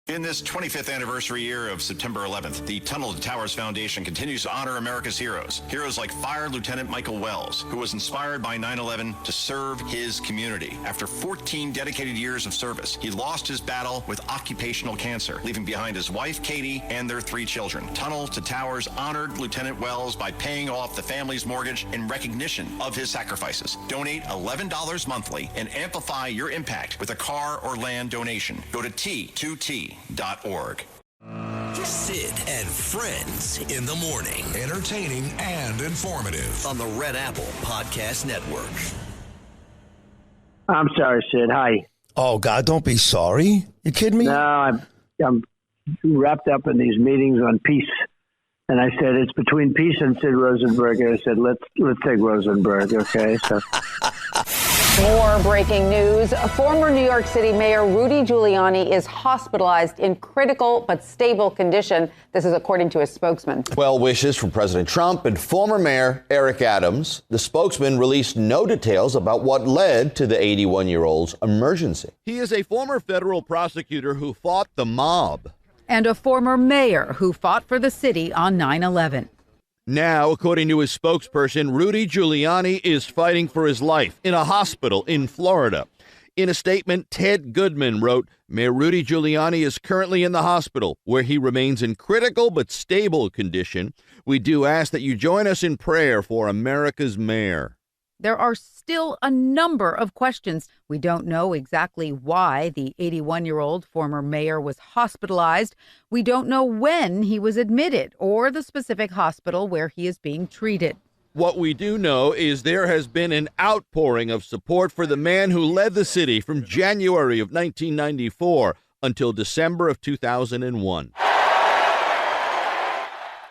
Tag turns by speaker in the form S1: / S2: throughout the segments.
S1: In this 25th anniversary year of September 11th, the Tunnel to Towers Foundation continues to honor America's heroes. Heroes like Fire Lieutenant Michael Wells, who was inspired by 9/11 to serve his community. After 14 dedicated years of service, he lost his battle with occupational cancer, leaving behind his wife, Katie, and their 3 children. Tunnel to Towers honored Lieutenant Wells by paying off the family's mortgage in recognition of his sacrifices. Donate $11 monthly and amplify your impact with a car or land donation. Go to T2T.org.
S2: Sid and Friends in the morning.
S3: Entertaining and informative.
S2: On the Red Apple Podcast Network.
S4: I'm sorry, Sid. Hi.
S5: Oh, God, don't be sorry. You kidding me?
S4: No, I'm wrapped up in these meetings on peace. And I said, it's between peace and Sid Rosenberg. And I said, let's take Rosenberg, okay? So.
S6: More breaking news. Former New York City Mayor Rudy Giuliani is hospitalized in critical but stable condition. This is according to his spokesman.
S7: Well wishes from President Trump and former Mayor Eric Adams. The spokesman released no details about what led to the 81-year-old's emergency.
S8: He is a former federal prosecutor who fought the mob.
S9: And a former mayor who fought for the city on 9/11.
S8: Now, according to his spokesperson, Rudy Giuliani is fighting for his life in a hospital in Florida. In a statement, Ted Goodman wrote, Mayor Rudy Giuliani is currently in the hospital, where he remains in critical but stable condition. We do ask that you join us in prayer for America's mayor.
S9: There are still a number of questions. We don't know exactly why the 81-year-old former mayor was hospitalized. We don't know when he was admitted or the specific hospital where he is being treated.
S8: What we do know is there has been an outpouring of support for the man who led the city from January of 1994 until December of 2001.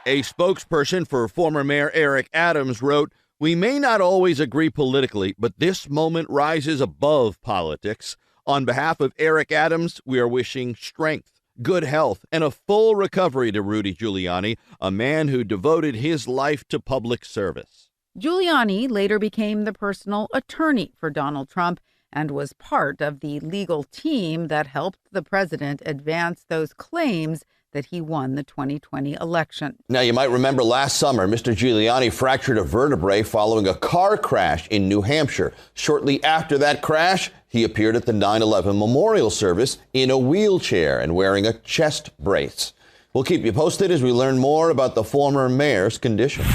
S8: A spokesperson for former Mayor Eric Adams wrote, we may not always agree politically, but this moment rises above politics. On behalf of Eric Adams, we are wishing strength, good health, and a full recovery to Rudy Giuliani, a man who devoted his life to public service.
S9: Giuliani later became the personal attorney for Donald Trump and was part of the legal team that helped the president advance those claims that he won the 2020 election.
S7: Now, you might remember last summer, Mr. Giuliani fractured a vertebrae following a car crash in New Hampshire. Shortly after that crash, he appeared at the 9/11 memorial service in a wheelchair and wearing a chest brace. We'll keep you posted as we learn more about the former mayor's condition.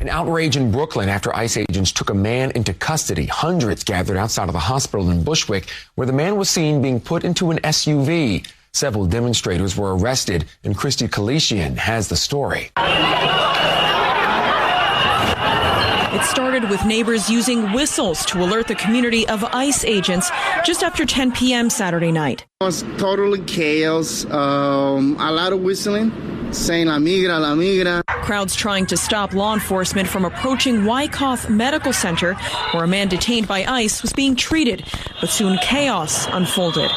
S10: An outrage in Brooklyn after ICE agents took a man into custody. Hundreds gathered outside of the hospital in Bushwick, where the man was seen being put into an SUV. Several demonstrators were arrested, and Christy Kalishian has the story.
S11: It started with neighbors using whistles to alert the community of ICE agents just after 10 p.m. Saturday night.
S12: It was totally chaos, a lot of whistling, saying la migra, la migra.
S11: Crowds trying to stop law enforcement from approaching Wyckoff Medical Center, where a man detained by ICE was being treated, but soon chaos unfolded.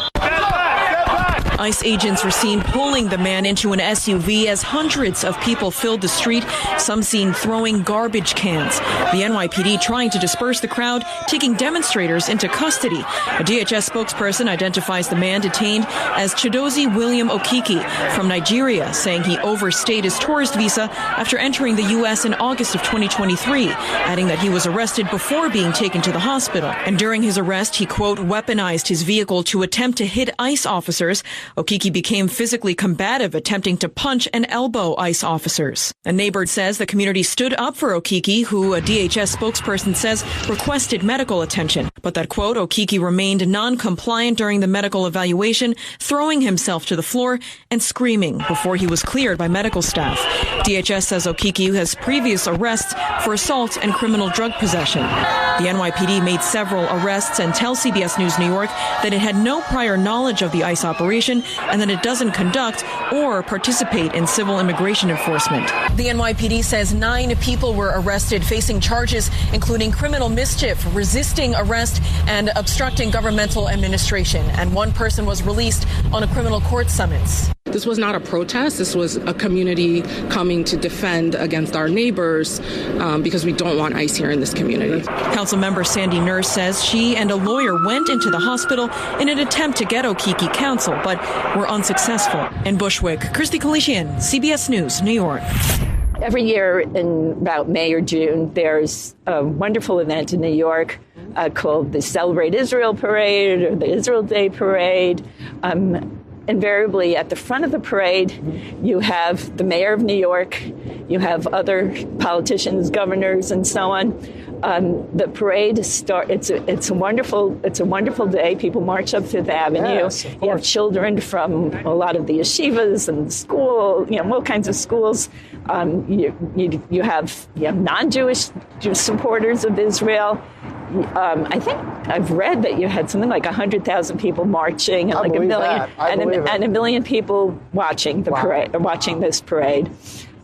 S11: ICE agents were seen pulling the man into an SUV as hundreds of people filled the street, some seen throwing garbage cans. The NYPD trying to disperse the crowd, taking demonstrators into custody. A DHS spokesperson identifies the man detained as Chidozie William Okiki from Nigeria, saying he overstayed his tourist visa after entering the U.S. in August of 2023, adding that he was arrested before being taken to the hospital. And during his arrest, he, quote, weaponized his vehicle to attempt to hit ICE officers. Okiki became physically combative, attempting to punch and elbow ICE officers. A neighbor says the community stood up for Okiki, who a DHS spokesperson says requested medical attention, but that, quote, Okiki remained non-compliant during the medical evaluation, throwing himself to the floor and screaming before he was cleared by medical staff. DHS says Okiki has previous arrests for assault and criminal drug possession. The NYPD made several arrests and tells CBS News New York that it had no prior knowledge of the ICE operation and that it doesn't conduct or participate in civil immigration enforcement. The NYPD says 9 people were arrested facing charges including criminal mischief, resisting arrest, and obstructing governmental administration. And 1 person was released on a criminal court summons.
S12: The
S13: This was not a protest. This was a community coming to defend against our neighbors because we don't want ICE here in this community.
S11: Councilmember Sandy Nurse says she and a lawyer went into the hospital in an attempt to get Okiki counsel, but were unsuccessful. In Bushwick, Kirsty Kalishian, CBS News, New York.
S14: Every year in about May or June, there's a wonderful event in New York called the Celebrate Israel Parade or the Israel Day Parade. Invariably, at the front of the parade, you have the mayor of New York, you have other politicians, governors, and so on. The parade it's a wonderful day. People march up Fifth Avenue.
S15: Yes,
S14: you have children from a lot of the yeshivas and school, all kinds of schools. You have non-Jewish supporters of Israel. I think I've read that you had something like 100,000 people marching and like a million and a million people watching the parade, watching this parade.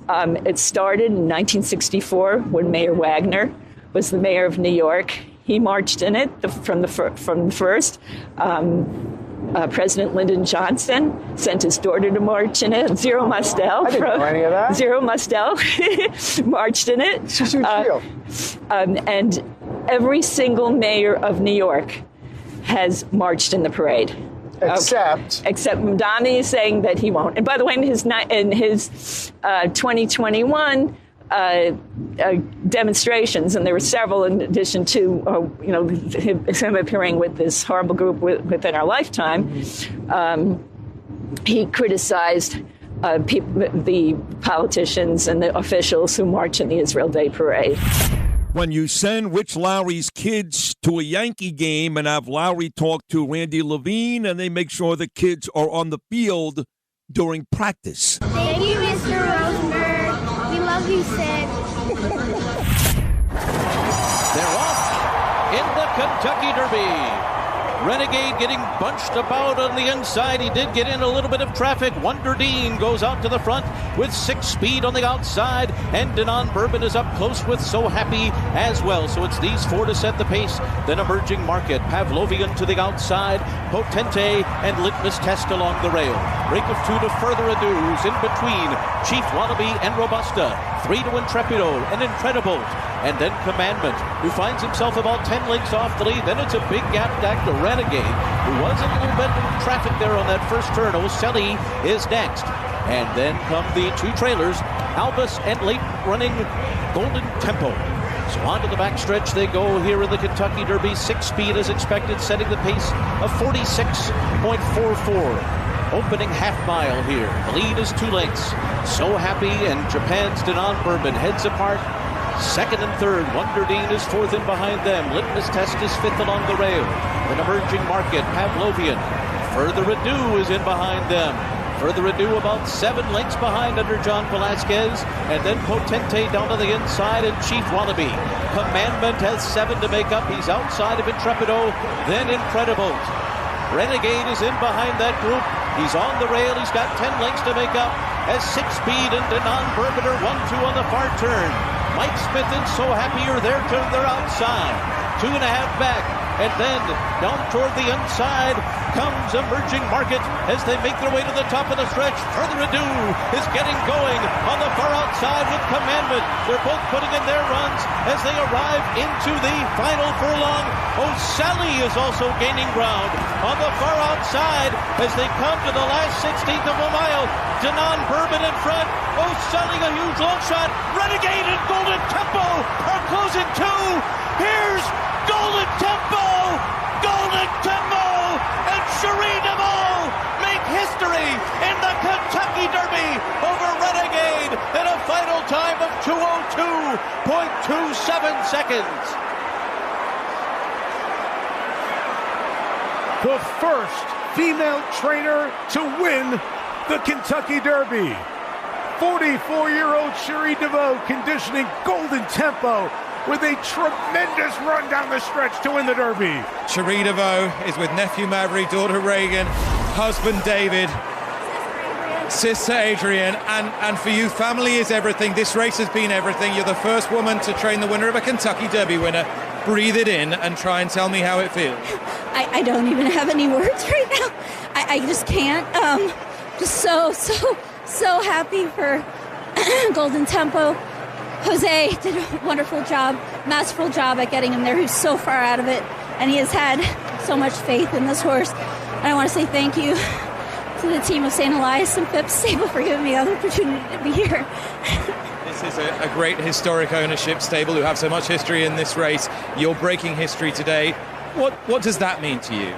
S14: It started in 1964 when Mayor Wagner was the mayor of New York. He marched in it from the first. President Lyndon Johnson sent his daughter to march in it. Zero Mostel.
S15: I didn't know any of that.
S14: Zero Mostel marched in it.
S15: It's a huge deal.
S14: And every single mayor of New York has marched in the parade. Except Mamdani is saying that he won't. And by the way, in his 2021 demonstrations, and there were several in addition to, him appearing with this horrible group within our lifetime, he criticized the politicians and the officials who march in the Israel Day Parade.
S16: When you send Rich Lowry's kids to a Yankee game and have Lowry talk to Randy Levine, and they make sure the kids are on the field during practice.
S17: Thank you, Mr. Rosenberg. We love you, Sid.
S18: They're off in the Kentucky Derby. Renegade getting bunched about on the inside. He did get in a little bit of traffic. Wonder Dean goes out to the front with 6 speed on the outside. And Denon Bourbon is up close with So Happy as well. So it's these 4 to set the pace. Then Emerging Market, Pavlovian to the outside. Potente and Litmus Test along the rail. Break of 2 to Further Ado's in between. Chief Wannabe and Robusta. 3 to Intrepido and Incredible. And then Commandment, who finds himself about 10 lengths off the lead. Then it's a big gap back to Renegade, who was in a little bit of traffic there on that first turn. Ocelli is next. And then come the 2 trailers, Albus and late running Golden Tempo. So on to the backstretch they go here in the Kentucky Derby. 6 speed as expected, setting the pace of 46.44. Opening half mile here. The lead is 2 lengths. So Happy and Japan's Denon Bourbon heads apart. Second and third, Wonder Dean is 4th in behind them. Litmus Test is 5th along the rail. An Emerging Market, Pavlovian. Further Ado is in behind them. Further Ado about 7 lengths behind under John Velasquez. And then Potente down to the inside and Chief Wannabe. Commandment has 7 to make up. He's outside of Intrepido. Then Incredible. Renegade is in behind that group. He's on the rail. He's got 10 lengths to make up. As 6 speed and Denon Bourbon are 1-2 on the far turn. Mike Smith and So Happy are there to their outside. 2.5 back. And then down toward the inside comes Emerging Market as they make their way to the top of the stretch. Further Ado is getting going on the far outside with Commandment. They're both putting in their runs as they arrive into the final furlong. Ocelli is also gaining ground on the far outside as they come to the last 16th of a mile. Denon Bourbon in front. Ocelli a huge long shot. Renegade and Golden Tempo are closing too. Here's Golden Tempo! Golden Tempo! And Cherie DeVaux make history in the Kentucky Derby over Renegade in a final time of 2:02.27 seconds.
S19: The first female trainer to win the Kentucky Derby. 44-year-old Cherie DeVaux conditioning Golden Tempo with a tremendous run down the stretch to win the Derby.
S20: Cherie DeVaux is with nephew Maverick, daughter Reagan, husband David, sister Adrian, and for you, family is everything. This race has been everything. You're the first woman to train the winner of a Kentucky Derby winner. Breathe it in and try and tell me how it feels.
S21: I don't even have any words right now. I just can't.
S17: just so happy for Golden Tempo. Jose did a wonderful job, masterful job at getting him there. He's so far out of it, and he has had so much faith in this horse. And I want to say thank you to the team of St. Elias and Phipps Stable for giving me the opportunity to be here.
S20: This is a great historic ownership stable who have so much history in this race. You're breaking history today. What does that mean to you?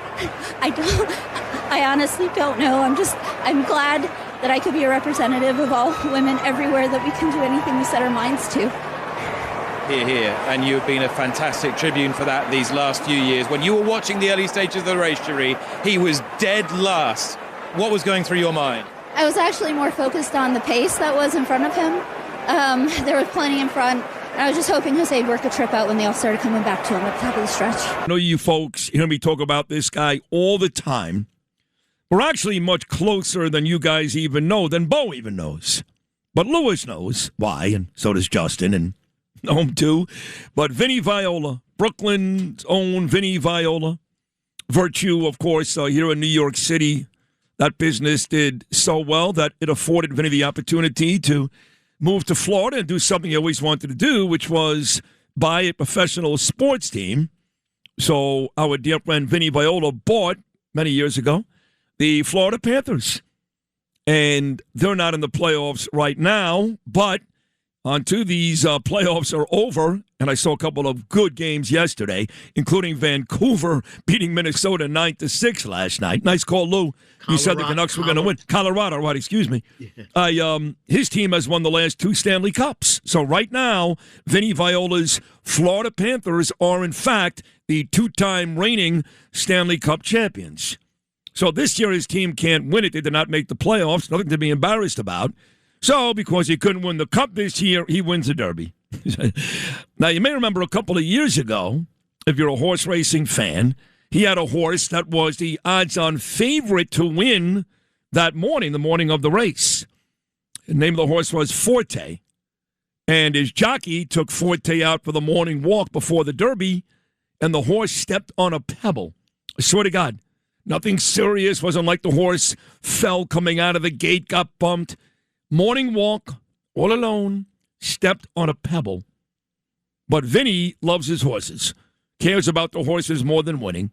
S17: I honestly don't know. I'm glad that I could be a representative of all women everywhere, that we can do anything we set our minds to.
S20: Here. And you've been a fantastic tribune for that these last few years. When you were watching the early stages of the race, Cherie, he was dead last. What was going through your mind?
S17: I was actually more focused on the pace that was in front of him. There was plenty in front. And I was just hoping Jose would work a trip out when they all started coming back to him at the top of the stretch.
S16: I know you folks hear me talk about this guy all the time. We're actually much closer than you guys even know, than Bo even knows. But Lewis knows why, and so does Justin, and know him too. But Vinny Viola, Brooklyn's own Vinny Viola, Virtue, of course, here in New York City, that business did so well that it afforded Vinny the opportunity to move to Florida and do something he always wanted to do, which was buy a professional sports team. So our dear friend Vinny Viola bought, many years ago, the Florida Panthers. And they're not in the playoffs right now, but until these playoffs are over, and I saw a couple of good games yesterday, including Vancouver beating Minnesota 9-6 last night. Nice call, Lou. You said the Canucks were going to win. Colorado, right, excuse me. Yeah. His team has won the last 2 Stanley Cups. So right now, Vinny Viola's Florida Panthers are, in fact, the 2-time reigning Stanley Cup champions. So this year his team can't win it. They did not make the playoffs. Nothing to be embarrassed about. So because he couldn't win the Cup this year, he wins the Derby. Now, you may remember a couple of years ago, if you're a horse racing fan, he had a horse that was the odds-on favorite to win that morning, the morning of the race. The name of the horse was Forte. And his jockey took Forte out for the morning walk before the Derby, and the horse stepped on a pebble. I swear to God. Nothing serious. Wasn't like the horse fell coming out of the gate, got bumped. Morning walk, all alone, stepped on a pebble. But Vinny loves his horses, cares about the horses more than winning.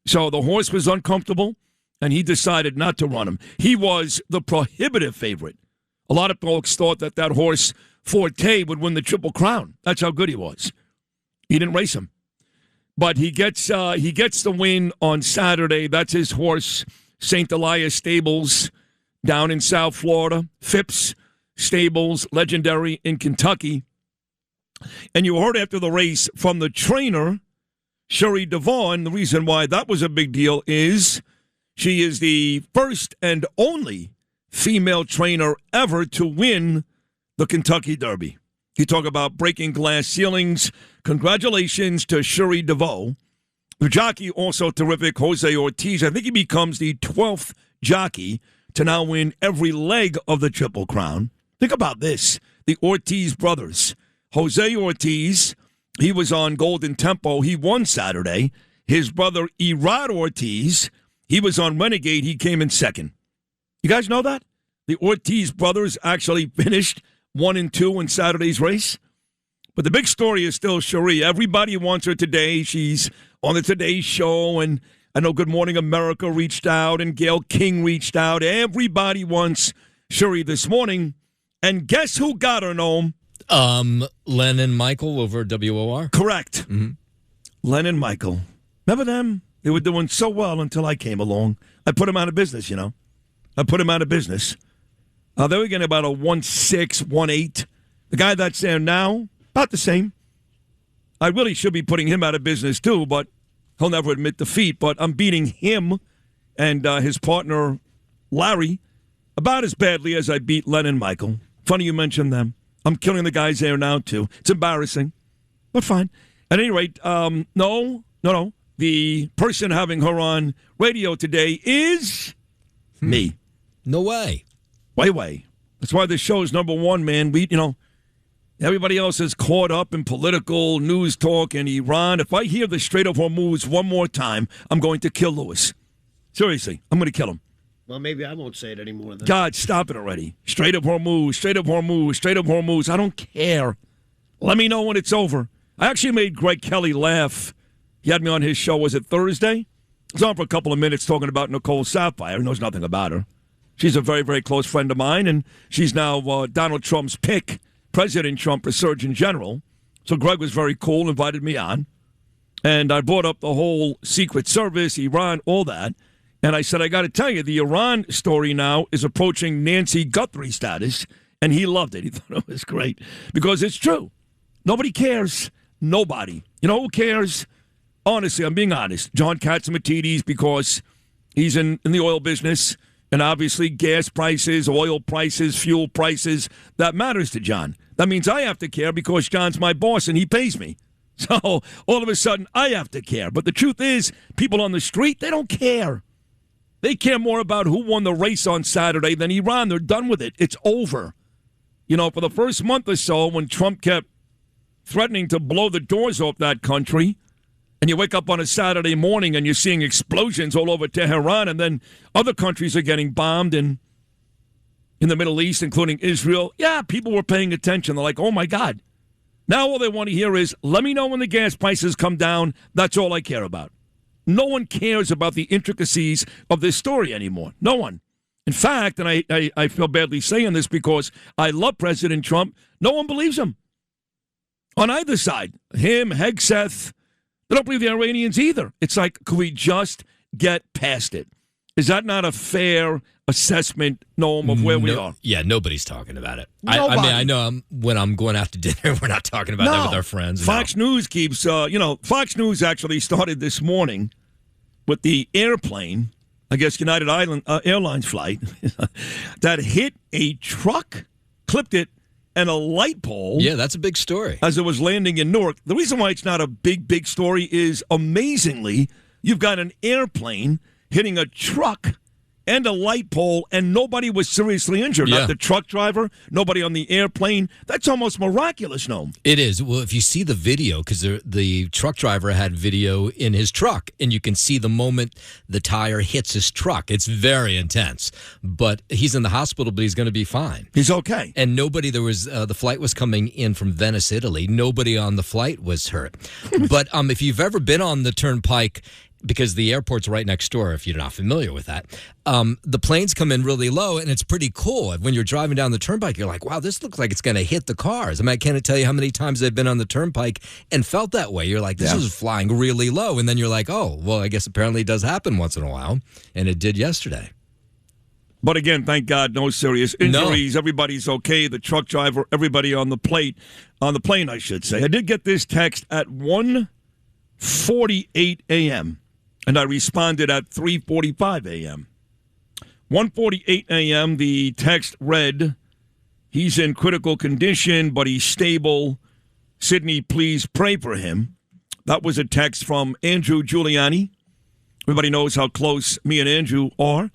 S16: So the horse was uncomfortable, and he decided not to run him. He was the prohibitive favorite. A lot of folks thought that horse, Forte, would win the Triple Crown. That's how good he was. He didn't race him. But he gets the win on Saturday. That's his horse, St. Elias Stables, down in South Florida. Phipps Stables, legendary in Kentucky. And you heard after the race from the trainer, Cherie DeVaux, and the reason why that was a big deal is she is the first and only female trainer ever to win the Kentucky Derby. You talk about breaking glass ceilings. Congratulations to Cherie DeVaux. The jockey, also terrific, Jose Ortiz. I think he becomes the 12th jockey to now win every leg of the Triple Crown. Think about this. The Ortiz brothers. Jose Ortiz, he was on Golden Tempo. He won Saturday. His brother, Erod Ortiz, he was on Renegade. He came in second. You guys know that? The Ortiz brothers actually finished 1-2 in Saturday's race. But the big story is still Cherie. Everybody wants her today. She's on the Today Show, and I know Good Morning America reached out, and Gayle King reached out. Everybody wants Cherie this morning. And guess who got her, Noam?
S15: Len and Michael over WOR?
S16: Correct. Mm-hmm. Len and Michael. Remember them? They were doing so well until I came along. I put them out of business, you know. I put them out of business. They were getting about a 1.6, 1.8. The guy that's there now, about the same. I really should be putting him out of business too, but he'll never admit defeat. But I'm beating him and his partner, Larry, about as badly as I beat Len and Michael. Funny you mentioned them. I'm killing the guys there now too. It's embarrassing, but fine. At any rate, no. The person having her on radio today is me.
S15: No way.
S16: Way. That's why the show's number one, man. Everybody else is caught up in political news talk in Iran. If I hear the Strait of Hormuz one more time, I'm going to kill Lewis. Seriously, I'm going to kill him.
S21: Well, maybe I won't say it anymore then.
S16: God, stop it already. Straight up Hormuz, straight up Hormuz, straight up Hormuz. I don't care. Let me know when it's over. I actually made Greg Kelly laugh. He had me on his show. Was it Thursday? I was on for a couple of minutes talking about Nicole Sapphire. He knows nothing about her. She's a very, very close friend of mine, and she's now Donald Trump's pick, President Trump for Surgeon General. So Greg was very cool, invited me on. And I brought up the whole Secret Service, Iran, all that. And I said, I got to tell you, the Iran story now is approaching Nancy Guthrie status, and he loved it. He thought it was great because it's true. Nobody cares. Nobody. You know who cares? Honestly, I'm being honest. John Catsimatidis, because he's in the oil business, and obviously gas prices, oil prices, fuel prices, that matters to John. That means I have to care because John's my boss and he pays me. So all of a sudden, I have to care. But the truth is, people on the street, they don't care. They care more about who won the race on Saturday than Iran. They're done with it. It's over. You know, for the first month or so, when Trump kept threatening to blow the doors off that country, and you wake up on a Saturday morning and you're seeing explosions all over Tehran, and then other countries are getting bombed in the Middle East, including Israel. Yeah, people were paying attention. They're like, oh, my God. Now all they want to hear is, let me know when the gas prices come down. That's all I care about. No one cares about the intricacies of this story anymore. No one. In fact, and I feel badly saying this because I love President Trump, no one believes him. On either side, him, Hegseth, they don't believe the Iranians either. It's like, could we just get past it? Is that not a fair assessment, Noam, of where we are?
S15: Yeah, nobody's talking about it. I mean, I know when I'm going out to dinner, we're not talking about that with our friends.
S16: Fox News keeps, Fox News actually started this morning with the airplane, I guess United Airlines flight, that hit a truck, clipped it, and a light pole.
S15: Yeah, that's a big story.
S16: As it was landing in Newark. The reason why it's not a big story is, amazingly, you've got an airplane hitting a truck and a light pole, and nobody was seriously injured.
S15: Yeah.
S16: Not the truck driver, nobody on the airplane. That's almost miraculous, Noam.
S15: It is. Well, if you see the video, because the truck driver had video in his truck, and you can see the moment the tire hits his truck. It's very intense. But he's in the hospital, but he's going to be fine.
S16: He's okay.
S15: And nobody, the flight was coming in from Venice, Italy. Nobody on the flight was hurt. But if you've ever been on the turnpike, because the airport's right next door, if you're not familiar with that, the planes come in really low, and it's pretty cool. When you're driving down the turnpike, you're like, wow, this looks like it's going to hit the cars. I mean, I can't tell you how many times I've been on the turnpike and felt that way. You're like, this is flying really low. And then you're like, oh, well, I guess apparently it does happen once in a while. And it did yesterday.
S16: But again, thank God, no serious injuries. No. Everybody's okay. The truck driver, everybody on the plane, I should say. I did get this text at 1:48 a.m., and I responded at 3:45 a.m. 1:48 a.m., the text read, he's in critical condition, but he's stable. Sydney, please pray for him. That was a text from Andrew Giuliani. Everybody knows how close me and Andrew are.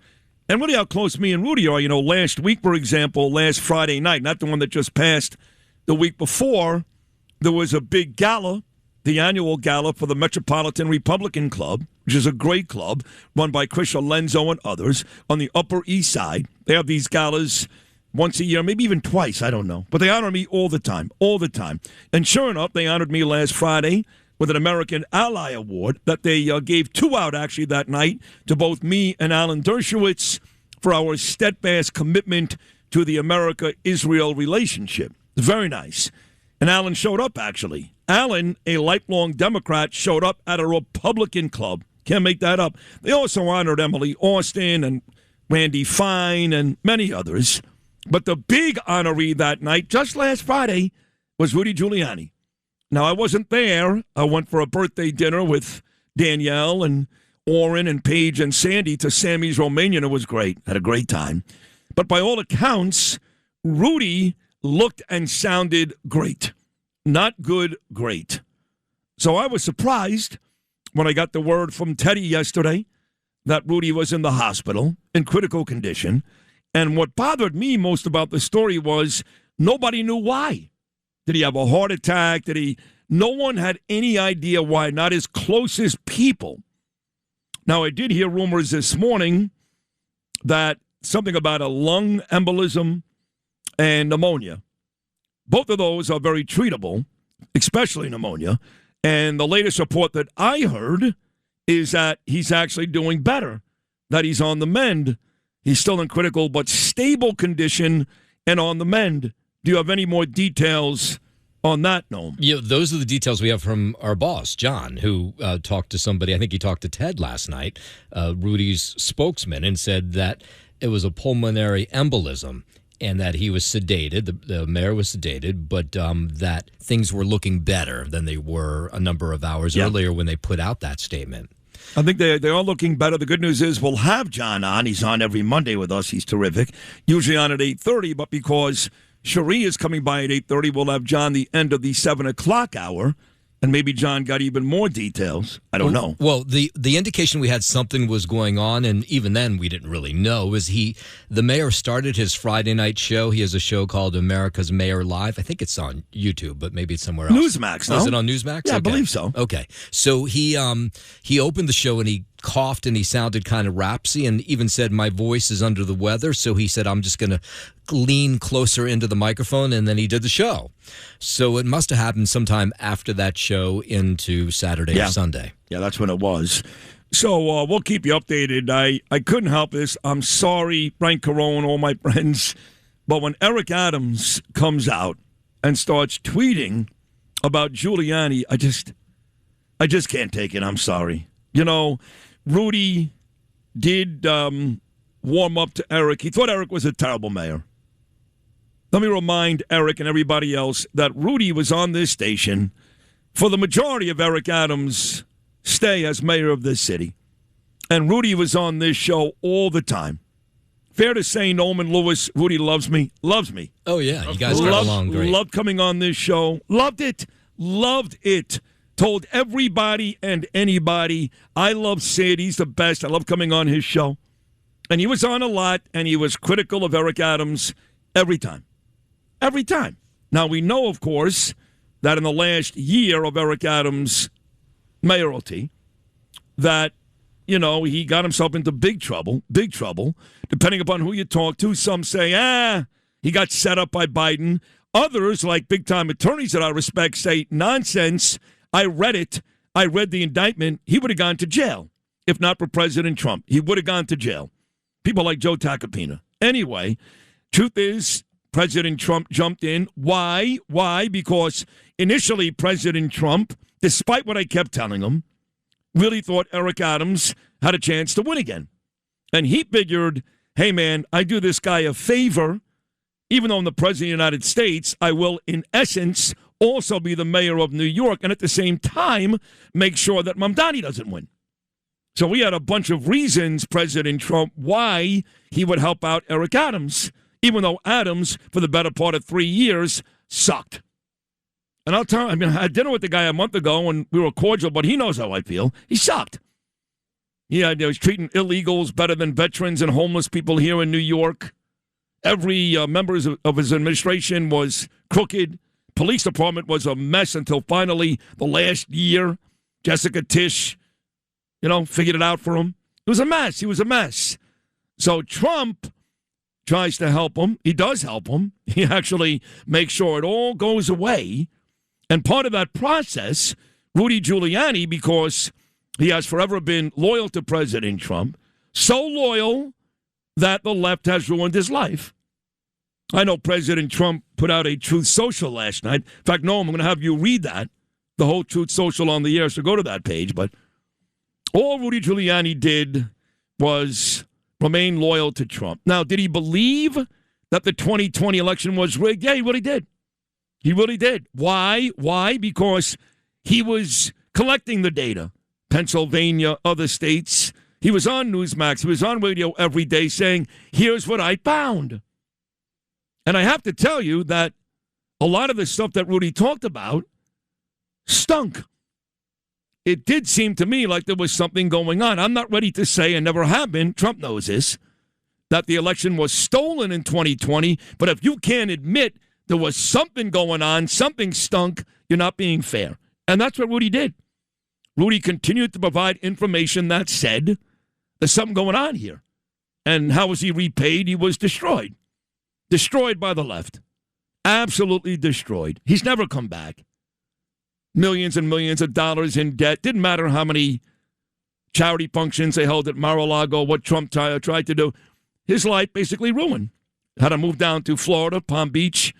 S16: And really how close me and Rudy are. You know, last week, for example, last Friday night, not the one that just passed, the week before, there was a big gala, the annual gala for the Metropolitan Republican Club, which is a great club run by Chris Alenzo and others on the Upper East Side. They have these galas once a year, maybe even twice, I don't know. But they honor me all the time. And sure enough, they honored me last Friday with an American Ally Award that they gave two out, actually, that night to both me and Alan Dershowitz for our steadfast commitment to the America-Israel relationship. Very nice. And Alan showed up, actually. Alan, a lifelong Democrat, showed up at a Republican club. Can't make that up. They also honored Emily Austin and Randy Fine and many others. But the big honoree that night, just last Friday, was Rudy Giuliani. Now, I wasn't there. I went for a birthday dinner with Danielle and Orrin and Paige and Sandy to Sammy's Romanian. It was great. Had a great time. But by all accounts, Rudy looked and sounded great. Not good, great. So I was surprised when I got the word from Teddy yesterday that Rudy was in the hospital in critical condition. And what bothered me most about the story was nobody knew why. Did he have a heart attack? No one had any idea why, not his closest people. Now, I did hear rumors this morning that something about a lung embolism and pneumonia. Both of those are very treatable, especially pneumonia. And the latest report that I heard is that he's actually doing better, that he's on the mend. He's still in critical but stable condition and on the mend. Do you have any more details on that, Noam?
S15: Yeah, those are the details we have from our boss, John, who talked to somebody. I think he talked to Ted last night, Rudy's spokesman, and said that it was a pulmonary embolism and that he was sedated, the mayor was sedated, but that things were looking better than they were a number of hours earlier when they put out that statement.
S16: I think they are looking better. The good news is we'll have John on. He's on every Monday with us. He's terrific. Usually on at 8:30, but because Cherie is coming by at 8:30, we'll have John the end of the 7 o'clock hour. And maybe John got even more details. I don't know.
S15: Well, the indication we had something was going on, and even then we didn't really know, was the mayor started his Friday night show. He has a show called America's Mayor Live. I think it's on YouTube, but maybe it's somewhere else.
S16: Newsmax, no?
S15: Is it on Newsmax?
S16: Yeah,
S15: okay.
S16: I believe so.
S15: Okay. So he opened the show and he coughed and he sounded kind of rapsy and even said, my voice is under the weather. So he said, I'm just going to lean closer into the microphone, and then he did the show. So it must have happened sometime after that show into Saturday or Sunday.
S16: Yeah, that's when it was. So we'll keep you updated. I couldn't help this. I'm sorry, Frank Carone, all my friends. But when Eric Adams comes out and starts tweeting about Giuliani, I just can't take it. I'm sorry. You know, Rudy did warm up to Eric. He thought Eric was a terrible mayor. Let me remind Eric and everybody else that Rudy was on this station for the majority of Eric Adams' stay as mayor of this city. And Rudy was on this show all the time. Fair to say, Noam Lewis, Rudy loves me. Loves me.
S15: Oh, yeah. You guys got along great.
S16: Loved coming on this show. Loved it. Loved it. Told everybody and anybody, I love Sid. He's the best. I love coming on his show. And he was on a lot, and he was critical of Eric Adams every time. Every time. Now, we know, of course, that in the last year of Eric Adams' mayoralty, that, you know, he got himself into big trouble, depending upon who you talk to. Some say, he got set up by Biden. Others, like big-time attorneys that I respect, say, nonsense. I read it. I read the indictment. He would have gone to jail if not for President Trump. He would have gone to jail. People like Joe Tacopina. Anyway, truth is, President Trump jumped in. Why? Why? Because initially President Trump, despite what I kept telling him, really thought Eric Adams had a chance to win again. And he figured, hey, man, I do this guy a favor. Even though I'm the president of the United States, I will, in essence, also be the mayor of New York and at the same time make sure that Mamdani doesn't win. So we had a bunch of reasons, President Trump, why he would help out Eric Adams, even though Adams, for the better part of 3 years, sucked. And I'll tell you, I mean, I had dinner with the guy a month ago, and we were cordial, but he knows how I feel. He sucked. Yeah, he was treating illegals better than veterans and homeless people here in New York. Every member of his administration was crooked. Police department was a mess until finally the last year, Jessica Tisch, figured it out for him. It was a mess. He was a mess. So Trump tries to help him. He does help him. He actually makes sure it all goes away. And part of that process, Rudy Giuliani, because he has forever been loyal to President Trump, so loyal that the left has ruined his life. I know President Trump put out a Truth Social last night. In fact, no, I'm going to have you read that, the whole Truth Social on the air, so go to that page. But all Rudy Giuliani did was remain loyal to Trump. Now, did he believe that the 2020 election was rigged? Yeah, he really did. He really did. Why? Why? Because he was collecting the data. Pennsylvania, other states. He was on Newsmax. He was on radio every day saying, here's what I found. And I have to tell you that a lot of the stuff that Rudy talked about stunk. It did seem to me like there was something going on. I'm not ready to say, and never have been, Trump knows this, that the election was stolen in 2020. But if you can't admit there was something going on, something stunk, you're not being fair. And that's what Rudy did. Rudy continued to provide information that said there's something going on here. And how was he repaid? He was destroyed. Destroyed by the left. Absolutely destroyed. He's never come back. Millions and millions of dollars in debt. Didn't matter how many charity functions they held at Mar-a-Lago, what Trump tried to do. His life basically ruined. Had to move down to Florida, Palm Beach,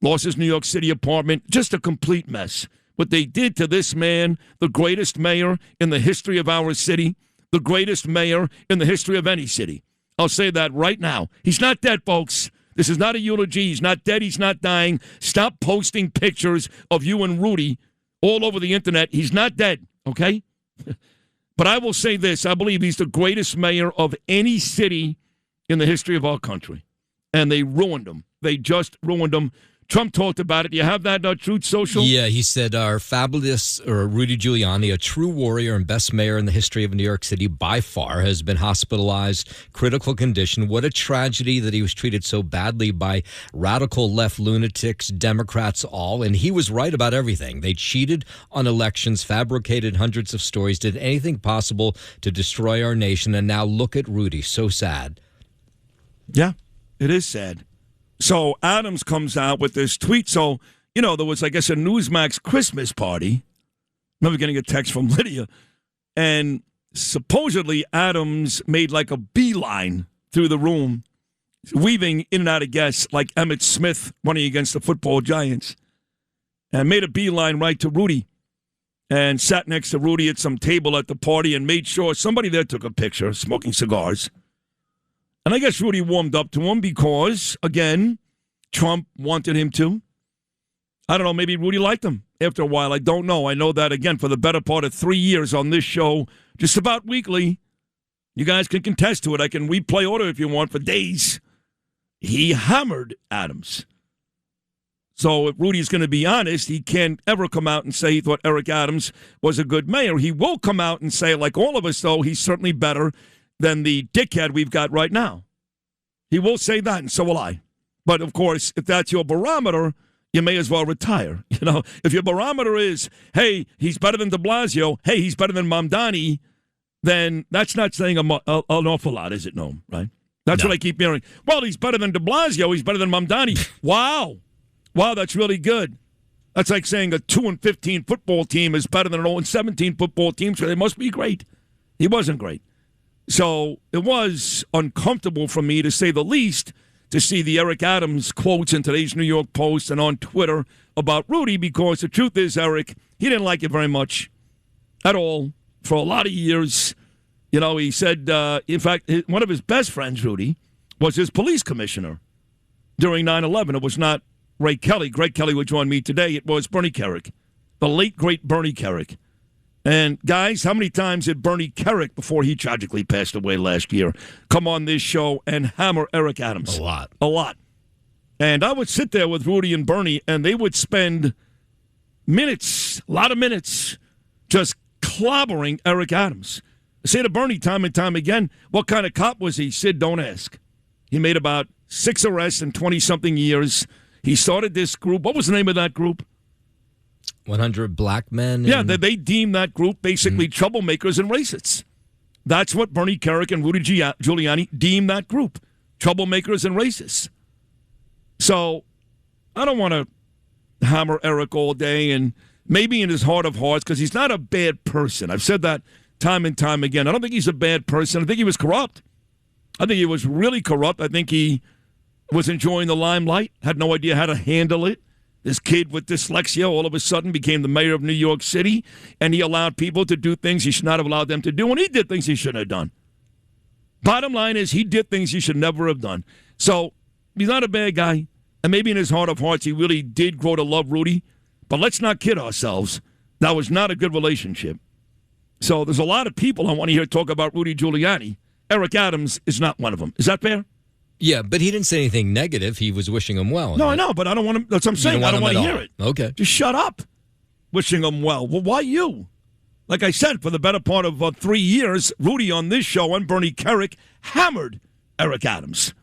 S16: lost his New York City apartment. Just a complete mess. What they did to this man, the greatest mayor in the history of our city, the greatest mayor in the history of any city. I'll say that right now. He's not dead, folks. This is not a eulogy. He's not dead. He's not dying. Stop posting pictures of you and Rudy all over the internet. He's not dead, okay? But I will say this. I believe he's the greatest mayor of any city in the history of our country. And they ruined him. They just ruined him. Trump talked about it. Do you have that Truth Social?
S15: Yeah, he said, our fabulous Rudy Giuliani, a true warrior and best mayor in the history of New York City by far, has been hospitalized, critical condition. What a tragedy that he was treated so badly by radical left lunatics, Democrats all. And he was right about everything. They cheated on elections, fabricated hundreds of stories, did anything possible to destroy our nation. And now look at Rudy. So sad.
S16: Yeah, it is sad. So Adams comes out with this tweet. So, there was, I guess, a Newsmax Christmas party. I remember getting a text from Lydia. And supposedly Adams made like a beeline through the room, weaving in and out of guests like Emmitt Smith running against the football Giants. And made a beeline right to Rudy. And sat next to Rudy at some table at the party and made sure somebody there took a picture, smoking cigars. And I guess Rudy warmed up to him because, again, Trump wanted him to. I don't know, maybe Rudy liked him after a while. I don't know. I know that, again, for the better part of 3 years on this show, just about weekly, you guys can contest to it. I can replay order if you want for days. He hammered Adams. So if Rudy's going to be honest, he can't ever come out and say he thought Eric Adams was a good mayor. He will come out and say, like all of us, though, he's certainly better than the dickhead we've got right now. He will say that, and so will I. But, of course, if that's your barometer, you may as well retire. If your barometer is, hey, he's better than de Blasio, hey, he's better than Mamdani, then that's not saying an awful lot, is it, Noam? Right? That's what I keep hearing. Well, he's better than de Blasio, he's better than Mamdani. Wow. Wow, that's really good. That's like saying a 2-15 football team is better than an 0-17 football team, so they must be great. He wasn't great. So it was uncomfortable for me, to say the least, to see the Eric Adams quotes in today's New York Post and on Twitter about Rudy, because the truth is, Eric, he didn't like it very much at all for a lot of years. He said, in fact, one of his best friends, Rudy, was his police commissioner during 9/11. It was not Ray Kelly. Greg Kelly would join me today. It was Bernie Kerik, the late, great Bernie Kerik. And, guys, how many times did Bernie Kerik, before he tragically passed away last year, come on this show and hammer Eric Adams?
S15: A lot.
S16: A lot. And I would sit there with Rudy and Bernie, and they would spend minutes, a lot of minutes, just clobbering Eric Adams. I say to Bernie time and time again, what kind of cop was he? Sid, don't ask. He made about 6 arrests in 20-something years. He started this group. What was the name of that group?
S15: 100 Black Men.
S16: Yeah, they deemed that group basically troublemakers and racists. That's what Bernie Kerik and Rudy Giuliani deemed that group, troublemakers and racists. So I don't want to hammer Eric all day, and maybe in his heart of hearts, because he's not a bad person. I've said that time and time again. I don't think he's a bad person. I think he was corrupt. I think he was really corrupt. I think he was enjoying the limelight, had no idea how to handle it. This kid with dyslexia all of a sudden became the mayor of New York City, and he allowed people to do things he should not have allowed them to do, and he did things he shouldn't have done. Bottom line is, he did things he should never have done. So he's not a bad guy, and maybe in his heart of hearts he really did grow to love Rudy, but let's not kid ourselves. That was not a good relationship. So there's a lot of people I want to hear talk about Rudy Giuliani. Eric Adams is not one of them. Is that fair?
S15: Yeah, but he didn't say anything negative. He was wishing him well.
S16: No, I know, but I don't want him. That's what I'm saying. I don't want to hear it.
S15: Okay.
S16: Just shut up. Wishing him well. Well, why you? Like I said, for the better part of 3 years, Rudy on this show and Bernie Kerik hammered Eric Adams.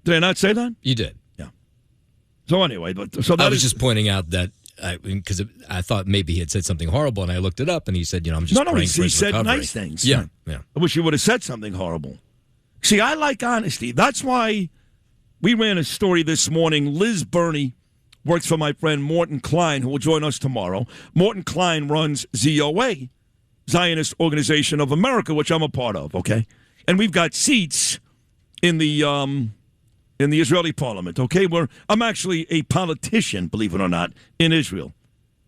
S16: Did I not say that?
S15: You did.
S16: Yeah. So anyway,
S15: I was just pointing out that because I thought maybe he had said something horrible, and I looked it up, and he said, I'm just praying for his recovery.
S16: He said nice things.
S15: Yeah.
S16: I wish he would have said something horrible. See, I like honesty. That's why we ran a story this morning. Liz Burney works for my friend Morton Klein, who will join us tomorrow. Morton Klein runs ZOA, Zionist Organization of America, which I'm a part of, okay? And we've got seats in the Israeli parliament, okay? I'm actually a politician, believe it or not, in Israel.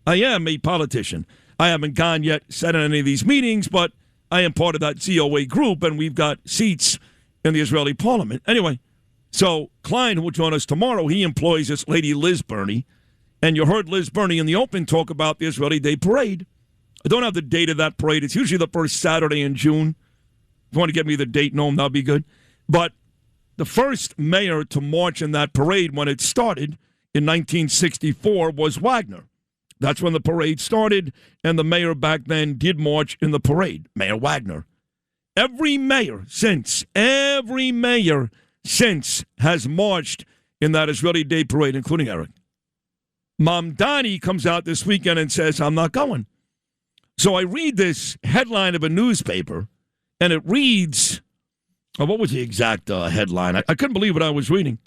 S16: I am a politician. I haven't gone yet, sat in any of these meetings, but I am part of that ZOA group, and we've got seats in the Israeli parliament. Anyway, so Klein, who will join us tomorrow, he employs this lady, Liz Burney, and you heard Liz Burney in the open talk about the Israeli Day Parade. I don't have the date of that parade. It's usually the first Saturday in June. If you want to get me the date, Noam, that'll be good. But the first mayor to march in that parade when it started in 1964 was Wagner. That's when the parade started, and the mayor back then did march in the parade, Mayor Wagner. Every mayor since has marched in that Israeli Day Parade, including Eric. Mamdani comes out this weekend and says, I'm not going. So I read this headline of a newspaper, and it reads, what was the exact headline? I couldn't believe what I was reading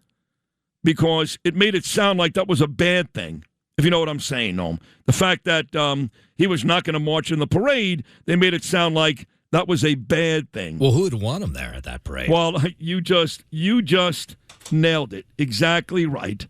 S16: because it made it sound like that was a bad thing, if you know what I'm saying, Noam. The fact that he was not going to march in the parade, they made it sound like that was a bad thing.
S15: Well, who would want him there at that parade?
S16: Well, you just nailed it. Exactly right.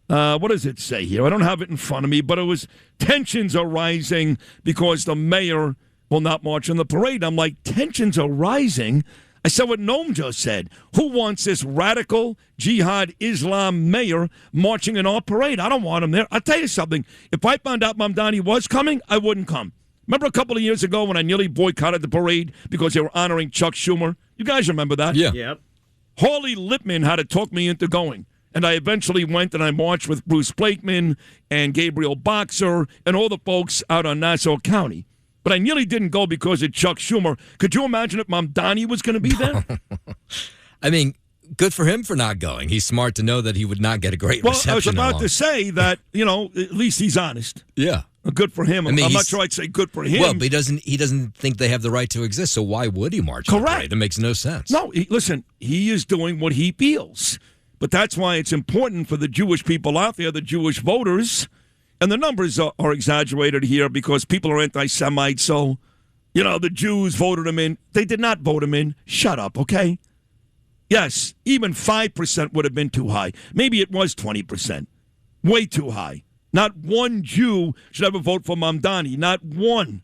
S16: What does it say here? I don't have it in front of me, but it was tensions are rising because the mayor will not march in the parade. I'm like, tensions are rising? I said what Noam just said. Who wants this radical jihad Islam mayor marching in our parade? I don't want him there. I'll tell you something. If I found out Mamdani was coming, I wouldn't come. Remember a couple of years ago when I nearly boycotted the parade because they were honoring Chuck Schumer? You guys remember that?
S15: Yeah.
S21: Yep.
S16: Hawley Lippman had to talk me into going. And I eventually went and I marched with Bruce Blakeman and Gabriel Boxer and all the folks out on Nassau County. But I nearly didn't go because of Chuck Schumer. Could you imagine if Mamdani was going to be there?
S15: I mean, good for him for not going. He's smart to know that he would not get a great reception.
S16: Well, I was about to say that, at least he's honest.
S15: Yeah.
S16: Good for him.
S15: I mean,
S16: I'm not sure I'd say good for him.
S15: Well, but he doesn't think they have the right to exist, so why would he march?
S16: Correct.
S15: That makes no sense.
S16: No, listen, he is doing what he feels. But that's why it's important for the Jewish people out there, the Jewish voters, and the numbers are exaggerated here because people are anti-Semites, so, the Jews voted him in. They did not vote him in. Shut up, okay? Yes, even 5% would have been too high. Maybe it was 20%. Way too high. Not one Jew should ever vote for Mamdani. Not one,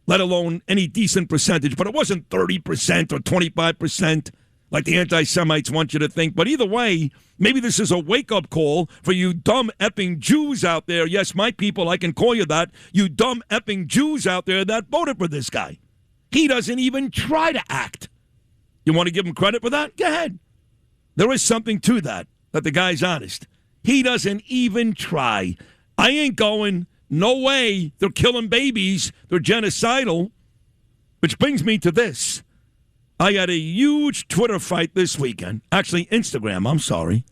S16: let alone any decent percentage. But it wasn't 30% or 25% like the anti-Semites want you to think. But either way, maybe this is a wake-up call for you dumb effing Jews out there. Yes, my people, I can call you that. You dumb effing Jews out there that voted for this guy. He doesn't even try to act. You want to give him credit for that? Go ahead. There is something to that the guy's honest. He doesn't even try. I ain't going. No way. They're killing babies. They're genocidal. Which brings me to this. I had a huge Twitter fight this weekend. Actually, Instagram, I'm sorry.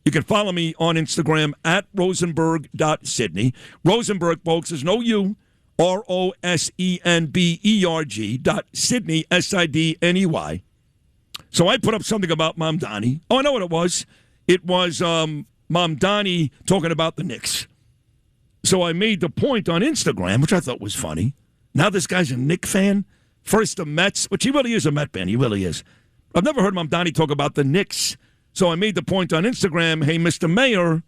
S16: You can follow me on Instagram at rosenberg.sydney. Rosenberg, folks, is no U. ROSENBERG.Sydney, SIDNEY. So I put up something about Mamdani. Oh, I know what it was. It was Mamdani talking about the Knicks. So I made the point on Instagram, which I thought was funny. Now this guy's a Knicks fan. First the Mets, which he really is a Met fan. He really is. I've never heard Mamdani talk about the Knicks. So I made the point on Instagram, hey, Mr. Mayor,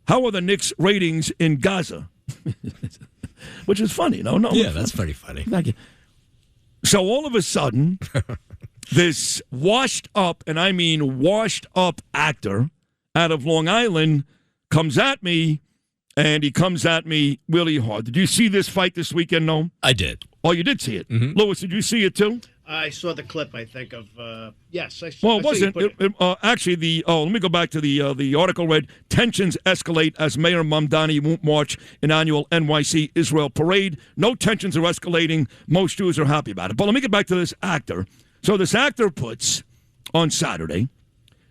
S16: how are the Knicks ratings in Gaza? Which is funny. No.
S15: Yeah, that's pretty funny.
S16: Thank you. So all of a sudden, this washed up, and I mean washed up actor out of Long Island comes at me, and he comes at me really hard. Did you see this fight this weekend, Noam?
S15: I did.
S16: Oh, you did see it? Mm-hmm. Louis, did you see it too?
S21: I saw the clip, I think, of, yes. I saw,
S16: well, it wasn't. Actually, let me go back to the article read, tensions escalate as Mayor Mamdani won't march in annual NYC Israel parade. No tensions are escalating. Most Jews are happy about it. But let me get back to this actor. So this actor puts on Saturday,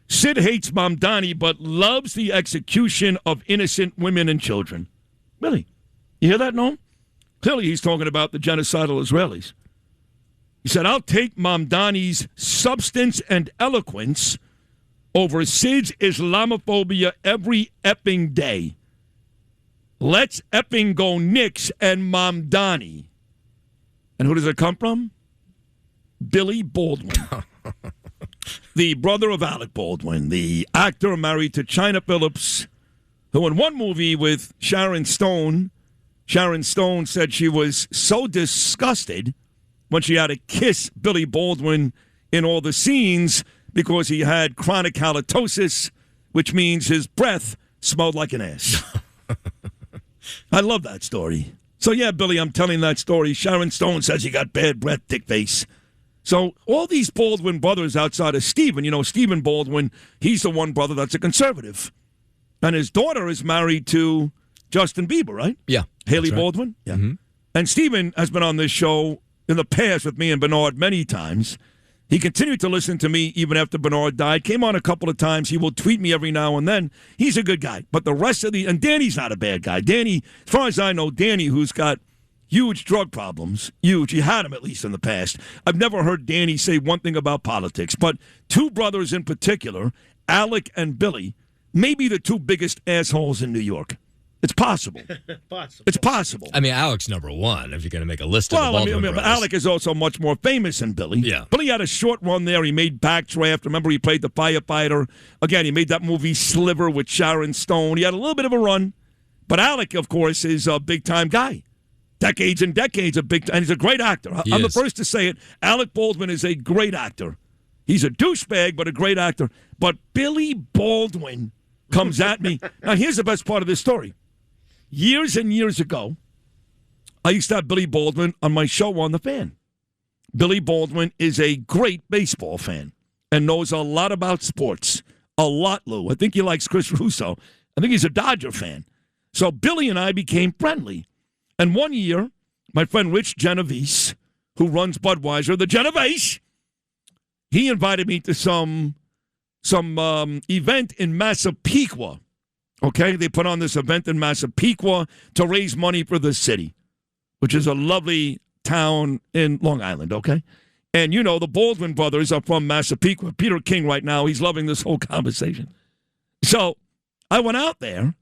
S16: Sid hates Mamdani but loves the execution of innocent women and children. Really? You hear that, Noam? Clearly he's talking about the genocidal Israelis. He said, I'll take Mamdani's substance and eloquence over Sid's Islamophobia every epping day. Let's epping go Knicks and Mamdani. And who does it come from? Billy Baldwin. The brother of Alec Baldwin, the actor married to China Phillips, who in one movie with Sharon Stone said she was so disgusted when she had to kiss Billy Baldwin in all the scenes because he had chronic halitosis, which means his breath smelled like an ass. I love that story. So, yeah, Billy, I'm telling that story. Sharon Stone says he got bad breath, dick face. So all these Baldwin brothers outside of Stephen, Stephen Baldwin, he's the one brother that's a conservative. And his daughter is married to Justin Bieber, right?
S15: Yeah.
S16: Haley
S15: right.
S16: Baldwin? Yeah.
S15: Mm-hmm.
S16: And Stephen has been on this show in the past with me and Bernard many times. He continued to listen to me even after Bernard died. Came on a couple of times. He will tweet me every now and then. He's a good guy. But the rest of and Danny's not a bad guy. Danny, as far as I know, Danny, who's got huge drug problems, huge. He had them at least in the past. I've never heard Danny say one thing about politics. But two brothers in particular, Alec and Billy, may be the two biggest assholes in New York. It's possible. It's possible.
S15: I mean, Alec's number one if you're going to make a list of the Baldwin brothers.
S16: But Alec is also much more famous than Billy.
S15: Yeah.
S16: Billy had a short run there. He made Backdraft. Remember, he played the firefighter. Again, he made that movie Sliver with Sharon Stone. He had a little bit of a run. But Alec, of course, is a big-time guy. Decades and decades of big time. And he's a great actor. I'm the first to say it. Alec Baldwin is a great actor. He's a douchebag, but a great actor. But Billy Baldwin comes at me. Now, here's the best part of this story. Years and years ago, I used to have Billy Baldwin on my show on The Fan. Billy Baldwin is a great baseball fan and knows a lot about sports. A lot, Lou. I think he likes Chris Russo. I think he's a Dodger fan. So Billy and I became friendly. And one year, my friend Rich Genovese, who runs Budweiser, the Genovese, he invited me to some event in Massapequa. Okay, they put on this event in Massapequa to raise money for the city, which is a lovely town in Long Island, okay? And, the Baldwin brothers are from Massapequa. Peter King right now, he's loving this whole conversation. So I went out there,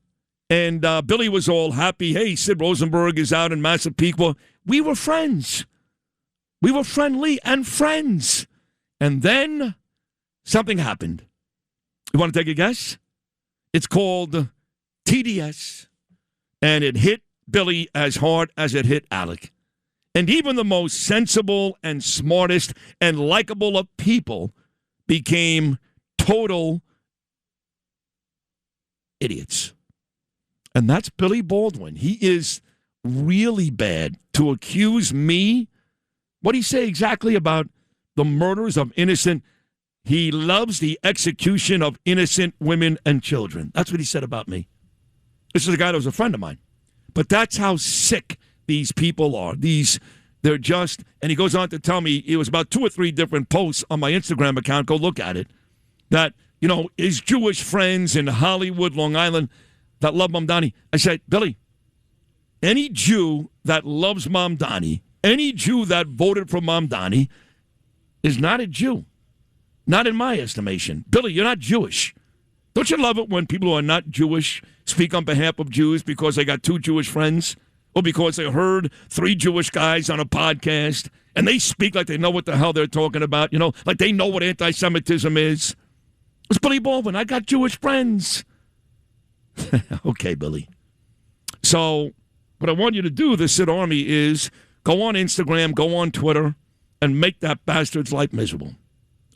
S16: and Billy was all happy. Hey, Sid Rosenberg is out in Massapequa. We were friends. We were friendly and friends. And then something happened. You want to take a guess? It's called TDS, and it hit Billy as hard as it hit Alec. And even the most sensible and smartest and likable of people became total idiots. And that's Billy Baldwin. He is really bad to accuse me. What did he say exactly about the murders of innocent? He loves the execution of innocent women and children. That's what he said about me. This is a guy that was a friend of mine. But that's how sick these people are. They're just, and he goes on to tell me, it was about 2 or 3 different posts on my Instagram account, go look at it, that, his Jewish friends in Hollywood, Long Island, that love Mamdani. I said, Billy, any Jew that loves Mamdani, any Jew that voted for Mamdani is not a Jew. Not in my estimation. Billy, you're not Jewish. Don't you love it when people who are not Jewish speak on behalf of Jews because they got 2 Jewish friends or because they heard 3 Jewish guys on a podcast and they speak like they know what the hell they're talking about, like they know what anti-Semitism is? It's Billy Baldwin. I got Jewish friends. Okay, Billy. So what I want you to do, the Sid Army, is go on Instagram, go on Twitter, and make that bastard's life miserable.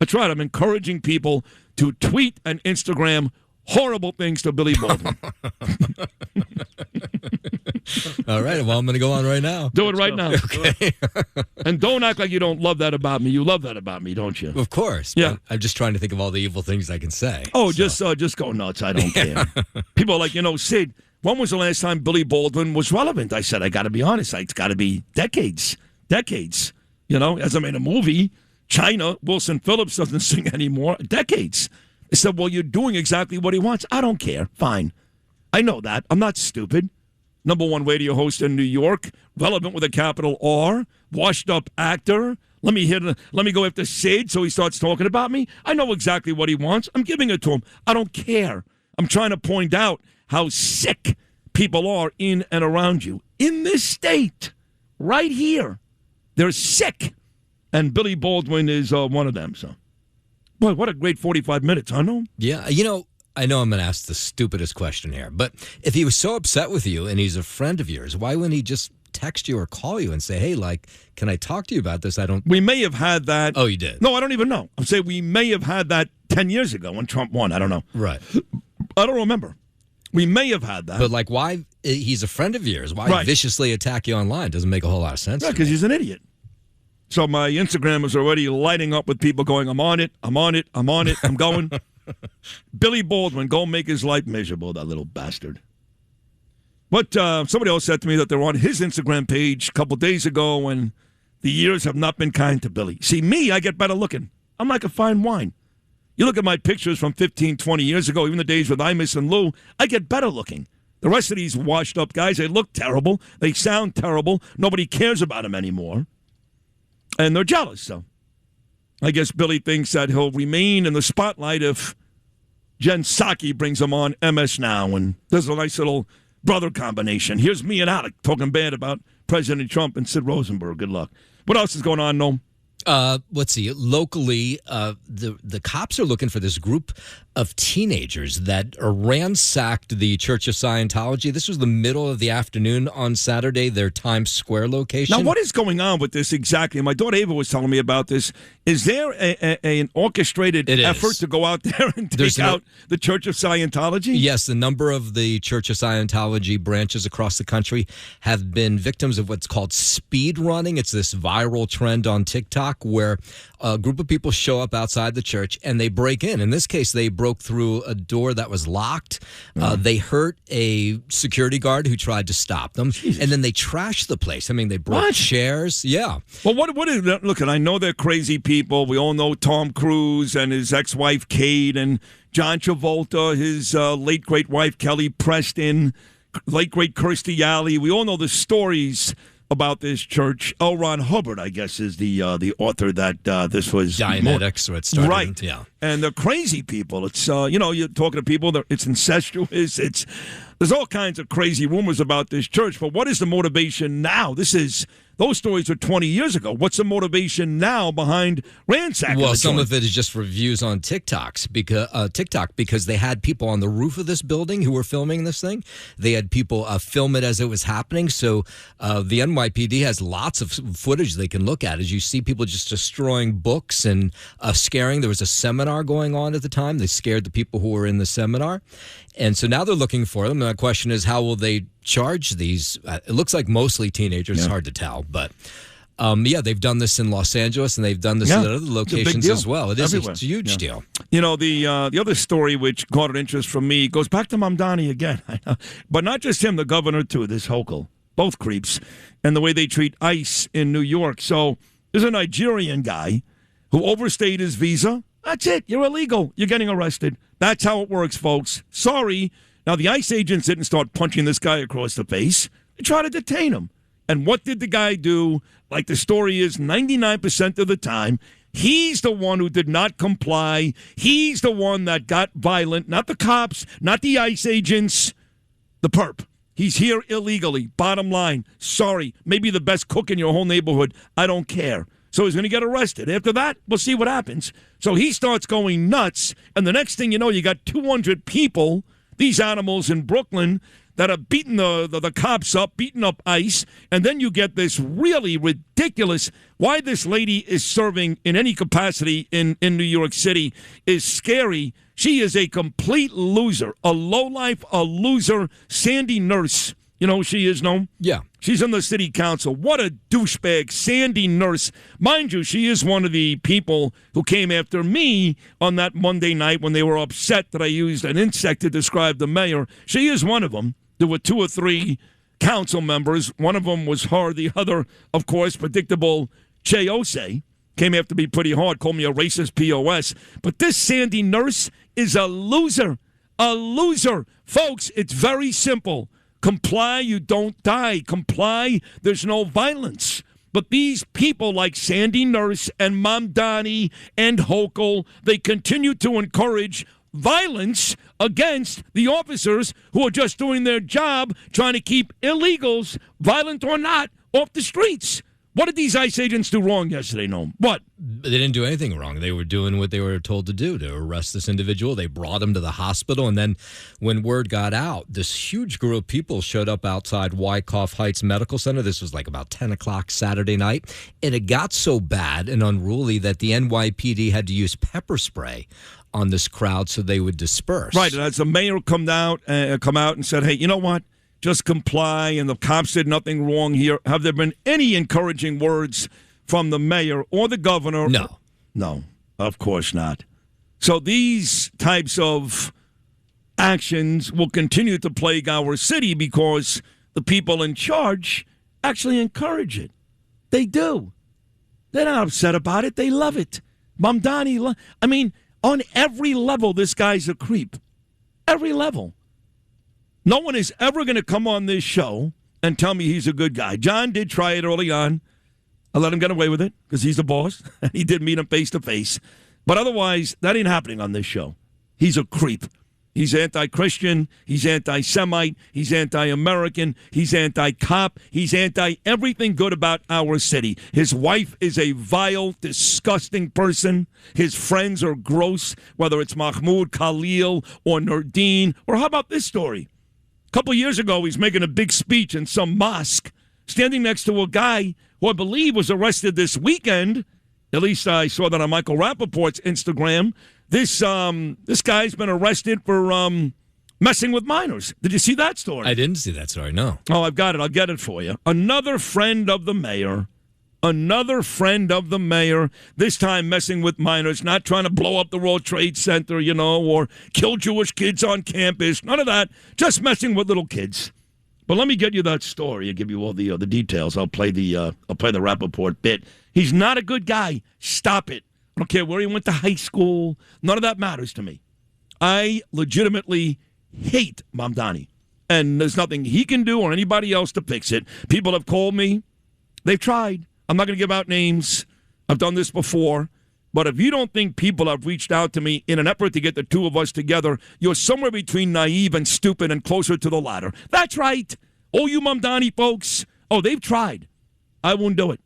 S16: That's right. I'm encouraging people to tweet and Instagram horrible things to Billy Baldwin.
S15: All right. Well, I'm going to go on right now.
S16: Do it right now.
S15: Okay.
S16: And don't act like you don't love that about me. You love that about me, don't you?
S15: Of course.
S16: Yeah.
S15: I'm just trying to think of all the evil things I can say.
S16: Oh, so. just go nuts. I don't care. People are like, Sid, when was the last time Billy Baldwin was relevant? I said, I got to be honest. It's got to be decades. Decades. As I made a movie. China, Wilson Phillips doesn't sing anymore. Decades. They said, well, you're doing exactly what he wants. I don't care. Fine. I know that. I'm not stupid. #1 radio host in New York, relevant with a capital R, washed-up actor, Let me go after Sid so he starts talking about me. I know exactly what he wants. I'm giving it to him. I don't care. I'm trying to point out how sick people are in and around you. In this state, right here, they're sick. And Billy Baldwin is one of them. So, boy, what a great 45 minutes, huh, Noam?
S15: Yeah, I know I'm going to ask the stupidest question here, but if he was so upset with you and he's a friend of yours, why wouldn't he just text you or call you and say, hey, can I talk to you about this?
S16: We may have had that.
S15: Oh, you did?
S16: No, I don't even know. I'm saying we may have had that 10 years ago when Trump won. I don't know.
S15: Right.
S16: I don't remember. We may have had that.
S15: But, why? He's a friend of yours. Why viciously attack you online? Doesn't make a whole lot of sense.
S16: Yeah, because he's an idiot. So my Instagram is already lighting up with people going, I'm on it, I'm going. Billy Baldwin, go make his life miserable, that little bastard. But somebody else said to me that they're on his Instagram page a couple days ago, and the years have not been kind to Billy. See, me, I get better looking. I'm like a fine wine. You look at my pictures from 15, 20 years ago, even the days with Imus and Lou, I get better looking. The rest of these washed up guys, they look terrible. They sound terrible. Nobody cares about them anymore. And they're jealous, so I guess Billy thinks that he'll remain in the spotlight if Jen Psaki brings him on MS Now, and there's a nice little brother combination. Here's me and Alec talking bad about President Trump and Sid Rosenberg. Good luck. What else is going on, Noam?
S15: Let's see. Locally, the cops are looking for this group of teenagers that ransacked the Church of Scientology. This was the middle of the afternoon on Saturday, their Times Square location.
S16: Now, what is going on with this exactly? My daughter Ava was telling me about this. Is there an orchestrated effort to go out there and take out the Church of Scientology?
S15: Yes, a number of the Church of Scientology branches across the country have been victims of what's called speed running. It's this viral trend on TikTok where a group of people show up outside the church and they break in. In this case, they broke through a door that was locked. They hurt a security guard who tried to stop them. Jesus. And then they trashed the place. I mean, they broke chairs. Yeah.
S16: Well, what is that? Look, I know they're crazy people. We all know Tom Cruise and his ex-wife Kate and John Travolta, his late great wife Kelly Preston, late great Kirstie Alley. We all know the stories about this church. L. Ron Hubbard, I guess, is the author that this was
S15: Dianetics, or it started.
S16: Right.
S15: Yeah.
S16: And they're crazy people. It's you're talking to people that it's incestuous. There's all kinds of crazy rumors about this church. But what is the motivation now? Those stories are 20 years ago. What's the motivation now behind ransacking?
S15: Well, some of it is just reviews on TikTok because they had people on the roof of this building who were filming this thing. They had people film it as it was happening. So the NYPD has lots of footage they can look at as you see people just destroying books and scaring. There was a seminar going on at the time. They scared the people who were in the seminar. And so now they're looking for them. And the question is, how will they charge these? It looks like mostly teenagers. It's hard to tell. But, they've done this in Los Angeles, and they've done this at other locations as well. It's a huge deal.
S16: You know, the other story which caught an interest from me goes back to Mamdani again. But not just him, the governor, too, this Hochul. Both creeps. And the way they treat ICE in New York. So there's a Nigerian guy who overstayed his visa. That's it. You're illegal. You're getting arrested. That's how it works, folks. Sorry. Now, the ICE agents didn't start punching this guy across the face. They tried to detain him. And what did the guy do? Like the story is, 99% of the time, he's the one who did not comply. He's the one that got violent. Not the cops, not the ICE agents, the perp. He's here illegally. Bottom line. Sorry. Maybe the best cook in your whole neighborhood. I don't care. So he's going to get arrested. After that, we'll see what happens. So he starts going nuts, and the next thing you know, you got 200 people, these animals in Brooklyn, that are beating the cops up, beating up ICE, and then you get this really ridiculous, why this lady is serving in any capacity in New York City is scary. She is a complete loser, a lowlife, a loser, Sandy Nurse. You know who she is, no?
S15: Yeah.
S16: She's on the city council. What a douchebag, Sandy Nurse. Mind you, she is one of the people who came after me on that Monday night when they were upset that I used an insect to describe the mayor. She is one of them. There were 2 or 3 council members. One of them was her. The other, of course, predictable Cheose, came after me pretty hard, called me a racist POS. But this Sandy Nurse is a loser. A loser. Folks, it's very simple. Comply, you don't die. Comply, there's no violence. But these people like Sandy Nurse and Mamdani and Hochul, they continue to encourage violence against the officers who are just doing their job, trying to keep illegals, violent or not, off the streets. What did these ICE agents do wrong yesterday, Noam? What?
S15: They didn't do anything wrong. They were doing what they were told to do, to arrest this individual. They brought him to the hospital, and then when word got out, this huge group of people showed up outside Wyckoff Heights Medical Center. This was like about 10 o'clock Saturday night, and it got so bad and unruly that the NYPD had to use pepper spray on this crowd so they would disperse.
S16: Right, and as the mayor come out and said, hey, you know what? Just comply, and the cops did nothing wrong here. Have there been any encouraging words from the mayor or the governor?
S15: No.
S16: No, of course not. So these types of actions will continue to plague our city because the people in charge actually encourage it. They do. They're not upset about it. They love it. Mamdani, on every level, this guy's a creep. Every level. No one is ever going to come on this show and tell me he's a good guy. John did try it early on. I let him get away with it because he's the boss. He did meet him face to face. But otherwise, that ain't happening on this show. He's a creep. He's anti-Christian. He's anti-Semite. He's anti-American. He's anti-cop. He's anti-everything good about our city. His wife is a vile, disgusting person. His friends are gross, whether it's Mahmoud, Khalil, or Nurdin. Or how about this story? A couple years ago, he's making a big speech in some mosque, standing next to a guy who I believe was arrested this weekend. At least I saw that on Michael Rappaport's Instagram. This guy's been arrested for messing with minors. Did you see that story?
S15: I didn't see that story, no.
S16: Oh, I've got it. I'll get it for you. Another friend of the mayor, this time messing with minors, not trying to blow up the World Trade Center, or kill Jewish kids on campus. None of that. Just messing with little kids. But let me get you that story. I'll give you all the details. I'll play the Rappaport bit. He's not a good guy. Stop it. I don't care where he went to high school. None of that matters to me. I legitimately hate Mamdani. And there's nothing he can do or anybody else to fix it. People have called me. They've tried. I'm not going to give out names. I've done this before. But if you don't think people have reached out to me in an effort to get the two of us together, you're somewhere between naive and stupid and closer to the latter. That's right. Oh, you Mamdani folks. Oh, they've tried. I won't do it.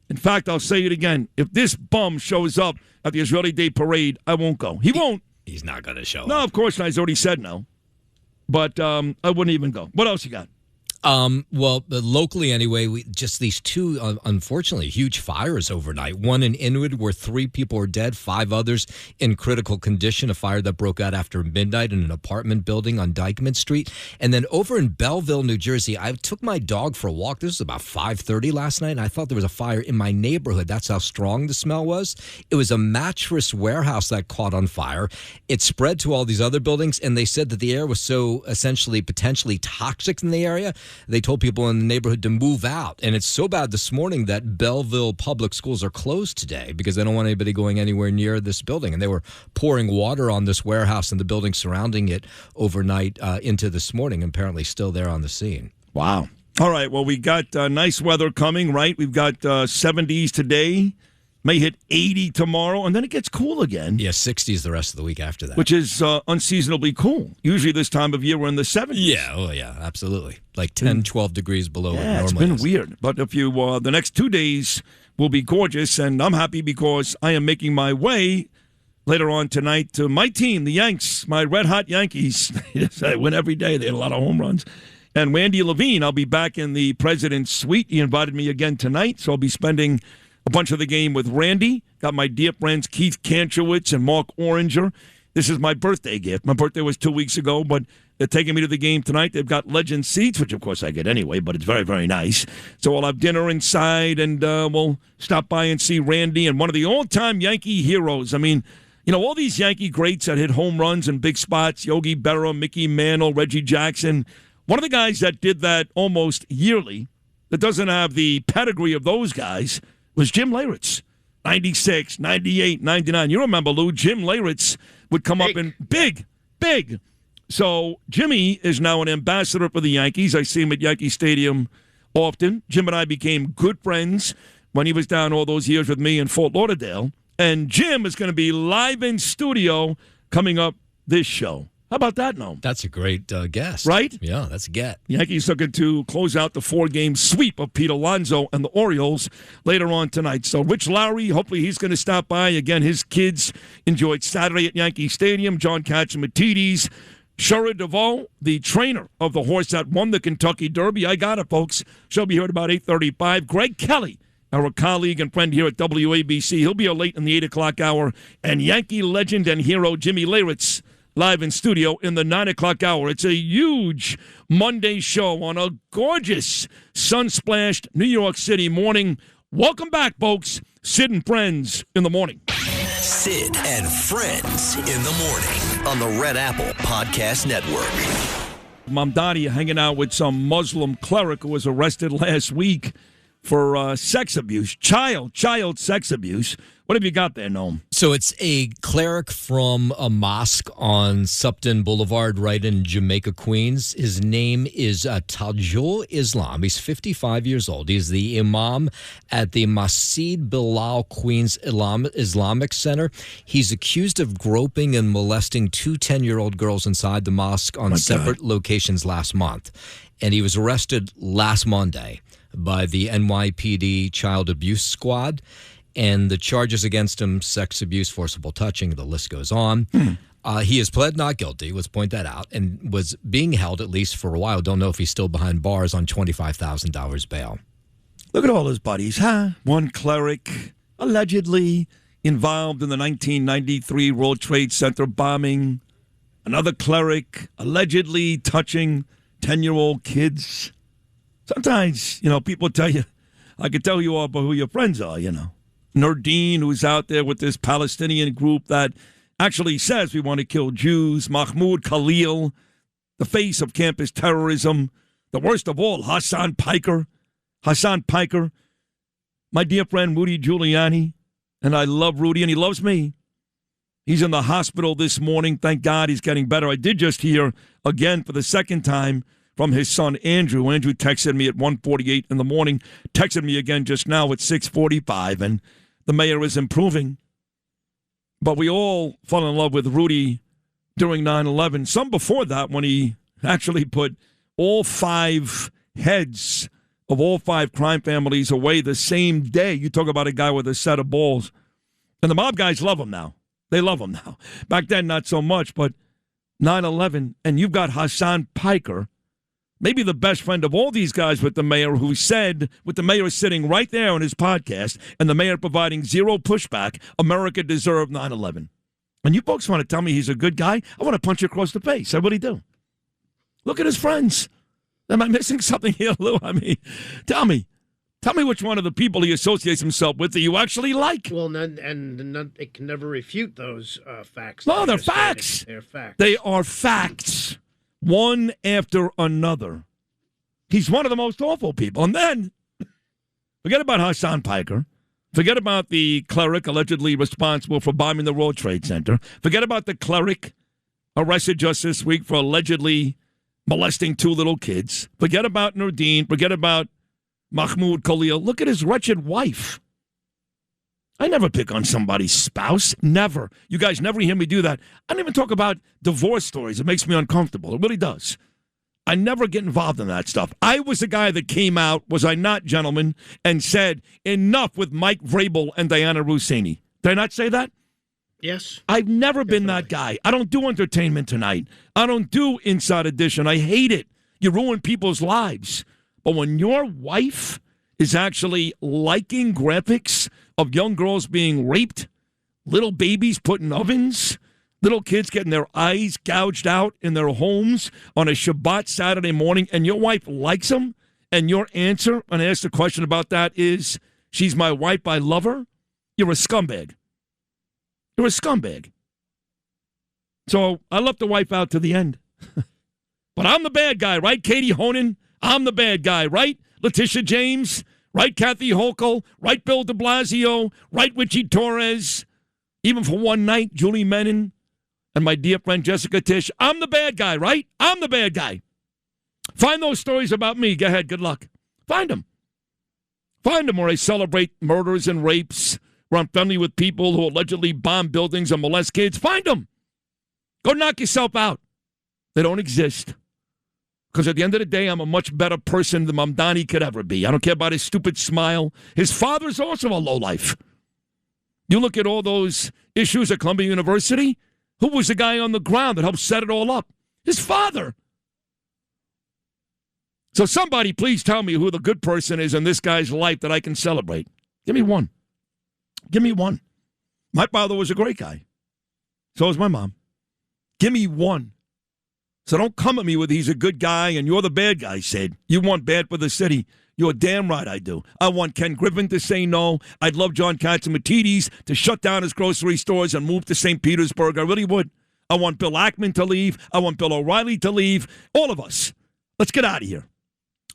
S16: In fact, I'll say it again. If this bum shows up at the Israeli Day Parade, I won't go. He won't.
S15: He's not going to show up.
S16: No, of course not. He's already said no. But I wouldn't even go. What else you got?
S15: Well, locally anyway, just these two, unfortunately, huge fires overnight. One in Inwood where 3 people are dead, 5 others in critical condition. A fire that broke out after midnight in an apartment building on Dykeman Street. And then over in Belleville, New Jersey, I took my dog for a walk. This was about 5:30 last night, and I thought there was a fire in my neighborhood. That's how strong the smell was. It was a mattress warehouse that caught on fire. It spread to all these other buildings, and they said that the air was so essentially potentially toxic in the area. They told people in the neighborhood to move out. And it's so bad this morning that Belleville public schools are closed today because they don't want anybody going anywhere near this building. And they were pouring water on this warehouse and the building surrounding it overnight into this morning, apparently still there on the scene.
S16: Wow. All right. Well, we got nice weather coming, right? We've got 70s today. May hit 80 tomorrow, and then it gets cool again.
S15: Yeah, 60s the rest of the week after that.
S16: Which is unseasonably cool. Usually this time of year we're in the 70s.
S15: Yeah, oh yeah, absolutely. Like 10, 12 degrees below what normally
S16: it's been
S15: is.
S16: Weird. But if you, the next 2 days will be gorgeous, and I'm happy because I am making my way later on tonight to my team, the Yanks, my red-hot Yankees. I win every day. They had a lot of home runs. And Randy Levine, I'll be back in the President's Suite. He invited me again tonight, so I'll be spending a bunch of the game with Randy. Got my dear friends Keith Kantrowitz and Mark Oranger. This is my birthday gift. My birthday was 2 weeks ago, but they're taking me to the game tonight. They've got legend seats, which of course I get anyway, but it's very, very nice. So we'll have dinner inside, and we'll stop by and see Randy and one of the all-time Yankee heroes. I mean, all these Yankee greats that hit home runs in big spots, Yogi Berra, Mickey Mantle, Reggie Jackson. One of the guys that did that almost yearly, that doesn't have the pedigree of those guys, was Jim Leyritz. 96, 98, 99. You remember, Lou, Jim Leyritz would come up in big. So Jimmy is now an ambassador for the Yankees. I see him at Yankee Stadium often. Jim and I became good friends when he was down all those years with me in Fort Lauderdale. And Jim is going to be live in studio coming up this show. How about that, Noam?
S15: That's a great guess.
S16: Right?
S15: Yeah, that's a get.
S16: Yankees looking to close out the 4-game sweep of Pete Alonso and the Orioles later on tonight. So Rich Lowry, hopefully he's going to stop by. Again, his kids enjoyed Saturday at Yankee Stadium. John Catsimatidis, Cherie DeVaux, the trainer of the horse that won the Kentucky Derby. I got it, folks. She'll be here at about 8:35. Greg Kelly, our colleague and friend here at WABC. He'll be here late in the 8 o'clock hour. And Yankee legend and hero Jimmy Leyritz live in studio in the 9 o'clock hour. It's a huge Monday show on a gorgeous sun-splashed New York City morning. Welcome back, folks. Sid and Friends in the morning.
S2: Sid and Friends in the morning on the Red Apple Podcast Network.
S16: Mamdani hanging out with some Muslim cleric who was arrested last week for sex abuse, child sex abuse. What have you got there, Noam?
S15: So it's a cleric from a mosque on Supton Boulevard right in Jamaica, Queens. His name is Tajul Islam. He's 55 years old. He's the imam at the Masjid Bilal Queens Islamic Center. He's accused of groping and molesting two 10-year-old girls inside the mosque on separate locations last month. And he was arrested last Monday by the NYPD Child Abuse Squad. And the charges against him, sex abuse, forcible touching, the list goes on. He has pled not guilty, let's point that out, and was being held, at least for a while, don't know if he's still behind bars, on $25,000 bail.
S16: Look at all his buddies, huh? One cleric allegedly involved in the 1993 World Trade Center bombing. Another cleric allegedly touching 10-year-old kids. Sometimes, people tell you, I can tell you all about who your friends are, Nurdin, who's out there with this Palestinian group that actually says we want to kill Jews. Mahmoud Khalil, the face of campus terrorism. The worst of all, Hassan Piker. My dear friend Rudy Giuliani. And I love Rudy, and he loves me. He's in the hospital this morning. Thank God he's getting better. I did just hear, again, for the second time, from his son, Andrew. Andrew texted me at 1:48 in the morning, texted me again just now at 6:45, and the mayor is improving. But we all fell in love with Rudy during 9/11. Some before that, when he actually put all 5 heads of all 5 crime families away the same day. You talk about a guy with a set of balls. And the mob guys love him now. They love him now. Back then, not so much, but 9/11, and you've got Hassan Piker, maybe the best friend of all these guys with the mayor, who said, with the mayor sitting right there on his podcast, and the mayor providing zero pushback, America deserved 9/11. And you folks want to tell me he's a good guy? I want to punch you across the face. I really do. Look at his friends. Am I missing something here, Lou? I mean, tell me which one of the people he associates himself with that you actually like.
S21: Well, it can never refute those facts.
S16: No, they're facts.
S21: They're facts.
S16: They are facts. One after another. He's one of the most awful people. And then, forget about Hassan Piker. Forget about the cleric allegedly responsible for bombing the World Trade Center. Forget about the cleric arrested just this week for allegedly molesting 2 little kids. Forget about Nurdin. Forget about Mahmoud Khalil. Look at his wretched wife. I never pick on somebody's spouse. Never. You guys never hear me do that. I don't even talk about divorce stories. It makes me uncomfortable. It really does. I never get involved in that stuff. I was the guy that came out, was I not, gentlemen, and said, enough with Mike Vrabel and Diana Rossini. Did I not say that?
S21: Yes.
S16: I've never been that guy. I don't do Entertainment Tonight. I don't do Inside Edition. I hate it. You ruin people's lives. But when your wife is actually liking graphics of young girls being raped, little babies put in ovens, little kids getting their eyes gouged out in their homes on a Shabbat Saturday morning, and your wife likes them, and your answer when I ask the question about that is, she's my wife, I love her, you're a scumbag. You're a scumbag. So I left the wife out to the end. But I'm the bad guy, right, Katie Honan? I'm the bad guy, right? Letitia James, right, Kathy Hochul, right, Bill de Blasio, right, Richie Torres, even for one night, Julie Menon, and my dear friend Jessica Tisch. I'm the bad guy, right? I'm the bad guy. Find those stories about me. Go ahead. Good luck. Find them. Find them where I celebrate murders and rapes, where I'm friendly with people who allegedly bomb buildings and molest kids. Find them. Go knock yourself out. They don't exist. Because at the end of the day, I'm a much better person than Mamdani could ever be. I don't care about his stupid smile. His father's also a lowlife. You look at all those issues at Columbia University, who was the guy on the ground that helped set it all up? His father. So somebody please tell me who the good person is in this guy's life that I can celebrate. Give me one. Give me one. My father was a great guy. So was my mom. Give me one. So don't come at me with he's a good guy and you're the bad guy, Sid. You want bad for the city. You're damn right I do. I want Ken Griffin to say no. I'd love John Catsimatidis to shut down his grocery stores and move to St. Petersburg. I really would. I want Bill Ackman to leave. I want Bill O'Reilly to leave. All of us. Let's get out of here.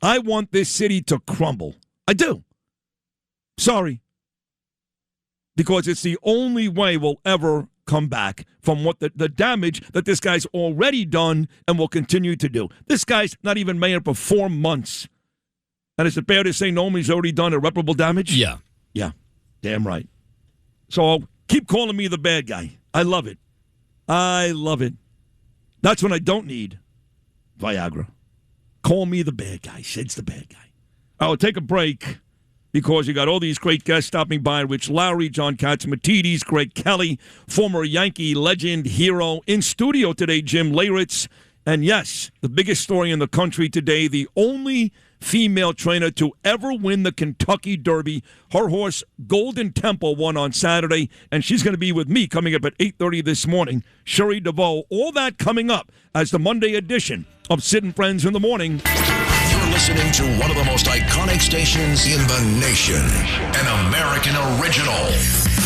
S16: I want this city to crumble. I do. Sorry. Because it's the only way we'll ever come back from what the damage that this guy's already done and will continue to do. This guy's not even mayor for 4 months. And is it fair to say Nomi's already done irreparable damage?
S15: Yeah.
S16: Yeah. Damn right. So keep calling me the bad guy. I love it. I love it. That's when I don't need Viagra. Call me the bad guy. Sid's the bad guy. I'll take a break because you got all these great guests stopping by. Rich Lowry, John Catsimatidis, Greg Kelly, former Yankee legend, hero. In studio today, Jim Leyritz. And yes, the biggest story in the country today, the only female trainer to ever win the Kentucky Derby. Her horse, Golden Temple, won on Saturday, and she's going to be with me coming up at 8:30 this morning. Cherie DeVaux, all that coming up as the Monday edition of Sid Friends in the Morning.
S3: You're listening to one of the most iconic stations in the nation, an American original.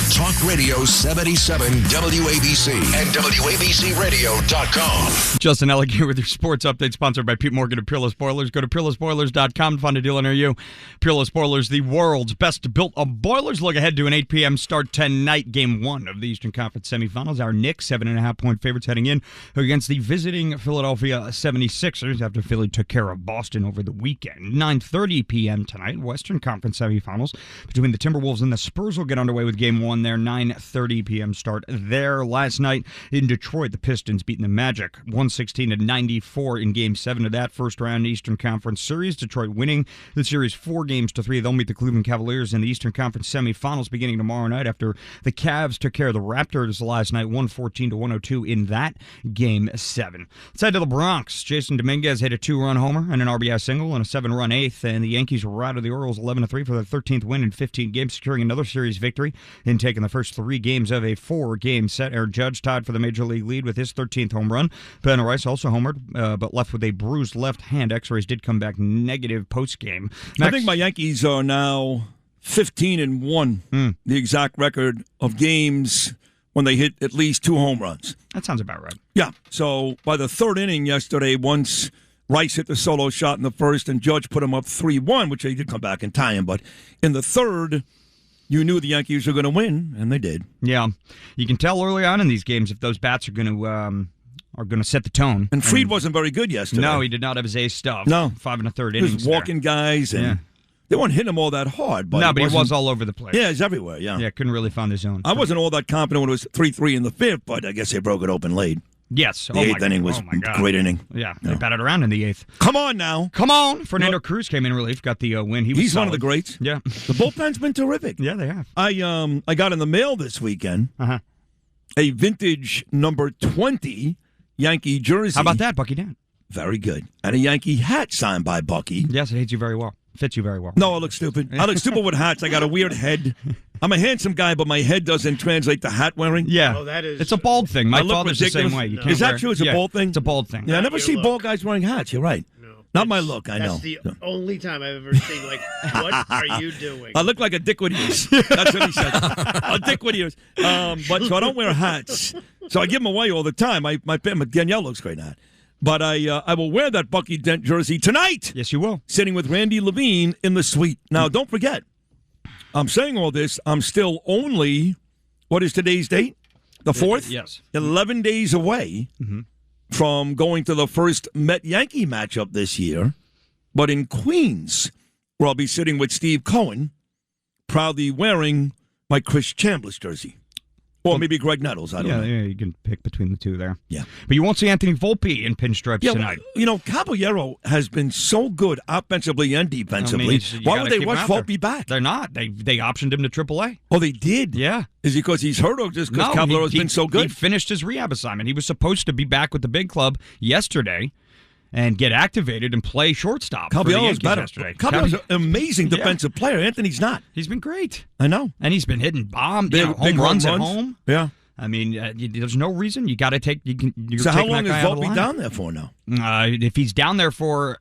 S3: Talk Radio 77 WABC and WABCRadio.com.
S1: Justin Ellick here with your sports update, sponsored by Pete Morgan of Peerless Boilers. Go to peerlessboilers.com to find a dealer near you. Peerless Boilers, the world's best built of boilers. Look ahead to an 8 p.m. start tonight, Game 1 of the Eastern Conference semifinals. Our Knicks, 7.5-point favorites heading in against the visiting Philadelphia 76ers after Philly took care of Boston over the weekend. 9:30 p.m. tonight, Western Conference semifinals between the Timberwolves and the Spurs will get underway with Game 1 there. 9:30 p.m. start there. Last night in Detroit, the Pistons beating the Magic 116-94 in Game 7 of that first round Eastern Conference series. Detroit winning the series 4-3. They'll meet the Cleveland Cavaliers in the Eastern Conference semifinals beginning tomorrow night after the Cavs took care of the Raptors last night, 114-102 in that Game 7. Let's head to the Bronx. Jason Dominguez hit a 2-run homer and an RBI single and a 7-run eighth, and the Yankees were out of the Orioles 11-3 for their 13th win in 15 games, securing another series victory in taking the first 3 games of a 4-game set. Aaron Judge tied for the Major League lead with his 13th home run. Ben Rice also homered, but left with a bruised left hand. X-rays did come back negative post-game.
S16: I think my Yankees are now 15-1, the exact record of games when they hit at least 2 home runs.
S1: That sounds about right.
S16: Yeah, so by the third inning yesterday, once Rice hit the solo shot in the first and Judge put him up 3-1, which they did come back and tie him, but in the third, you knew the Yankees were going to win, and they did.
S1: Yeah, you can tell early on in these games if those bats are going to set the tone.
S16: And Fried wasn't very good yesterday.
S1: No, he did not have his ace stuff.
S16: No,
S1: 5 1/3
S16: innings. He was walking guys, and they weren't hitting him all that hard. But
S1: he was all over the place.
S16: Yeah, he's everywhere. Yeah,
S1: couldn't really find his zone.
S16: I wasn't all that confident when it was 3-3 in the 5th, but I guess they broke it open late.
S1: Yes.
S16: The 8th inning was a great inning.
S1: Yeah, they batted around in the 8th.
S16: Come on now.
S1: Come on. Fernando Cruz came in relief, got the win.
S16: He's
S1: solid.
S16: One of the greats.
S1: Yeah.
S16: The bullpen's been terrific.
S1: Yeah, they have.
S16: I got in the mail this weekend a vintage number 20 Yankee jersey.
S1: How about that, Bucky Dan?
S16: Very good. And a Yankee hat signed by Bucky.
S1: Yes, it hits you very well. Fits you very well.
S16: No, I look stupid. I look stupid with hats. I got a weird head. I'm a handsome guy, but my head doesn't translate to hat wearing.
S1: Yeah.
S21: Oh, that is.
S1: It's a bald thing. My father's the same way.
S16: Is that true? It's a bald thing?
S1: It's a bald thing.
S16: Yeah, I never see bald guys wearing hats. You're right. No. Not my look, I know.
S21: That's the only time I've ever seen, what are you doing?
S16: I look like a dick with ears. That's what he said. A dick with ears. But so I don't wear hats. So I give them away all the time. My Danielle looks great in that. But I will wear that Bucky Dent jersey tonight.
S1: Yes, you will.
S16: Sitting with Randy Levine in the suite. Now, don't forget, I'm saying all this. I'm still only, what is today's date? The 4th?
S1: Yes.
S16: 11 days away from going to the first Met-Yankee matchup this year. But in Queens, where I'll be sitting with Steve Cohen, proudly wearing my Chris Chambliss jersey. Or maybe Greg Nettles, I don't know.
S1: Yeah, you can pick between the two there.
S16: Yeah.
S1: But you won't see Anthony Volpe in pinstripes tonight.
S16: Caballero has been so good offensively and defensively. Why would they rush Volpe back?
S1: They're not. They optioned him to AAA.
S16: Oh, they did?
S1: Yeah.
S16: Is it because he's hurt or just because Caballero's been so good?
S1: He finished his rehab assignment. He was supposed to be back with the big club yesterday and get activated and play shortstop for the Yankees yesterday.
S16: Caballero's an amazing defensive player. Anthony's not.
S1: He's been great.
S16: I know.
S1: And he's been hitting home
S16: big
S1: runs at home.
S16: Yeah.
S1: I mean, there's no reason. You got to take.
S16: So how long is Volpe down there for now?
S1: If he's down there for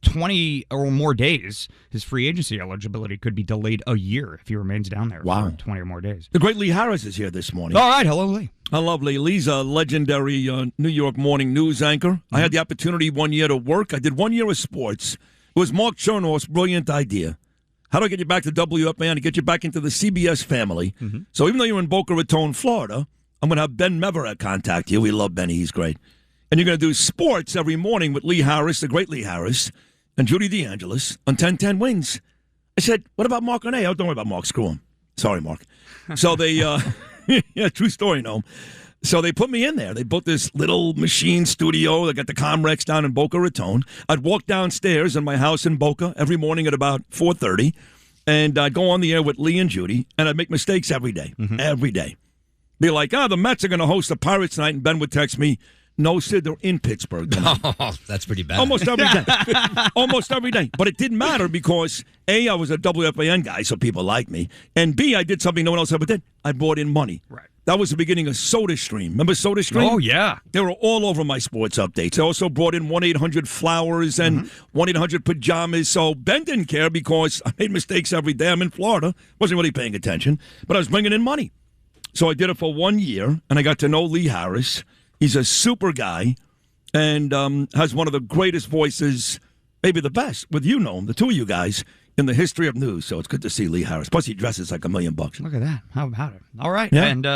S1: 20 or more days, his free agency eligibility could be delayed a year if he remains down there for 20 or more days.
S16: The great Lee Harris is here this morning.
S1: All right. Hello, Lee.
S16: I love Lee. Lee's a legendary New York morning news anchor. Mm-hmm. I had the opportunity 1 year to work. I did 1 year of sports. It was Mark Chernoff's brilliant idea. How do I get you back to WFAN to get you back into the CBS family? Mm-hmm. So even though you're in Boca Raton, Florida, I'm going to have Ben Mevera contact you. We love Benny. He's great. And you're going to do sports every morning with Lee Harris, the great Lee Harris, and Judy DeAngelis on 1010 Wings. I said, what about Mark Renee? Oh, don't worry about Mark. Screw him. Sorry, Mark. So they, yeah, true story, no. So they put me in there. They built this little machine studio. They got the Comrex down in Boca Raton. I'd walk downstairs in my house in Boca every morning at about 4:30, and I'd go on the air with Lee and Judy, and I'd make mistakes every day. Mm-hmm. Every day. Be like, the Mets are going to host the Pirates tonight, and Ben would text me, no, Sid, they're in Pittsburgh tonight.
S15: Oh, that's pretty bad.
S16: Almost every day. Almost every day. But it didn't matter because, A, I was a WFAN guy, so people liked me, and B, I did something no one else ever did. I brought in money.
S1: Right.
S16: That was the beginning of SodaStream. Remember SodaStream?
S1: Oh, yeah.
S16: They were all over my sports updates. They also brought in 1-800-Flowers and 1-800-Pajamas. So Ben didn't care because I made mistakes every day. I'm in Florida. Wasn't really paying attention. But I was bringing in money. So I did it for 1 year, and I got to know Lee Harris. He's a super guy and has one of the greatest voices, maybe the best, with the two of you guys, in the history of news. So it's good to see Lee Harris. Plus, he dresses like $1 million.
S1: Look at that. How about it? All right.
S16: Yeah.
S1: And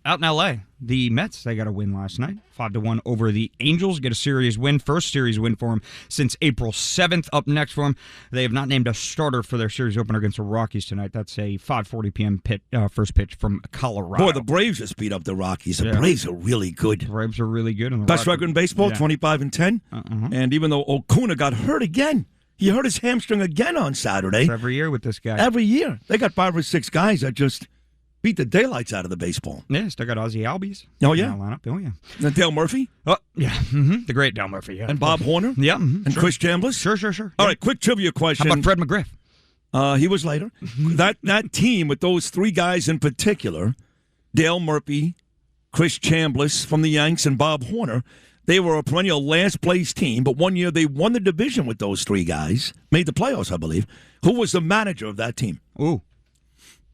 S1: out in L.A., the Mets, they got a win last night. 5-1 over the Angels. Get a series win. First series win for them since April 7th. Up next for them, they have not named a starter for their series opener against the Rockies tonight. That's a 5:40 p.m. First pitch from Colorado.
S16: Boy, the Braves just beat up the Rockies. The Braves are really good.
S1: The Braves are really good. And the
S16: best record in baseball, 25-10. And even though Acuna got hurt again, he hurt his hamstring again on Saturday.
S1: It's every year with this guy.
S16: Every year. They got 5 or 6 guys that just beat the daylights out of the baseball.
S1: Yeah, still got Ozzie Albies.
S16: Oh, yeah.
S1: Lineup. Oh, yeah.
S16: And Dale Murphy?
S1: Oh, yeah. Mm-hmm. The great Dale Murphy, yeah.
S16: And Bob Horner?
S1: Yeah. Mm-hmm.
S16: And Chris Chambliss?
S1: Sure.
S16: All right, quick trivia question.
S1: How about Fred McGriff?
S16: He was later. That team with those 3 guys in particular, Dale Murphy, Chris Chambliss from the Yanks, and Bob Horner, they were a perennial last-place team, but 1 year they won the division with those 3 guys, made the playoffs, I believe. Who was the manager of that team?
S1: Ooh.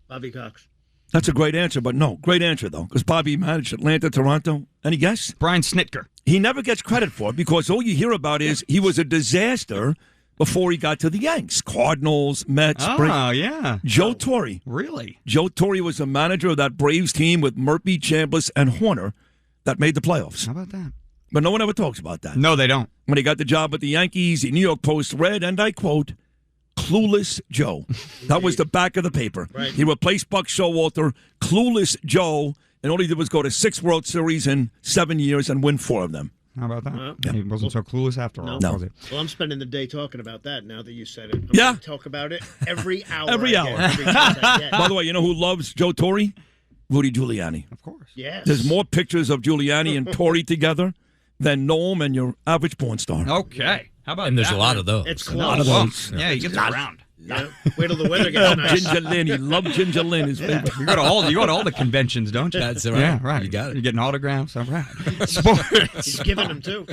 S21: Bobby Cox.
S16: That's a great answer, but no. Great answer, though, because Bobby managed Atlanta, Toronto. Any guess?
S1: Brian Snitker.
S16: He never gets credit for it because all you hear about is he was a disaster before he got to the Yanks. Cardinals, Mets.
S1: Yeah.
S16: Joe Torre.
S1: Really?
S16: Joe Torre was the manager of that Braves team with Murphy, Chambliss, and Horner that made the playoffs.
S1: How about that?
S16: But no one ever talks about that.
S1: No, they don't.
S16: When he got the job at the Yankees, the New York Post read, and I quote, Clueless Joe. That was the back of the paper.
S21: Right.
S16: He replaced Buck Showalter, Clueless Joe, and all he did was go to 6 World Series in 7 years and win 4 of them.
S1: How about that? He wasn't so clueless after all, was he?
S21: Well, I'm spending the day talking about that now that you said it. I'm
S16: Yeah.
S21: going to talk about it every hour.
S16: Every hour.
S21: Every chance I get.
S16: By the way, you know who loves Joe Torre? Rudy Giuliani.
S1: Of course.
S21: Yes.
S16: There's more pictures of Giuliani and Torre together than Noam and your average porn star.
S1: Okay. How about
S15: And there's
S1: that?
S15: a lot of those.
S21: It's
S16: A lot of
S21: close.
S16: those.
S1: Yeah, he gets around.
S21: Yeah. Wait till the weather gets nice.
S16: Ginger Lynn. He loved Ginger Lynn. His favorite.
S1: You go to all the conventions, don't you?
S15: That's right.
S1: Yeah, right.
S15: You got it.
S1: You're getting autographs. All right. Sports.
S21: He's giving them too.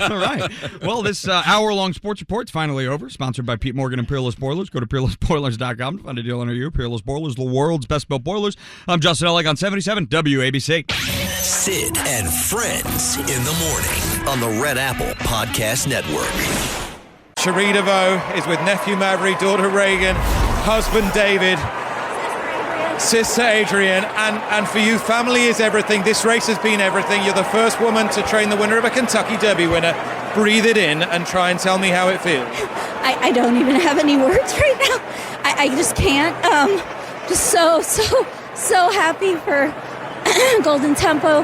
S1: All right. Well, this hour-long sports report's finally over. Sponsored by Pete Morgan and Peerless Boilers. Go to peerlessboilers.com to find a deal near you. Peerless Boilers, the world's best built boilers. I'm Justin Ellick on 77 WABC.
S2: Sid and Friends in the morning on the Red Apple Podcast Network.
S20: Cherie DeVaux is with nephew Maverick, daughter Reagan, husband David, sister Adrian, and for you, family is everything. This race has been everything. You're the first woman to train the winner of a Kentucky Derby winner. Breathe it in and try and tell me how it feels.
S17: I don't even have any words right now. I just can't. Just so happy for Golden Tempo.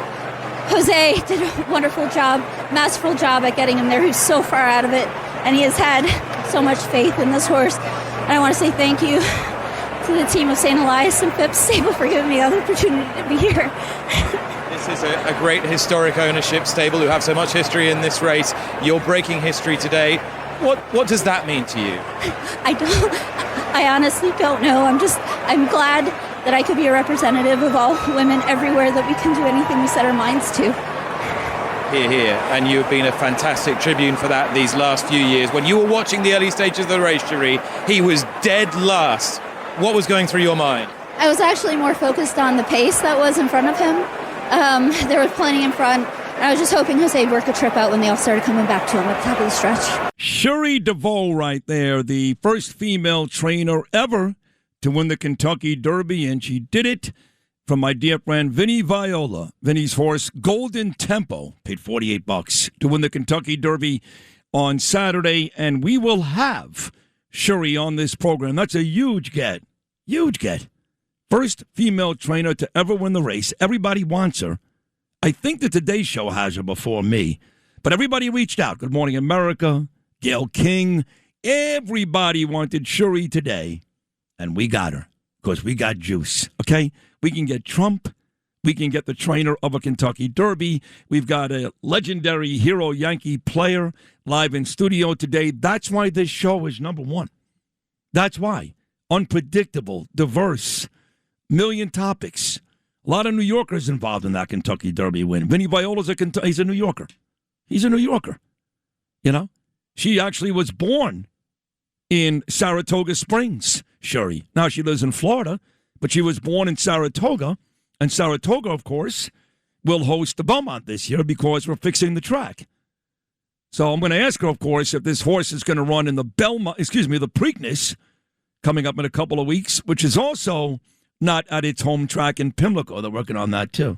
S17: Jose did a wonderful job, masterful job at getting him there. He's so far out of it, and he has had so much faith in this horse. And I want to say thank you to the team of St. Elias and Phipps Stable for giving me the opportunity to be here.
S20: This is a great historic ownership stable who have so much history in this race. You're breaking history today. What does that mean to you?
S17: I honestly don't know. I'm glad that I could be a representative of all women everywhere, that we can do anything we set our minds to.
S20: Here. And you've been a fantastic tribune for that these last few years. When you were watching the early stages of the race, Cherie, he was dead last. What was going through your mind?
S17: I was actually more focused on the pace that was in front of him. There was plenty in front. And I was just hoping Jose would work a trip out when they all started coming back to him at the top of the stretch.
S16: Cherie DeVaux right there, the first female trainer ever to win the Kentucky Derby, and she did it from my dear friend Vinny Viola. Vinny's horse, Golden Tempo, paid $48 to win the Kentucky Derby on Saturday, and we will have Cherie on this program. That's a huge get. Huge get. First female trainer to ever win the race. Everybody wants her. I think the Today Show has her before me, but everybody reached out. Good Morning America, Gail King. Everybody wanted Cherie today. And we got her because we got juice, okay? We can get Trump. We can get the trainer of a Kentucky Derby. We've got a legendary hero Yankee player live in studio today. That's why this show is number one. That's why. Unpredictable, diverse, million topics. A lot of New Yorkers involved in that Kentucky Derby win. Vinny Viola's he's a New Yorker. He's a New Yorker. You know? She actually was born in Saratoga Springs, Cherie. Now she lives in Florida, but she was born in Saratoga. And Saratoga, of course, will host the Belmont this year because we're fixing the track. So I'm going to ask her, of course, if this horse is going to run in the the Preakness coming up in a couple of weeks, which is also not at its home track in Pimlico. They're working on that, too.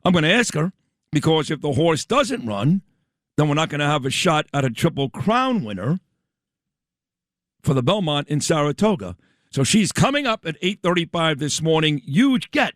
S16: I'm going to ask her because if the horse doesn't run, then we're not going to have a shot at a Triple Crown winner for the Belmont in Saratoga. So she's coming up at 8:35 this morning. Huge get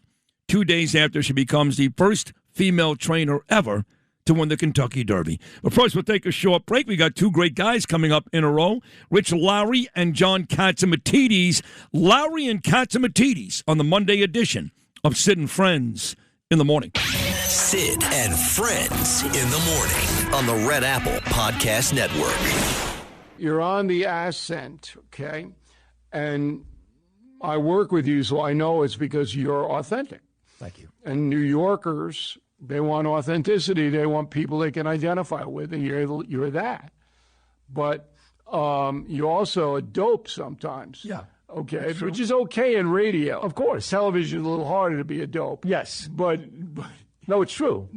S16: 2 days after she becomes the first female trainer ever to win the Kentucky Derby. But first, we'll take a short break. We got two great guys coming up in a row, Rich Lowry and John Catsimatidis. Lowry and Catsimatidis on the Monday edition of Sid and Friends in the Morning.
S2: Sid and Friends in the Morning on the Red Apple Podcast Network.
S5: You're on the ascent, okay? And I work with you, so I know it's because you're authentic.
S22: Thank you.
S5: And New Yorkers, they want authenticity. They want people they can identify with, and you're that. But you're also a dope sometimes.
S22: Yeah.
S5: Okay, which is okay in radio.
S22: Of course.
S5: Television is a little harder to be a dope.
S22: Yes.
S5: But
S22: no, it's true.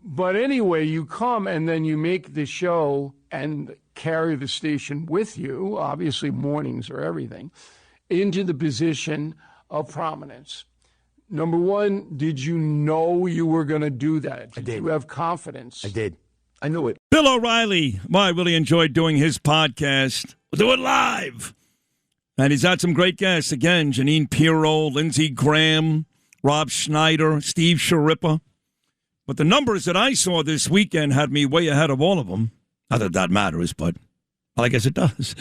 S5: But anyway, you come and then you make the show and carry the station with you. Obviously, mornings are everything, into the position of prominence. Number one, did you know you were going to do that?
S22: I did.
S5: You have confidence.
S22: I did. I knew it.
S16: Bill O'Reilly. Well, I really enjoyed doing his podcast. We'll do it live. And he's had some great guests. Again, Janine Pirro, Lindsey Graham, Rob Schneider, Steve Sharippa. But the numbers that I saw this weekend had me way ahead of all of them. Not that that matters, but I guess it does.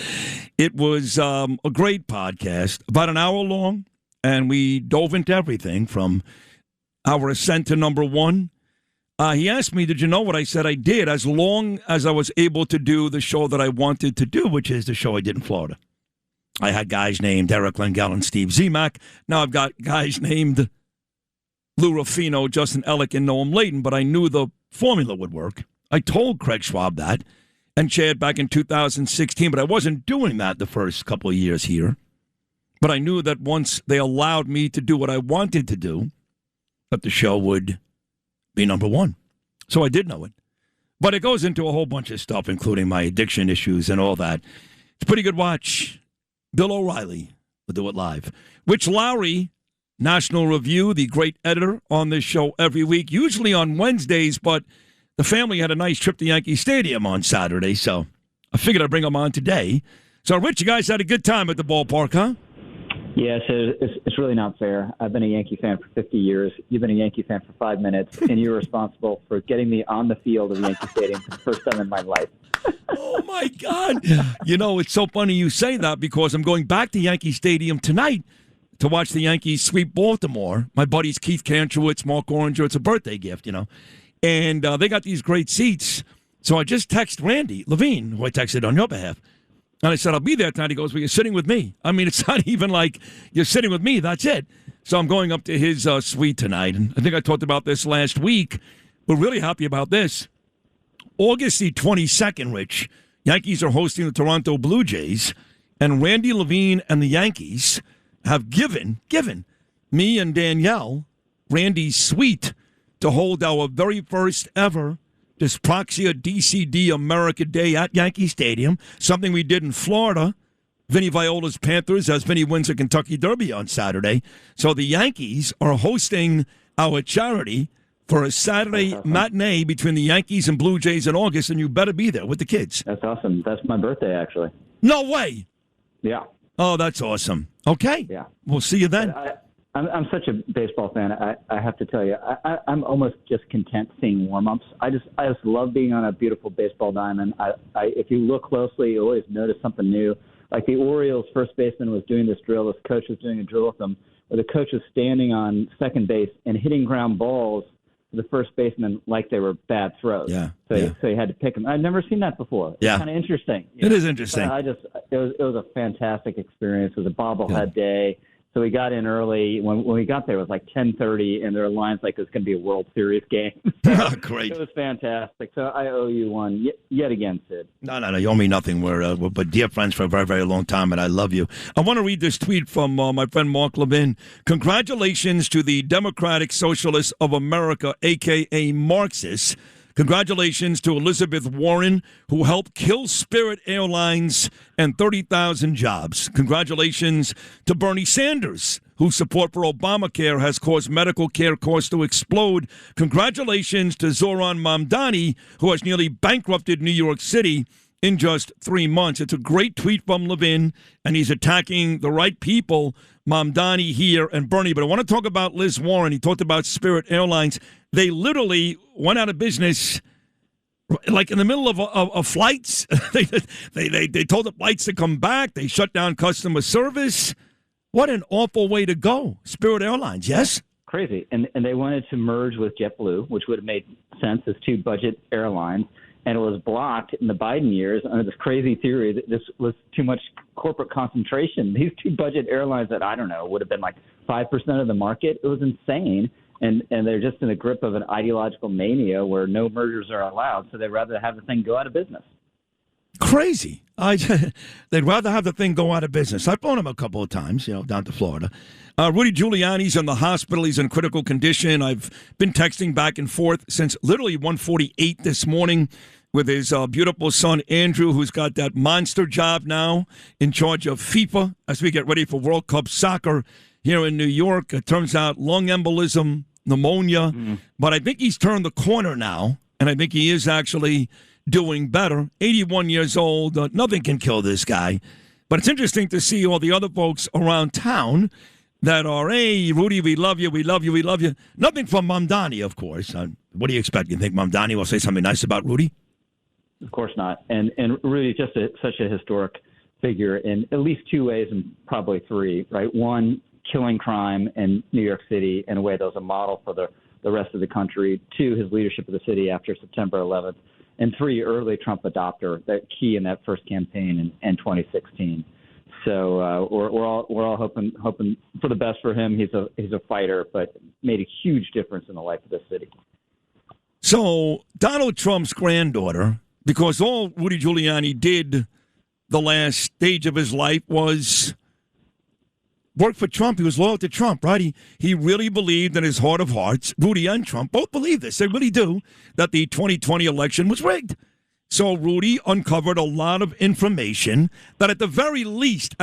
S16: It was a great podcast, about an hour long. And we dove into everything from our ascent to number one. He asked me, did you know what I said? I did, as long as I was able to do the show that I wanted to do, which is the show I did in Florida. I had guys named Eric Lengel and Steve Zemak. Now I've got guys named Lou Ruffino, Justin Ellick, and Noam Layton, but I knew the formula would work. I told Craig Schwab that and Chad back in 2016, but I wasn't doing that the first couple of years here. But I knew that once they allowed me to do what I wanted to do, that the show would be number one. So I did know it. But it goes into a whole bunch of stuff, including my addiction issues and all that. It's a pretty good watch. Bill O'Reilly will do it live. Rich Lowry, National Review, the great editor on this show every week, usually on Wednesdays, but the family had a nice trip to Yankee Stadium on Saturday, so I figured I'd bring him on today. So, Rich, you guys had a good time at the ballpark, huh?
S4: Yeah, so it's really not fair. I've been a Yankee fan for 50 years. You've been a Yankee fan for 5 minutes, and you're responsible for getting me on the field of Yankee Stadium for the first time in my life.
S16: Oh, my God. You know, it's so funny you say that because I'm going back to Yankee Stadium tonight to watch the Yankees sweep Baltimore. My buddies Keith Kantrowitz, Mark Oranger, it's a birthday gift, you know. And they got these great seats. So I just texted Randy Levine, who I texted on your behalf. And I said, I'll be there tonight. He goes, well, you're sitting with me. I mean, it's not even like you're sitting with me. That's it. So I'm going up to his suite tonight. And I think I talked about this last week. We're really happy about this. August the 22nd, Rich, Yankees are hosting the Toronto Blue Jays. And Randy Levine and the Yankees have given me and Danielle Randy's suite to hold our very first ever Dyspraxia DCD America Day at Yankee Stadium, something we did in Florida. Vinny Viola's Panthers as Vinny wins a Kentucky Derby on Saturday. So the Yankees are hosting our charity for a Saturday matinee between the Yankees and Blue Jays in August, and you better be there with the kids.
S4: That's awesome. That's my birthday, actually.
S16: No way.
S4: Yeah.
S16: Oh, that's awesome. Okay.
S4: Yeah.
S16: We'll see you then.
S4: I'm such a baseball fan. I have to tell you, I'm almost just content seeing warm-ups. I just love being on a beautiful baseball diamond. If you look closely, you always notice something new. Like the Orioles first baseman was doing this drill. This coach was doing a drill with them, where the coach was standing on second base and hitting ground balls to the first baseman like they were bad throws.
S16: Yeah.
S4: So you had to pick them. I'd never seen that before.
S16: Yeah.
S4: It's kind of interesting.
S16: It is interesting.
S4: It was a fantastic experience. It was a bobblehead day. So we got in early. When we got there, it was like 10:30, and there were lines like it was going to be a World Series game.
S16: Great.
S4: It was fantastic. So I owe you one yet again, Sid.
S16: No, you owe me nothing. We're dear friends for a very, very long time, and I love you. I want to read this tweet from my friend Mark Levin. Congratulations to the Democratic Socialists of America, a.k.a. Marxists. Congratulations to Elizabeth Warren, who helped kill Spirit Airlines and 30,000 jobs. Congratulations to Bernie Sanders, whose support for Obamacare has caused medical care costs to explode. Congratulations to Zohran Mamdani, who has nearly bankrupted New York City in just 3 months. It's a great tweet from Levin, and he's attacking the right people, Mamdani here and Bernie. But I want to talk about Liz Warren. He talked about Spirit Airlines. They literally went out of business like in the middle of flights. They told the flights to come back. They shut down customer service. What an awful way to go. Spirit Airlines, yes?
S4: Crazy. And they wanted to merge with JetBlue, which would have made sense as two budget airlines. And it was blocked in the Biden years under this crazy theory that this was too much corporate concentration. These two budget airlines that, I don't know, would have been like 5% of the market. It was insane. And they're just in the grip of an ideological mania where no mergers are allowed. So they'd rather have the thing go out of business.
S16: Crazy. They'd rather have the thing go out of business. I've flown him a couple of times, down to Florida. Rudy Giuliani's in the hospital. He's in critical condition. I've been texting back and forth since literally 1:48 this morning with his beautiful son, Andrew, who's got that monster job now in charge of FIFA as we get ready for World Cup soccer here in New York. It turns out lung embolism, pneumonia. But I think he's turned the corner now, and I think he is actually doing better. 81 years old. Nothing can kill this guy. But it's interesting to see all the other folks around town that are, hey, Rudy, we love you, we love you, we love you. Nothing from Mamdani, of course. What do you expect? You think Mamdani will say something nice about Rudy?
S4: Of course not. And Rudy's just such a historic figure in at least two ways and probably three, right? One, killing crime in New York City in a way that was a model for the rest of the country. Two, his leadership of the city after September 11th. And three, early Trump adopter, that key in that first campaign in 2016. So we're all hoping for the best for him. He's a fighter, but made a huge difference in the life of the city.
S16: So Donald Trump's granddaughter, because all Rudy Giuliani did the last stage of his life was work for Trump. He was loyal to Trump, right? He really believed in his heart of hearts. Rudy and Trump both believe this. They really do, that the 2020 election was rigged. So Rudy uncovered a lot of information that at the very least,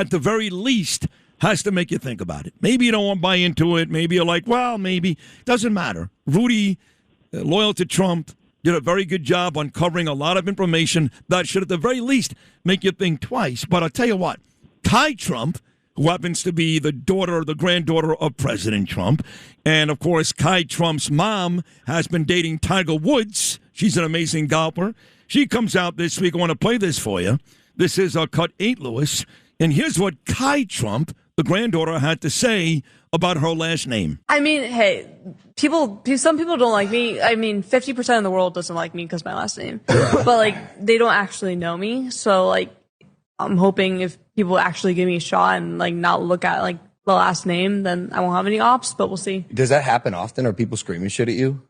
S16: has to make you think about it. Maybe you don't want to buy into it. Maybe you're like, well, maybe. Doesn't matter. Rudy, loyal to Trump, did a very good job uncovering a lot of information that should, at the very least, make you think twice. But I'll tell you what, Kai Trump, who happens to be the granddaughter of President Trump, and, of course, Kai Trump's mom has been dating Tiger Woods. She's an amazing golfer. She comes out this week. I want to play this for you. This is Cut 8, Lewis. And here's what Kai Trump, the granddaughter, had to say about her last name.
S6: I mean, hey, some people don't like me. I mean, 50% of the world doesn't like me because of my last name. But, like, they don't actually know me. So, like, I'm hoping if people actually give me a shot and, like, not look at, like, the last name, then I won't have any ops, but we'll see.
S8: Does that happen often? Are people screaming shit at you?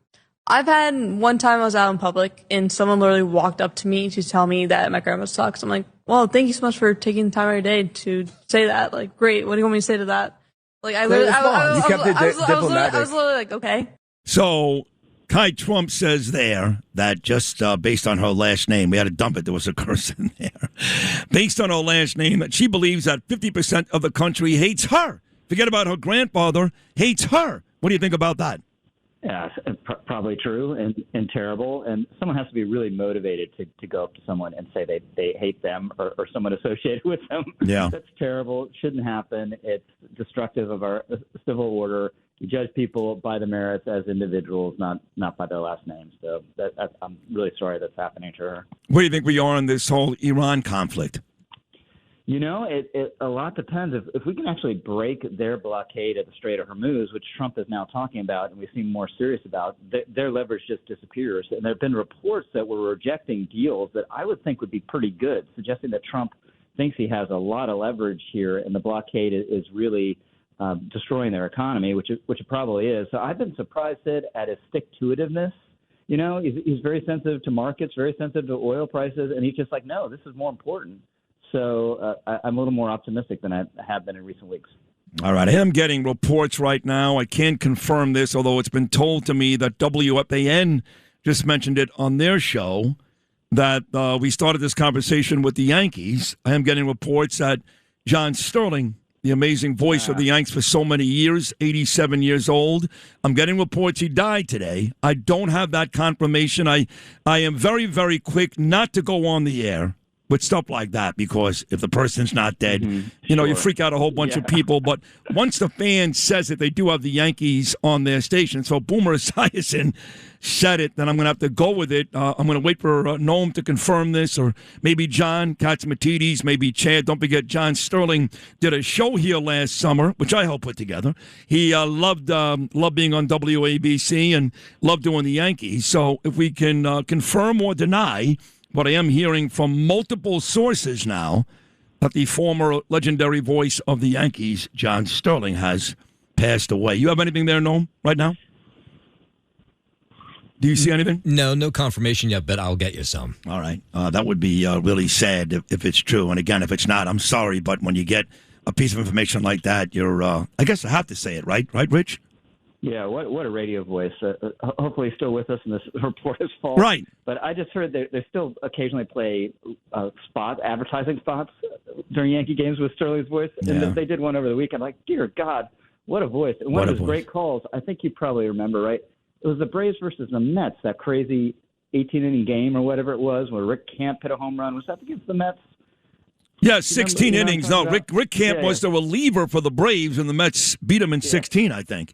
S6: I've had one time I was out in public and someone literally walked up to me to tell me that my grandma sucks. I'm like, well, thank you so much for taking the time out of your day to say that. Like, great. What do you want me to say to that? Like, I was literally like, okay.
S16: So Kai Trump says there that just based on her last name, we had to dump it. There was a curse in there. Based on her last name, that she believes that 50% of the country hates her. Forget about her grandfather, hates her. What do you think about that?
S4: Yeah, probably true and terrible. And someone has to be really motivated to go up to someone and say they hate them or someone associated with them.
S16: Yeah.
S4: That's terrible. It shouldn't happen. It's destructive of our civil order. You judge people by the merits as individuals, not by their last names. So I'm really sorry that's happening to her.
S16: Where do you think we are in this whole Iran conflict?
S4: You know, it a lot depends. If we can actually break their blockade at the Strait of Hormuz, which Trump is now talking about and we seem more serious about, their leverage just disappears. And there have been reports that we're rejecting deals that I would think would be pretty good, suggesting that Trump thinks he has a lot of leverage here and the blockade is really destroying their economy, which it probably is. So I've been surprised, Sid, at his stick-to-itiveness. You know, he's very sensitive to markets, very sensitive to oil prices, and he's just like, no, this is more important. So I'm a little more optimistic than I have been in recent weeks.
S16: All right. I am getting reports right now. I can't confirm this, although it's been told to me that WFAN just mentioned it on their show, that we started this conversation with the Yankees. I am getting reports that John Sterling, the amazing voice of the Yanks for so many years, 87 years old, I'm getting reports he died today. I don't have that confirmation. I am very, very quick not to go on the air with stuff like that, because if the person's not dead, you know, you freak out a whole bunch of people. But once the fan says it, they do have the Yankees on their station. So Boomer Esiason said it, then I'm going to have to go with it. I'm going to wait for Noam to confirm this, or maybe John Catsimatidis, maybe Chad. Don't forget, John Sterling did a show here last summer, which I helped put together. He loved being on WABC and loved doing the Yankees. So if we can confirm or deny, but I am hearing from multiple sources now that the former legendary voice of the Yankees, John Sterling, has passed away. You have anything there, Noam, right now? Do you see anything?
S15: No confirmation yet, but I'll get you some.
S16: All right. That would be really sad if it's true. And again, if it's not, I'm sorry. But when you get a piece of information like that, you're, I guess I have to say it, right? Right, Rich?
S4: Yeah, what a radio voice. Hopefully he's still with us and this report is false.
S16: Right.
S4: But I just heard they still occasionally play advertising spots during Yankee games with Sterling's voice. And they did one over the weekend. Like, dear God, what a voice. And one of his great calls, I think you probably remember, right? It was the Braves versus the Mets, that crazy 18-inning game or whatever it was where Rick Camp hit a home run. Was that against the Mets?
S16: Yeah, 16 innings. No, Rick Camp was the reliever for the Braves, and the Mets beat him in 16, I think.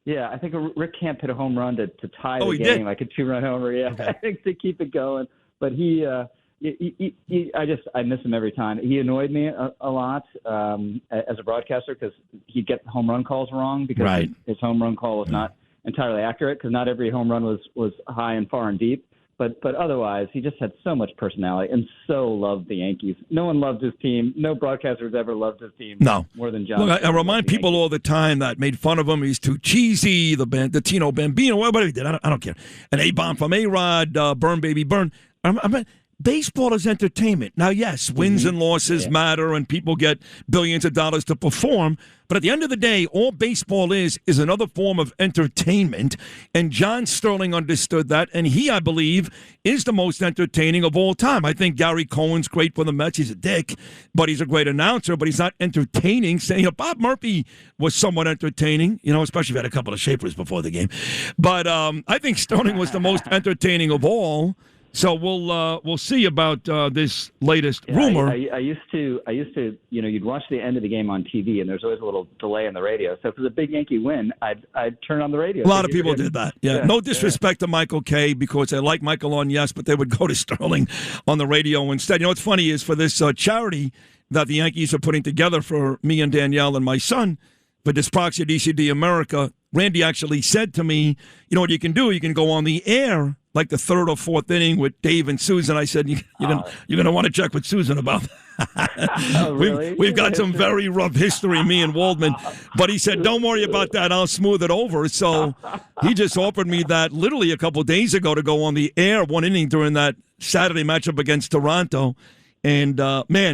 S4: Yeah, I think Rick Camp hit a home run to tie the game,
S16: did?
S4: like a 2-run homer. Yeah, okay. I think to keep it going. But I miss him every time. He annoyed me a lot as a broadcaster because he'd get home run calls wrong because his home run call was not entirely accurate because not every home run was high and far and deep. But otherwise, he just had so much personality and so loved the Yankees. No one loved his team. No broadcaster's ever loved his team more than John.
S16: Look, I remind people all the time that made fun of him. He's too cheesy, the Tino Bambino, whatever he did. I don't care. An A-bomb from A-Rod, Burn Baby Burn. baseball is entertainment. Now, yes, wins and losses matter, and people get billions of dollars to perform. But at the end of the day, all baseball is another form of entertainment. And John Sterling understood that. And he, I believe, is the most entertaining of all time. I think Gary Cohen's great for the Mets. He's a dick, but he's a great announcer. But he's not entertaining. Bob Murphy was somewhat entertaining, especially if he had a couple of shapers before the game. But I think Sterling was the most entertaining of all. So we'll see about this latest rumor.
S4: I used to, you'd watch the end of the game on TV, and there's always a little delay in the radio. So if it was a big Yankee win, I'd turn on the radio.
S16: A lot of people did that. Yeah. No disrespect to Michael Kay, because I like Michael on Yes, but they would go to Sterling on the radio instead. What's funny is for this charity that the Yankees are putting together for me and Danielle and my son, for Dyspraxia DCD America, Randy actually said to me, what you can do? You can go on the air like the third or fourth inning with Dave and Susan. I said, you're gonna want to check with Susan about that.
S4: Oh, really?
S16: We've got some very rough history, me and Waldman. But he said, don't worry about that. I'll smooth it over. So he just offered me that literally a couple days ago to go on the air one inning during that Saturday matchup against Toronto. And,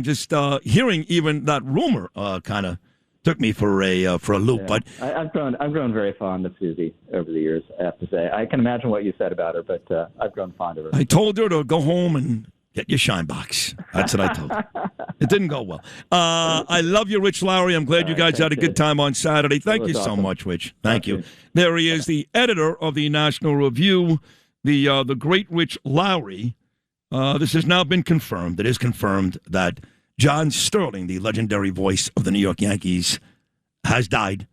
S16: just hearing even that rumor kind of took me for a loop.
S4: Yeah.
S16: But
S4: I've grown very fond of Susie over the years, I have to say. I can imagine what you said about her, but I've grown fond of her.
S16: I told her to go home and get your shine box. That's what I told her. It didn't go well. I love you, Rich Lowry. I'm glad you guys had a good time on Saturday. Thank you so much, Rich. Thank you. There he is, the editor of the National Review, the great Rich Lowry. This has now been confirmed. It is confirmed that John Sterling, the legendary voice of the New York Yankees, has died.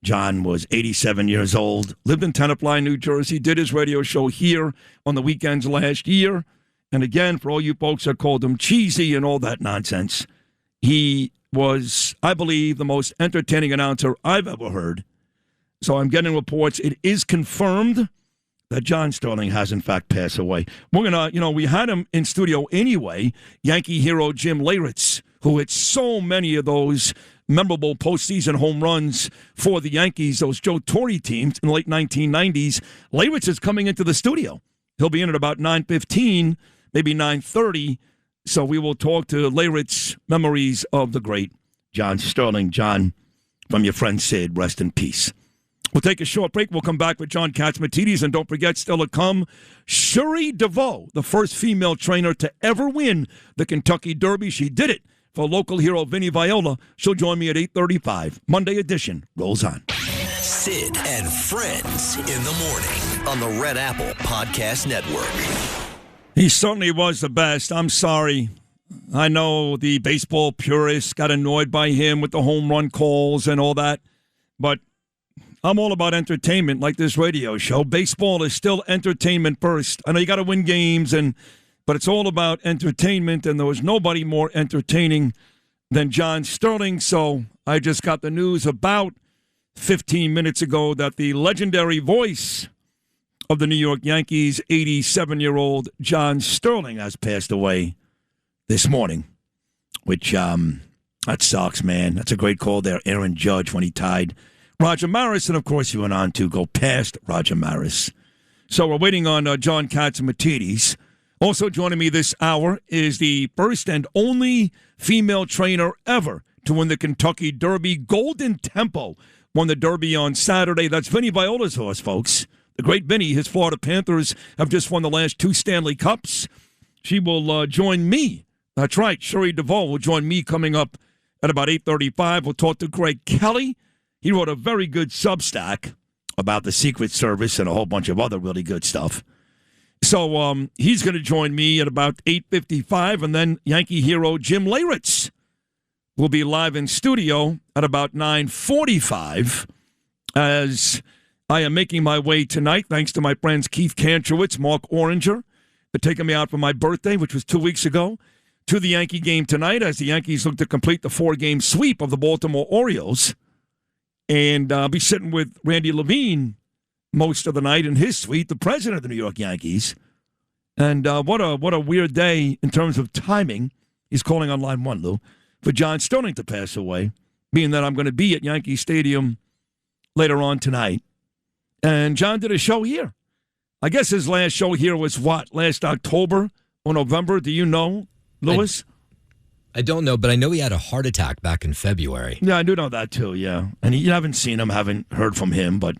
S16: John was 87 years old, lived in Tenafly, New Jersey, did his radio show here on the weekends last year. And again, for all you folks that called him cheesy and all that nonsense, he was, I believe, the most entertaining announcer I've ever heard. So I'm getting reports. It is confirmed that John Sterling has, in fact, passed away. We're going to, we had him in studio anyway, Yankee hero Jim Leyritz, who hit so many of those memorable postseason home runs for the Yankees, those Joe Torre teams in the late 1990s. Leyritz is coming into the studio. He'll be in at about 9:15, maybe 9:30. So we will talk to Leyritz, memories of the great John Sterling. John, from your friend Sid, rest in peace. We'll take a short break. We'll come back with John Catsimatidis. And don't forget, still to come, Cherie DeVaux, the first female trainer to ever win the Kentucky Derby. She did it for local hero Vinny Viola. She'll join me at 8:35. Monday edition rolls on.
S2: Sid and Friends in the morning on the Red Apple Podcast Network.
S16: He certainly was the best. I'm sorry. I know the baseball purists got annoyed by him with the home run calls and all that, but I'm all about entertainment like this radio show. Baseball is still entertainment first. I know you got to win games, but it's all about entertainment, and there was nobody more entertaining than John Sterling. So I just got the news about 15 minutes ago that the legendary voice of the New York Yankees, 87-year-old John Sterling, has passed away this morning, which that sucks, man. That's a great call there, Aaron Judge, when he tied Roger Maris, and of course he went on to go past Roger Maris. So we're waiting on John Catsimatidis. Also joining me this hour is the first and only female trainer ever to win the Kentucky Derby. Golden Tempo won the Derby on Saturday. That's Vinny Viola's horse, folks. The great Vinny. His Florida Panthers have just won the last 2 Stanley Cups. She will join me. That's right. Cherie DeVaux will join me coming up at about 8:35. We'll talk to Greg Kelly. He wrote a very good Substack about the Secret Service and a whole bunch of other really good stuff. So he's going to join me at about 8:55, and then Yankee hero Jim Leyritz will be live in studio at about 9:45 as I am making my way tonight, thanks to my friends Keith Kantrowitz, Mark Oranger, for taking me out for my birthday, which was 2 weeks ago, to the Yankee game tonight as the Yankees look to complete the 4-game sweep of the Baltimore Orioles. And I'll be sitting with Randy Levine most of the night in his suite, the president of the New York Yankees. And what a weird day in terms of timing. He's calling on line 1, Lou, for John Sterling to pass away, being that I'm going to be at Yankee Stadium later on tonight. And John did a show here. I guess his last show here was last October or November? Do you know, Lewis?
S15: I don't know, but I know he had a heart attack back in February.
S16: Yeah, I do know that too, yeah. And you haven't seen him, haven't heard from him, but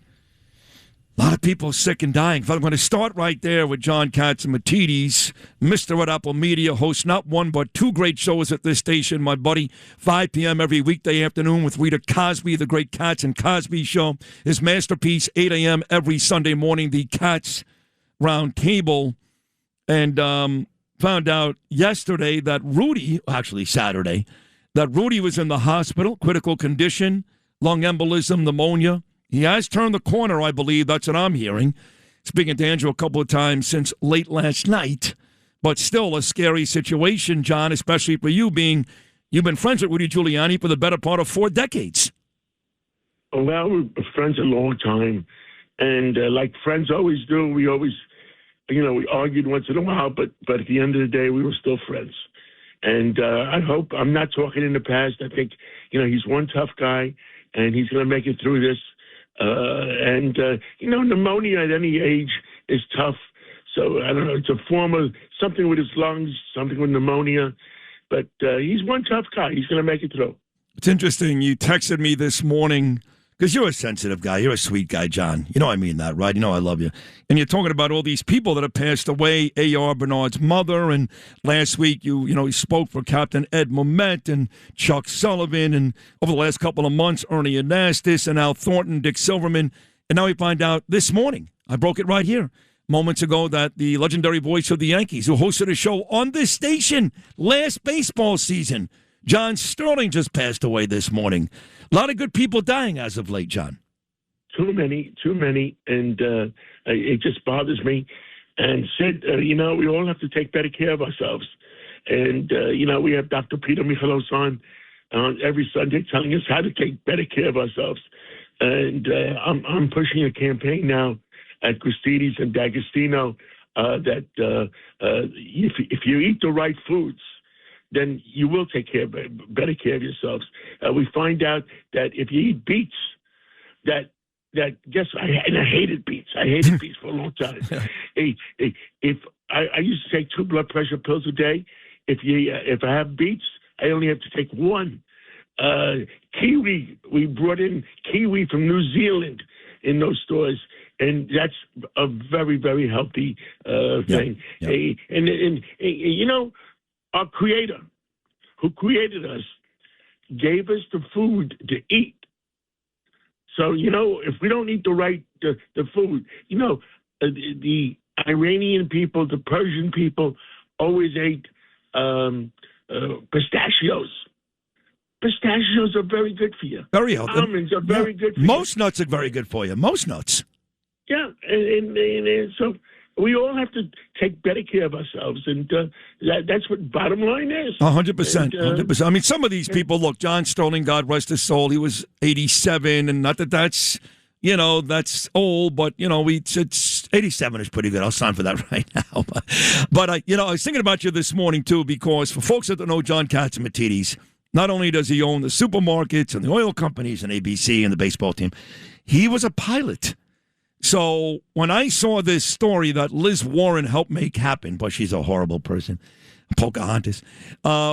S16: a lot of people sick and dying. I'm going to start right there with John Catsimatidis, Mr. at Apple Media, hosts not one but two great shows at this station. My buddy, 5 p.m. every weekday afternoon with Rita Cosby, the great Cats and Cosby Show. His masterpiece, 8 a.m. every Sunday morning, the Cats Round Table. And found out yesterday that Saturday, that Rudy was in the hospital, critical condition, lung embolism, pneumonia. He has turned the corner, I believe. That's what I'm hearing. Speaking to Andrew a couple of times since late last night, but still a scary situation, John, especially for you you've been friends with Rudy Giuliani for the better part of 4 decades.
S7: Well, we're friends a long time. And like friends always do, we always... we argued once in a while, but at the end of the day, we were still friends. And I hope I'm not talking in the past. I think, he's one tough guy, and he's going to make it through this. Pneumonia at any age is tough. So, I don't know, it's a form of something with his lungs, something with pneumonia. But he's one tough guy. He's going to make it through.
S16: It's interesting. You texted me this morning. Because you're a sensitive guy. You're a sweet guy, John. You know I mean that, right? You know I love you. And you're talking about all these people that have passed away. A.R. Bernard's mother. And last week, you spoke for Captain Ed Momet and Chuck Sullivan. And over the last couple of months, Ernie Anastas and Al Thornton, Dick Silverman. And now we find out this morning, I broke it right here, moments ago, that the legendary voice of the Yankees, who hosted a show on this station last baseball season, John Sterling, just passed away this morning. A lot of good people dying as of late, John.
S7: Too many. And it just bothers me. And Sid, we all have to take better care of ourselves. And, we have Dr. Peter Michalos on every Sunday telling us how to take better care of ourselves. And I'm pushing a campaign now at Christidis and D'Agostino that if you eat the right foods, then you will take better care of yourselves. We find out that if you eat beets, I hated beets. I hated beets for a long time. If I used to take 2 blood pressure pills a day. If I have beets, I only have to take 1. Kiwi, we brought in kiwi from New Zealand in those stores, and that's a very, very healthy thing. Yeah. Our Creator, who created us, gave us the food to eat. So, if we don't eat the food, the Iranian people, the Persian people always ate pistachios. Pistachios are very good for you.
S16: Very healthy.
S7: Almonds are very good for you.
S16: Most nuts are very good for you. Most nuts.
S7: Yeah, and so we all have to take better care of ourselves, and that's what bottom line is.
S16: 100%. 100%. I mean, some of these people, look, John Sterling, God rest his soul, he was 87, and not that that's old, but, it's 87 is pretty good. I'll sign for that right now. But I was thinking about you this morning, too, because for folks that don't know John Catsimatidis, not only does he own the supermarkets and the oil companies and ABC and the baseball team, he was a pilot. So when I saw this story that Liz Warren helped make happen, but she's a horrible person, Pocahontas,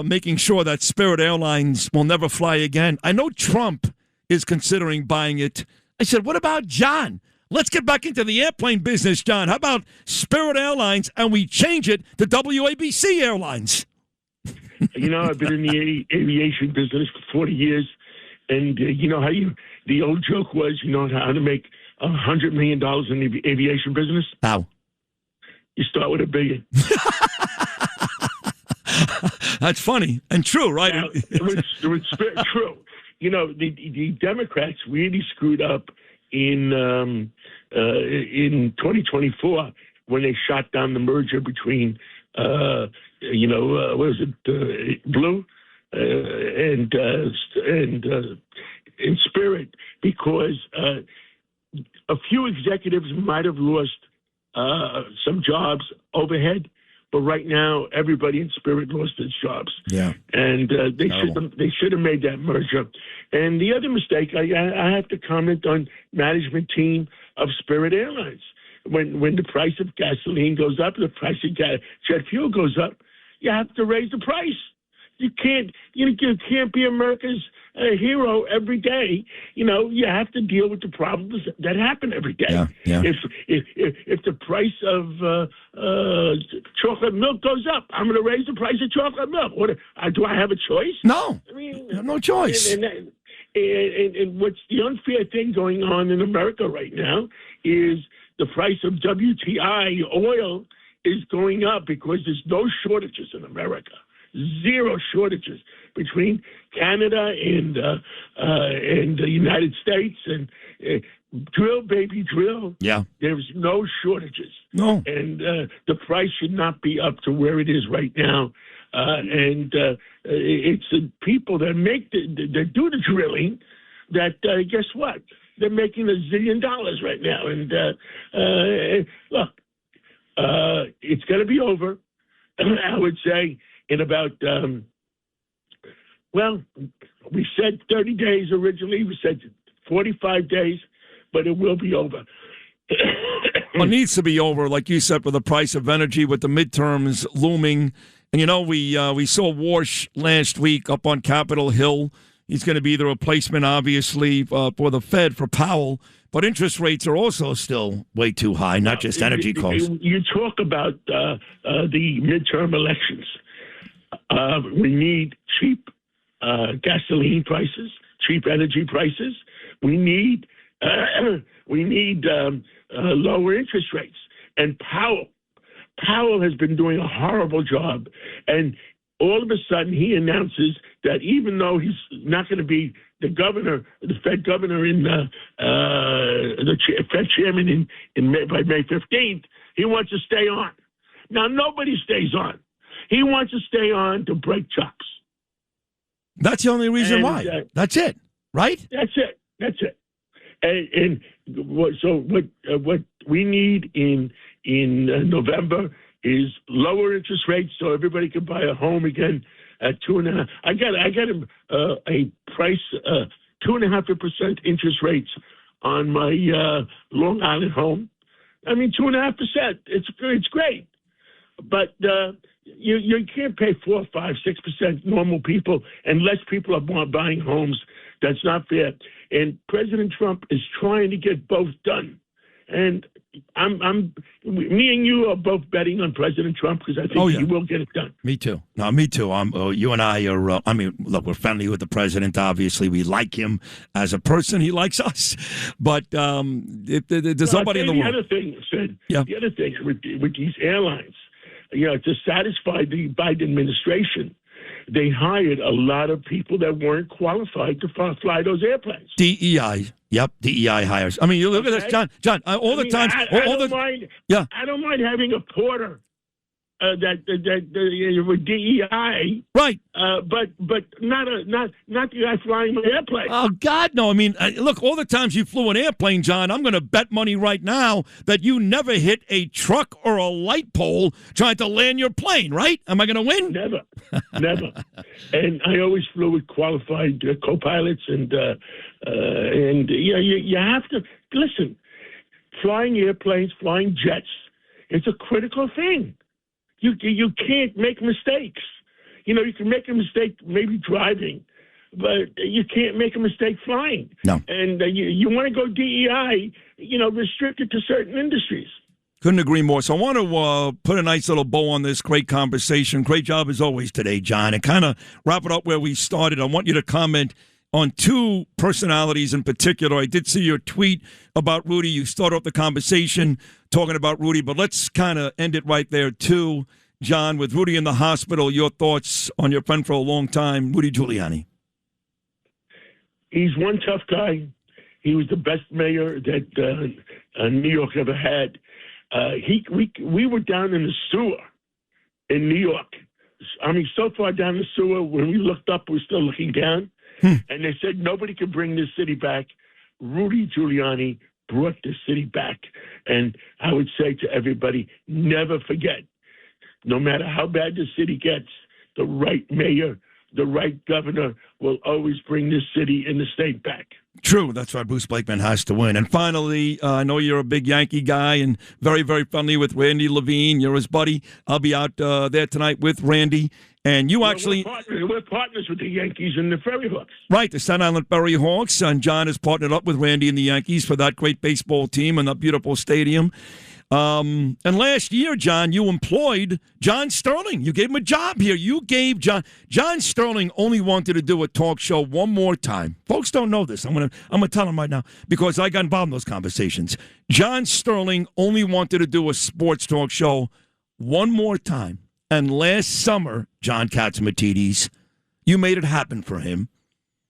S16: making sure that Spirit Airlines will never fly again. I know Trump is considering buying it. I said, what about John? Let's get back into the airplane business, John. How about Spirit Airlines and we change it to WABC Airlines?
S7: I've been in the aviation business for 40 years. And the old joke was, how to make $100 million in the aviation business?
S16: How?
S7: You start with $1 billion.
S16: That's funny and true, right?
S7: Now, it's true. The Democrats really screwed up in 2024 when they shot down the merger between, what was it, Blue and Spirit, because a few executives might have lost some jobs overhead, but right now everybody in Spirit lost its jobs.
S16: Yeah,
S7: and they should have made that merger. And the other mistake, I have to comment on management team of Spirit Airlines. when the price of gasoline goes up, the price of jet fuel goes up, you have to raise the price. You can't be America's hero every day. You have to deal with the problems that happen every day.
S16: Yeah.
S7: If the price of chocolate milk goes up, I'm going to raise the price of chocolate milk. Do I have a choice?
S16: No,
S7: I mean,
S16: you have no choice.
S7: And what's the unfair thing going on in America right now is the price of WTI oil is going up because there's no shortages in America. Zero shortages between Canada and the United States, and drill, baby, drill.
S16: Yeah,
S7: there's no shortages.
S16: No,
S7: and the price should not be up to where it is right now. And it's the people that that do the drilling that guess what? They're making $1 zillion right now. And look, it's going to be over. I would say. In about, we said 30 days originally. We said 45 days, but it will be over.
S16: It needs to be over, like you said, with the price of energy, with the midterms looming. And, we saw Warsh last week up on Capitol Hill. He's going to be the replacement, obviously, for the Fed, for Powell. But interest rates are also still way too high, not just energy costs.
S7: You talk about the midterm elections. We need cheap gasoline prices, cheap energy prices. We need lower interest rates. And Powell has been doing a horrible job. And all of a sudden, he announces that even though he's not going to be the Fed governor the Fed chairman by May 15th, he wants to stay on. Now, nobody stays on. He wants to stay on to break chops.
S16: That's the only reason why. That's it, right?
S7: That's it. And what we need in November is lower interest rates so everybody can buy a home again at 2.5%. I got a price 2.5% interest rates on my Long Island home. I mean 2.5%. It's great, but you can't pay 4, 5, 6% normal people, and less people are buying homes. That's not fair. And President Trump is trying to get both done. And me and you are both betting on President Trump because I think he will get it done.
S16: Me too. No, me too. You and I are. Look, we're friendly with the president. Obviously, we like him as a person. He likes us. But there's nobody in the world.
S7: The other thing, Sid. Yeah. The other thing with these airlines, to satisfy the Biden administration, they hired a lot of people that weren't qualified to fly those airplanes.
S16: DEI. Yep, DEI hires. I mean, you look at this, John. I don't
S7: mind having a porter that with DEI,
S16: right?
S7: But not the guy flying my airplane.
S16: Oh God, no! I mean, look, all the times you flew an airplane, John, I'm going to bet money right now that you never hit a truck or a light pole trying to land your plane. Right? Am I going to win?
S7: Never. And I always flew with qualified co-pilots, and you have to listen. Flying airplanes, flying jets, it's a critical thing. You can't make mistakes. You can make a mistake maybe driving, but you can't make a mistake flying.
S16: No.
S7: And you want to go DEI, restricted to certain industries.
S16: Couldn't agree more. So I want to put a nice little bow on this great conversation. Great job as always today, John. And kind of wrap it up where we started. I want you to comment on two personalities in particular. I did see your tweet about Rudy. You started off the conversation talking about Rudy, but let's kind of end it right there too. John, with Rudy in the hospital, your thoughts on your friend for a long time, Rudy Giuliani.
S7: He's one tough guy. He was the best mayor that New York ever had. We were down in the sewer in New York. I mean, so far down the sewer, when we looked up, we were still looking down. And they said nobody can bring this city back. Rudy Giuliani brought this city back. And I would say to everybody, never forget, no matter how bad the city gets, the right mayor the right governor will always bring this city and the state back.
S16: True. That's why Bruce Blakeman has to win. And finally, I know you're a big Yankee guy and very, very friendly with Randy Levine. You're his buddy. I'll be out there tonight with Randy. And you actually...
S7: We're partners with the Yankees and the Ferry Hawks.
S16: Right, the Staten Island Ferry Hawks. And John has partnered up with Randy and the Yankees for that great baseball team and that beautiful stadium. And last year, John, you employed John Sterling. You gave him a job here. You gave John Sterling only wanted to do a talk show one more time. Folks don't know this. I'm gonna tell them right now because I got involved in those conversations. John Sterling only wanted to do a sports talk show one more time. And last summer, John Catsimatidis, you made it happen for him.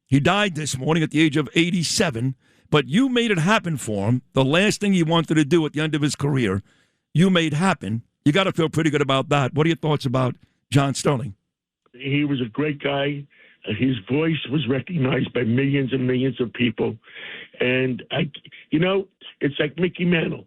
S16: He died this morning at the age of 87. But you made it happen for him. The last thing he wanted to do at the end of his career, you made happen. You got to feel pretty good about that. What are your thoughts about John Sterling?
S7: He was a great guy. His voice was recognized by millions and millions of people. And, it's like Mickey Mantle.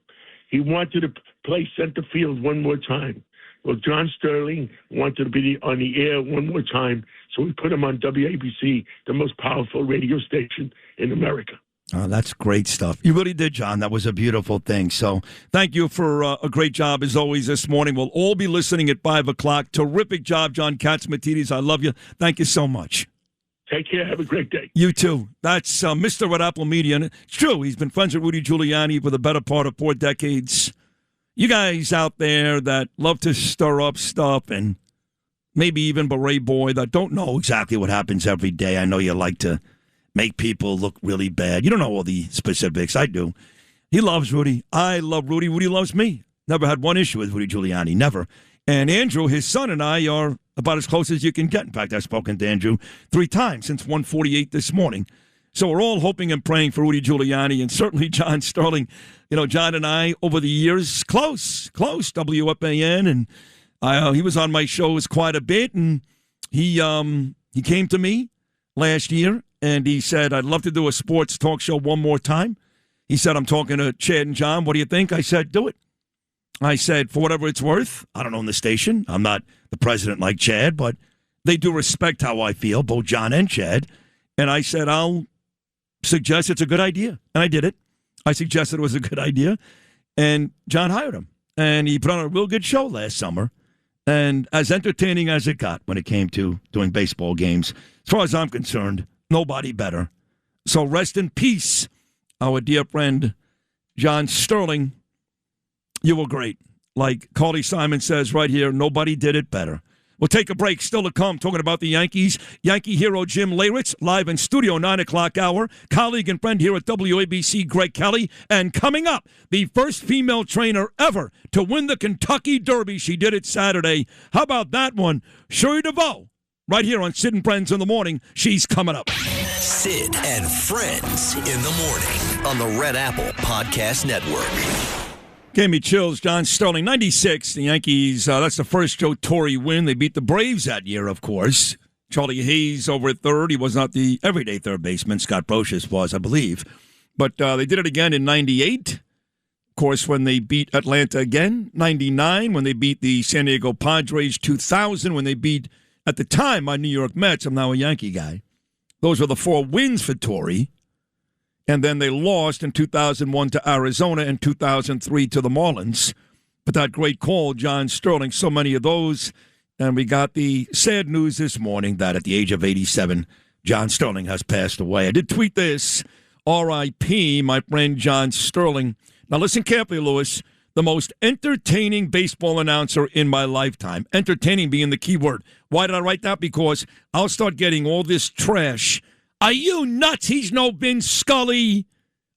S7: He wanted to play center field one more time. Well, John Sterling wanted to be on the air one more time, so we put him on WABC, the most powerful radio station in America.
S16: Oh, that's great stuff. You really did, John. That was a beautiful thing. So thank you for a great job, as always, this morning. We'll all be listening at 5 o'clock. Terrific job, John Catsimatidis. I love you. Thank you so much.
S7: Take care. Have a great day.
S16: You too. That's Mr. Red Apple Media. And it's true. He's been friends with Rudy Giuliani for the better part of 4 decades. You guys out there that love to stir up stuff and maybe even beret boy that don't know exactly what happens every day. I know you like to make people look really bad. You don't know all the specifics. I do. He loves Rudy. I love Rudy. Rudy loves me. Never had one issue with Rudy Giuliani. Never. And Andrew, his son, and I are about as close as you can get. In fact, I've spoken to Andrew 3 times since 1:48 this morning. So we're all hoping and praying for Rudy Giuliani and certainly John Sterling. John and I, over the years, close, WFAN. And he was on my shows quite a bit. And he came to me last year. And he said, I'd love to do a sports talk show one more time. He said, I'm talking to Chad and John. What do you think? I said, do it. I said, for whatever it's worth, I don't own the station. I'm not the president like Chad, but they do respect how I feel, both John and Chad. And I said, I'll suggest it's a good idea. And I did it. I suggested it was a good idea. And John hired him. And he put on a real good show last summer. And as entertaining as it got when it came to doing baseball games, as far as I'm concerned, nobody better. So rest in peace, our dear friend, John Sterling. You were great. Like Carly Simon says right here, nobody did it better. We'll take a break. Still to come, talking about the Yankees. Yankee hero Jim Leyritz, live in studio, 9 o'clock hour. Colleague and friend here at WABC, Greg Kelly. And coming up, the first female trainer ever to win the Kentucky Derby. She did it Saturday. How about that one? Cherie DeVaux. Right here on Sid and Friends in the morning. She's coming up.
S2: Sid and Friends in the morning on the Red Apple Podcast Network.
S16: Gave me chills. John Sterling, 96. The Yankees, that's the first Joe Torre win. They beat the Braves that year, of course. Charlie Hayes over at third. He was not the everyday third baseman. Scott Brocious was, I believe. But they did it again in 98. Of course, when they beat Atlanta again. 99, when they beat the San Diego Padres. 2000, when they beat, at the time, my New York Mets. I'm now a Yankee guy. Those were the 4 wins for Torre. And then they lost in 2001 to Arizona and 2003 to the Marlins. But that great call, John Sterling, so many of those. And we got the sad news this morning that at the age of 87, John Sterling has passed away. I did tweet this, R.I.P., my friend John Sterling. Now listen carefully, Lewis. The most entertaining baseball announcer in my lifetime. Entertaining being the key word. Why did I write that? Because I'll start getting all this trash. Are you nuts? He's no Vin Scully.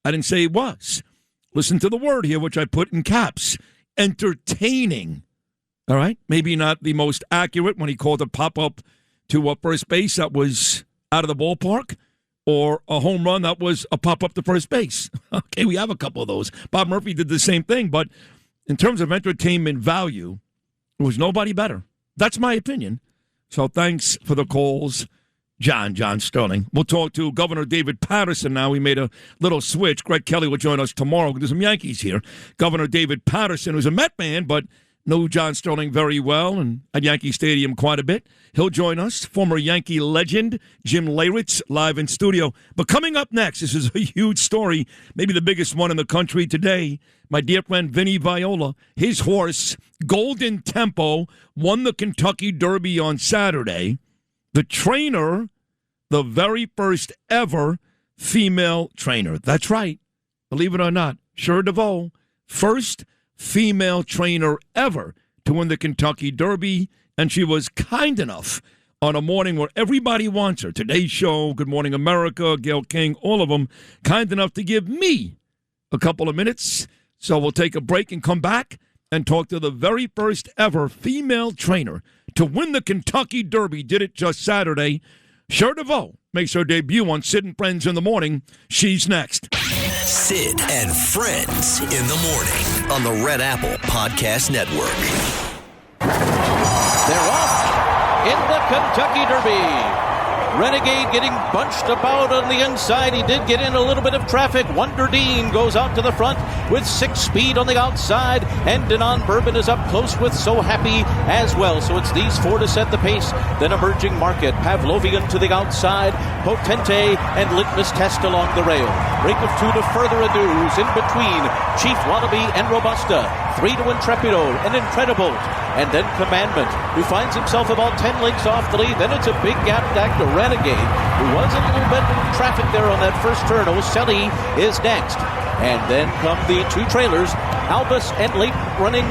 S16: I didn't say he was. Listen to the word here, which I put in caps. Entertaining. All right? Maybe not the most accurate when he called a pop-up to a first base that was out of the ballpark, or a home run that was a pop-up to first base. Okay, we have a couple of those. Bob Murphy did the same thing, but in terms of entertainment value, there was nobody better. That's my opinion. So thanks for the calls, John Sterling. We'll talk to Governor David Paterson now. We made a little switch. Greg Kelly will join us tomorrow. There's some Yankees here. Governor David Paterson, who's a Met man, but Know John Sterling very well and at Yankee Stadium quite a bit. He'll join us. Former Yankee legend Jim Leyritz live in studio. But coming up next, this is a huge story, maybe the biggest one in the country today. My dear friend Vinny Viola, his horse, Golden Tempo, won the Kentucky Derby on Saturday. The trainer, the very first ever female trainer. That's right. Believe it or not, Cherie DeVaux, first female trainer ever to win the Kentucky Derby, and she was kind enough on a morning where everybody wants her. Today's Show, Good Morning America, Gail King, all of them, kind enough to give me a couple of minutes. So we'll take a break and come back and talk to the very first ever female trainer to win the Kentucky Derby. Did it just Saturday. Cherie DeVaux makes her debut on Sid and Friends in the morning. She's next.
S2: Sid and Friends in the morning on the Red Apple Podcast Network.
S18: They're off in the Kentucky Derby. Renegade getting bunched about on the inside. He did get in a little bit of traffic. Wonder Dean goes out to the front with 6 speed on the outside. And Denon Bourbon is up close with So Happy as well. So it's these 4 to set the pace. Then Emerging Market, Pavlovian to the outside. Potente and Litmus Test along the rail. Break of 2 to Further Ado's. In between, Chief Wallaby and Robusta. 3 to Intrepido and Incredible. And then Commandment, who finds himself about 10 lengths off the lead. Then it's a big gap back to Renegade, who was a little bit in traffic there on that first turn. Ocelli is next. And then come the 2 trailers, Albus and late running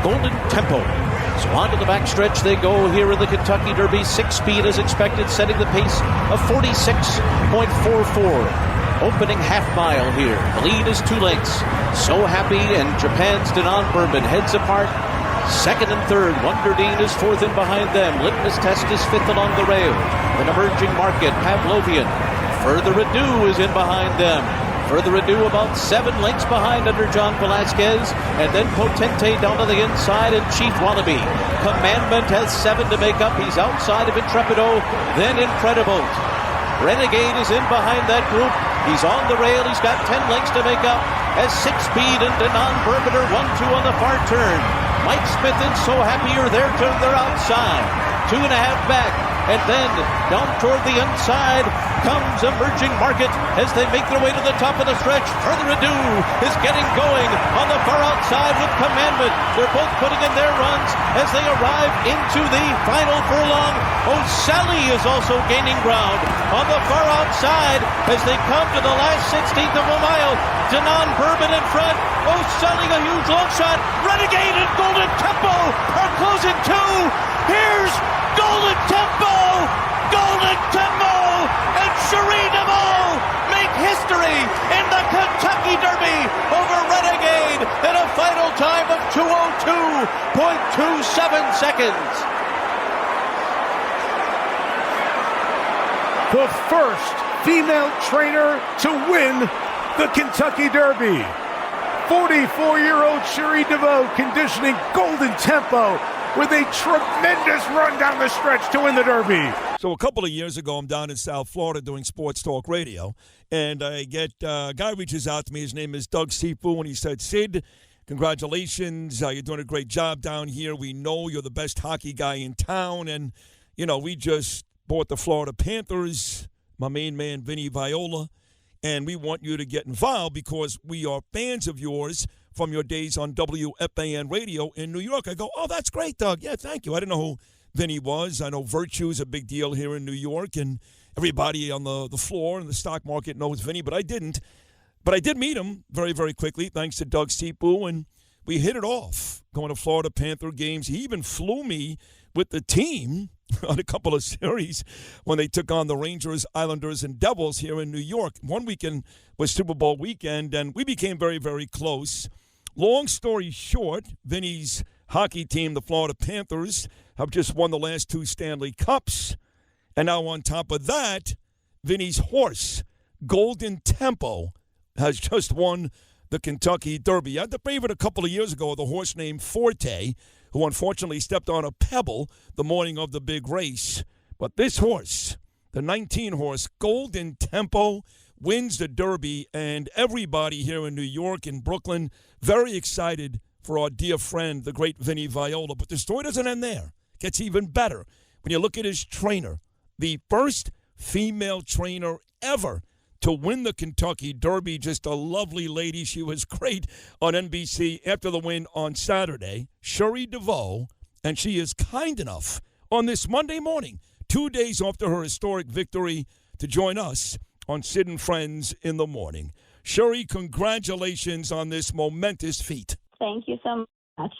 S18: Golden Tempo. So on to the backstretch they go here in the Kentucky Derby. 6 speed as expected, setting the pace of 46.44. Opening half mile here. The lead is 2 lengths. So Happy and Japan's Denon Bourbon heads apart. Second and third, Wonder Dean is 4th in behind them. Litmus Test is 5th along the rail. An Emerging Market, Pavlovian. Further Ado is in behind them. Further Ado about 7 lengths behind under John Velasquez. And then Potente down to the inside and Chief Wallaby. Commandment has 7 to make up. He's outside of Intrepido. Then Incredible. Renegade is in behind that group. He's on the rail. He's got 10 lengths to make up. As 6 speed and Denon Bourbon are 1-2 on the far turn. Mike Smith and So Happy are there to their outside. 2.5 back. And then down toward the inside comes Emerging Market as they make their way to the top of the stretch. Further Ado is getting going on the far outside with Commandment. They're both putting in their runs as they arrive into the final furlong. Ocelli is also gaining ground on the far outside as they come to the last 16th of a mile. Denon Bourbon in front. Ocelli a huge long shot. Renegade and Golden Tempo are closing too. Here's Golden Tempo! Golden Tempo! And Cherie DeVaux make history in the Kentucky Derby over Renegade in a final time of 2:02.27 seconds.
S19: The first female trainer to win the Kentucky Derby. 44-year-old Cherie DeVaux conditioning Golden Tempo with a tremendous run down the stretch to win the Derby.
S16: So a couple of years ago, I'm down in South Florida doing sports talk radio, and I get a guy reaches out to me. His name is Doug Sifu, and he said, Sid, congratulations. You're doing a great job down here. We know you're the best hockey guy in town, and, you know, we just bought the Florida Panthers, my main man, Vinny Viola, and we want you to get involved because we are fans of yours from your days on WFAN radio in New York. I go, oh, that's great, Doug. Yeah, thank you. I didn't know who Vinny was. I know Virtue is a big deal here in New York, and everybody on the floor in the stock market knows Vinny, but I didn't. But I did meet him very, very quickly, thanks to Doug Sipu, and we hit it off going to Florida Panther games. He even flew me with the team on a couple of series when they took on the Rangers, Islanders, and Devils here in New York. One weekend was Super Bowl weekend, and we became very, very close. Long story short, Vinny's hockey team, the Florida Panthers, have just won the last 2 Stanley Cups. And now on top of that, Vinny's horse, Golden Tempo, has just won the Kentucky Derby. I had the favorite a couple of years ago, the horse named Forte, who unfortunately stepped on a pebble the morning of the big race. But this horse, the 19-horse Golden Tempo, wins the Derby, and everybody here in New York and Brooklyn very excited for our dear friend, the great Vinny Viola. But the story doesn't end there. It gets even better when you look at his trainer, the first female trainer ever to win the Kentucky Derby. Just a lovely lady. She was great on NBC after the win on Saturday, Cherie DeVaux, and she is kind enough on this Monday morning, 2 days after her historic victory, to join us on Sid and Friends in the morning. Cherie, congratulations on this momentous feat.
S9: Thank you so much.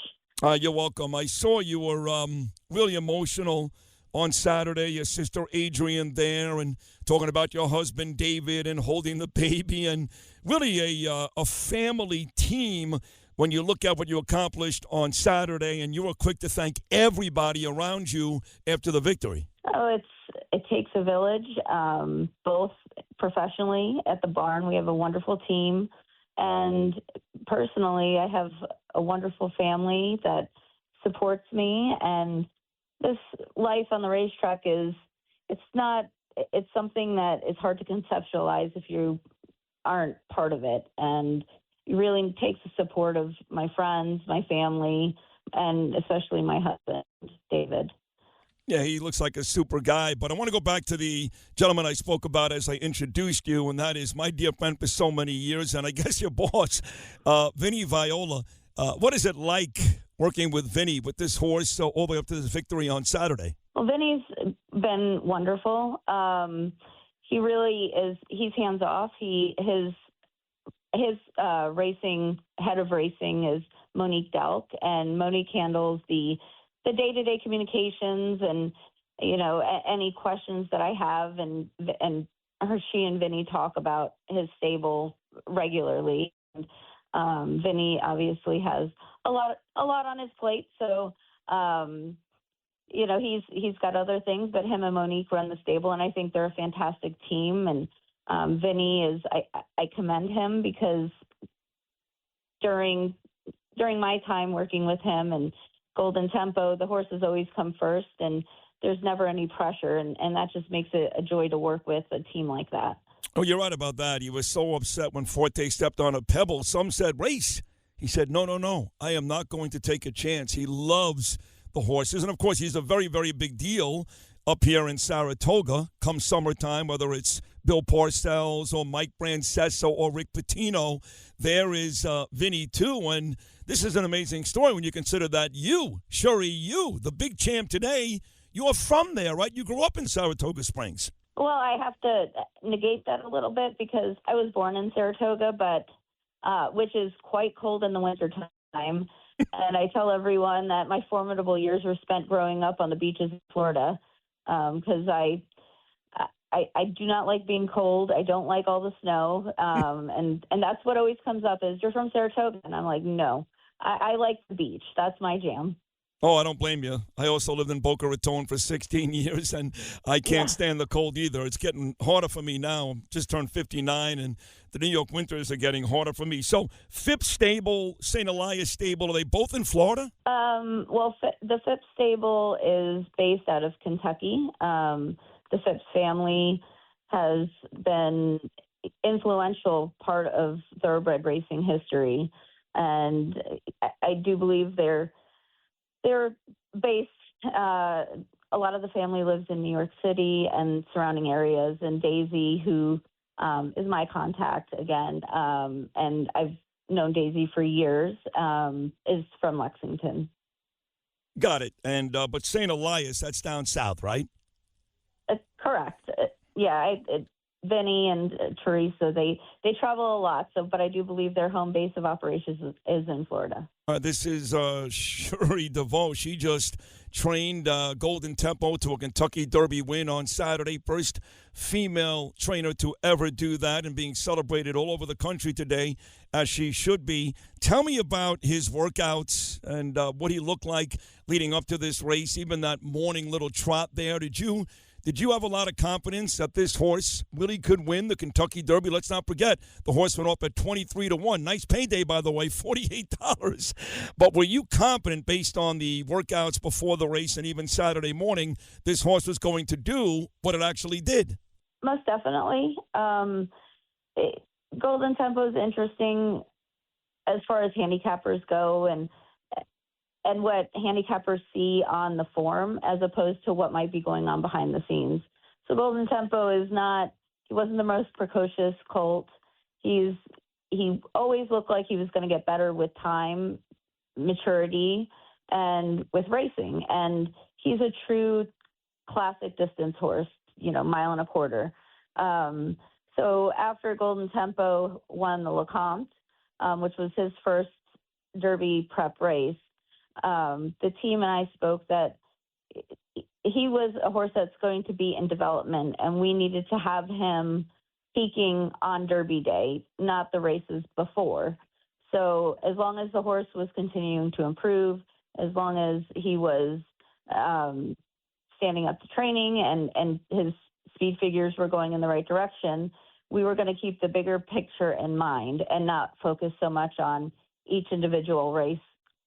S16: You're welcome. I saw you were really emotional on Saturday, your sister Adrian there, and talking about your husband David and holding the baby, and really a family team when you look at what you accomplished on Saturday, and you were quick to thank everybody around you after the victory.
S9: Oh, it takes a village, both professionally at the barn. We have a wonderful team, and personally, I have a wonderful family that supports me. And this life on the racetrack it's something that is hard to conceptualize if you aren't part of it. And it really takes the support of my friends, my family, and especially my husband, David.
S16: Yeah, he looks like a super guy. But I want to go back to the gentleman I spoke about as I introduced you, and that is my dear friend for so many years, and I guess your boss, Vinny Viola. What is it like working with Vinny, with this horse, all the way up to this victory on Saturday?
S9: Well, Vinny's been wonderful. He really is. He's hands off. His racing head of racing is Monique Delk, and Monique handles the day-to-day communications and, any questions that I have, and she and Vinny talk about his stable regularly. And, Vinny obviously has a lot on his plate, so he's got other things, but him and Monique run the stable, and I think they're a fantastic team. And Vinny is, I commend him, because during my time working with him and Golden Tempo, the horses always come first, and there's never any pressure, and that just makes it a joy to work with a team like that.
S16: Oh, you're right about that. He was so upset when Forte stepped on a pebble. Some said, race. He said, no, I am not going to take a chance. He loves the horses, and of course, he's a very, very big deal up here in Saratoga come summertime, whether it's Bill Parcells or Mike Brancesso or Rick Pitino. There is Vinny, too, and this is an amazing story when you consider that Cherie, the big champ today, you are from there, right? You grew up in Saratoga Springs.
S9: Well, I have to negate that a little bit, because I was born in Saratoga, but which is quite cold in the wintertime. And I tell everyone that my formidable years were spent growing up on the beaches of Florida, because I do not like being cold. I don't like all the snow. And that's what always comes up is, you're from Saratoga. And I'm like, no, I like the beach. That's my jam.
S16: Oh, I don't blame you. I also lived in Boca Raton for 16 years, and I can't stand the cold either. It's getting harder for me now. I'm just turned 59, and the New York winters are getting harder for me. So Phipps Stable, St. Elias Stable, are they both in Florida?
S9: Well, the Phipps Stable is based out of Kentucky. The Phipps family has been influential part of thoroughbred racing history, and I do believe they're based, a lot of the family lives in New York City and surrounding areas, and Daisy, who is my contact again, and I've known Daisy for years, is from Lexington.
S16: Got it. And but St. Elias, that's down south, right?
S9: Correct. Vinny and Teresa, they travel a lot, but I do believe their home base of operations is in Florida.
S16: This is Cherie DeVaux. She just trained Golden Tempo to a Kentucky Derby win on Saturday. First female trainer to ever do that, and being celebrated all over the country today, as she should be. Tell me about his workouts and what he looked like leading up to this race, even that morning little trot there. Did you have a lot of confidence that this horse really could win the Kentucky Derby? Let's not forget, the horse went off at 23-1. Nice payday, by the way, $48. But were you confident, based on the workouts before the race and even Saturday morning, this horse was going to do what it actually did?
S9: Most definitely. Golden Tempo is interesting as far as handicappers go and what handicappers see on the form as opposed to what might be going on behind the scenes. So Golden Tempo he wasn't the most precocious colt. He always looked like he was going to get better with time, maturity, and with racing. And he's a true classic distance horse, mile and a quarter. So after Golden Tempo won the LeCompte, which was his first Derby prep race, the team and I spoke that he was a horse that's going to be in development, and we needed to have him peaking on Derby Day, not the races before. So as long as the horse was continuing to improve, as long as he was standing up to training and his speed figures were going in the right direction, we were going to keep the bigger picture in mind and not focus so much on each individual race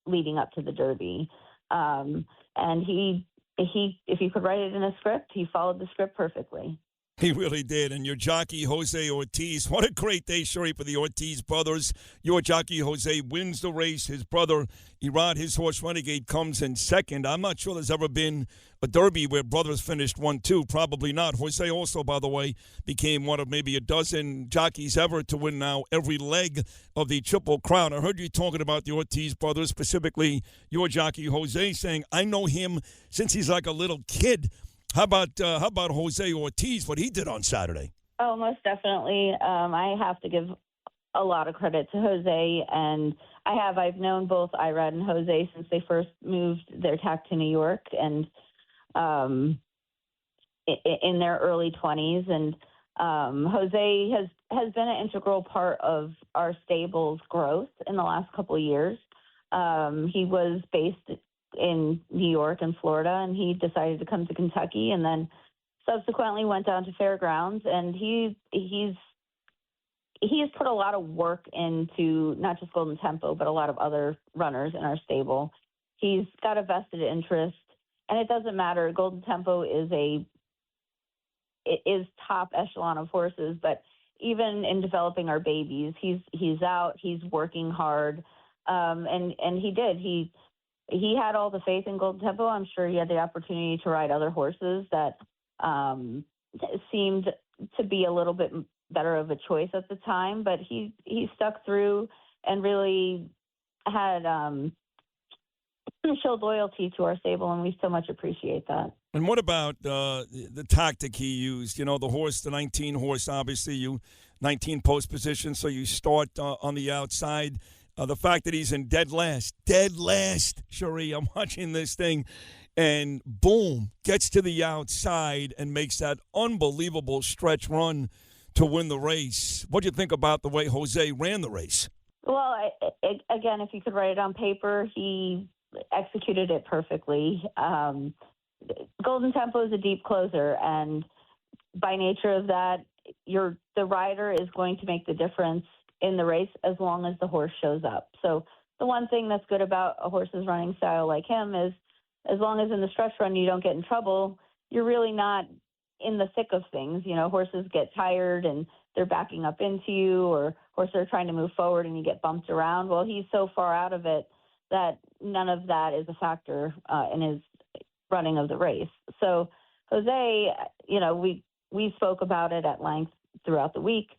S9: leading up to the Derby. And he, if you could write it in a script, he followed the script perfectly.
S16: He really did. And your jockey, Jose Ortiz, what a great day, Cherie, for the Ortiz brothers. Your jockey, Jose, wins the race. His brother, Irad, his horse, Renegade, comes in second. I'm not sure there's ever been a Derby where brothers finished 1-2. Probably not. Jose also, by the way, became one of maybe a dozen jockeys ever to win now every leg of the Triple Crown. I heard you talking about the Ortiz brothers, specifically your jockey, Jose, saying, I know him since he's like a little kid. How about Jose Ortiz, what he did on Saturday?
S9: Oh, most definitely. I have to give a lot of credit to Jose, and I've known both Irad and Jose since they first moved their tack to New York, and in their early 20s. And Jose has been an integral part of our stable's growth in the last couple of years. He was based in New York and Florida, and he decided to come to Kentucky, and then subsequently went down to Fairgrounds. And he has put a lot of work into not just Golden Tempo, but a lot of other runners in our stable. He's got a vested interest, and it doesn't matter. Golden Tempo is top echelon of horses, but even in developing our babies, he's out, he's working hard, and he did. He had all the faith in Golden Tempo. I'm sure he had the opportunity to ride other horses that seemed to be a little bit better of a choice at the time, but he stuck through and really had showed loyalty to our stable, and we so much appreciate that.
S16: And what about the tactic he used? The horse, the 19 horse, obviously, you 19 post position, so you start on the outside. The fact that he's in dead last, Cherie, I'm watching this thing, and boom, gets to the outside and makes that unbelievable stretch run to win the race. What do you think about the way Jose ran the race?
S9: Well, again, if you could write it on paper, he executed it perfectly. Golden Tempo is a deep closer, and by nature of that, the rider is going to make the difference in the race as long as the horse shows up. So the one thing that's good about a horse's running style like him is as long as in the stretch run you don't get in trouble, you're really not in the thick of things. Horses get tired and they're backing up into you, or horses are trying to move forward and you get bumped around. Well, he's so far out of it that none of that is a factor in his running of the race. So Jose, we spoke about it at length throughout the week.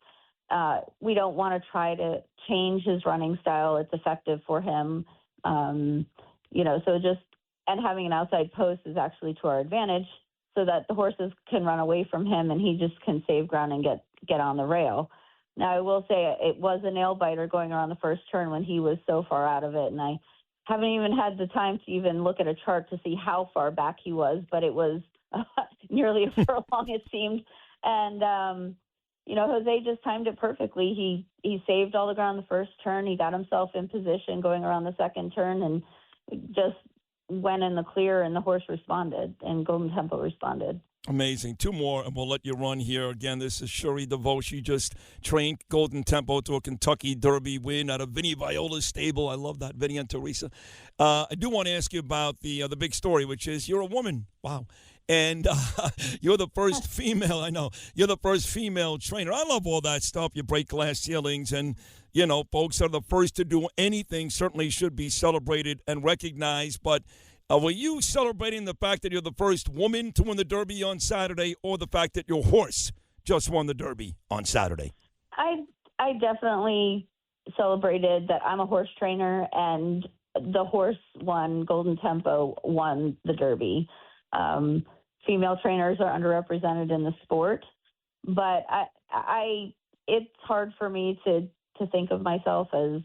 S9: We don't want to try to change his running style. It's effective for him. And having an outside post is actually to our advantage so that the horses can run away from him and he just can save ground and get on the rail. Now, I will say it was a nail biter going around the first turn when he was so far out of it, and I haven't even had the time to even look at a chart to see how far back he was, but it was nearly a furlong, it seemed. And, Jose just timed it perfectly. He saved all the ground the first turn. He got himself in position going around the second turn and just went in the clear, and the horse responded, and Golden Tempo responded.
S16: Amazing. Two more, and we'll let you run here. Again, this is Cherie DeVaux. She just trained Golden Tempo to a Kentucky Derby win out of Vinny Viola's stable. I love that, Vinny and Teresa. I do want to ask you about the big story, which is you're a woman. Wow. And you're the first female, I know, you're the first female trainer. I love all that stuff. You break glass ceilings and, folks that are the first to do anything certainly should be celebrated and recognized. But were you celebrating the fact that you're the first woman to win the Derby on Saturday, or the fact that your horse just won the Derby on Saturday?
S9: I definitely celebrated that I'm a horse trainer, and the horse won. Golden Tempo won the Derby. Female trainers are underrepresented in the sport, but it's hard for me to think of myself as,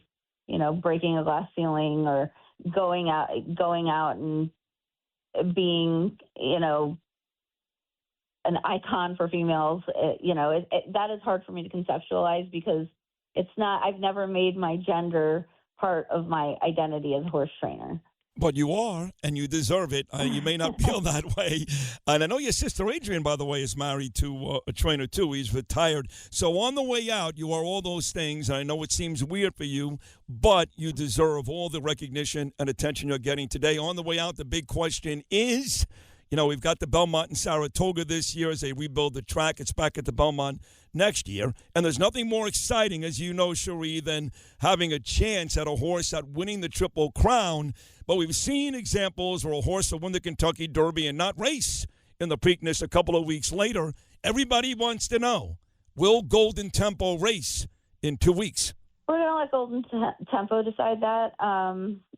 S9: breaking a glass ceiling or going out and being, an icon for females. That is hard for me to conceptualize, because I've never made my gender part of my identity as a horse trainer.
S16: But you are, and you deserve it. You may not feel that way. And I know your sister Adrian, by the way, is married to a trainer, too. He's retired. So on the way out, you are all those things. And I know it seems weird for you, but you deserve all the recognition and attention you're getting today. On the way out, the big question is, we've got the Belmont in Saratoga this year as they rebuild the track. It's back at the Belmont next year. And there's nothing more exciting, as you know, Cherie, than having a chance at a horse at winning the Triple Crown. But we've seen examples where a horse will win the Kentucky Derby and not race in the Preakness a couple of weeks later. Everybody wants to know, will Golden Tempo race in 2 weeks?
S9: We're going to let Golden Tempo decide that.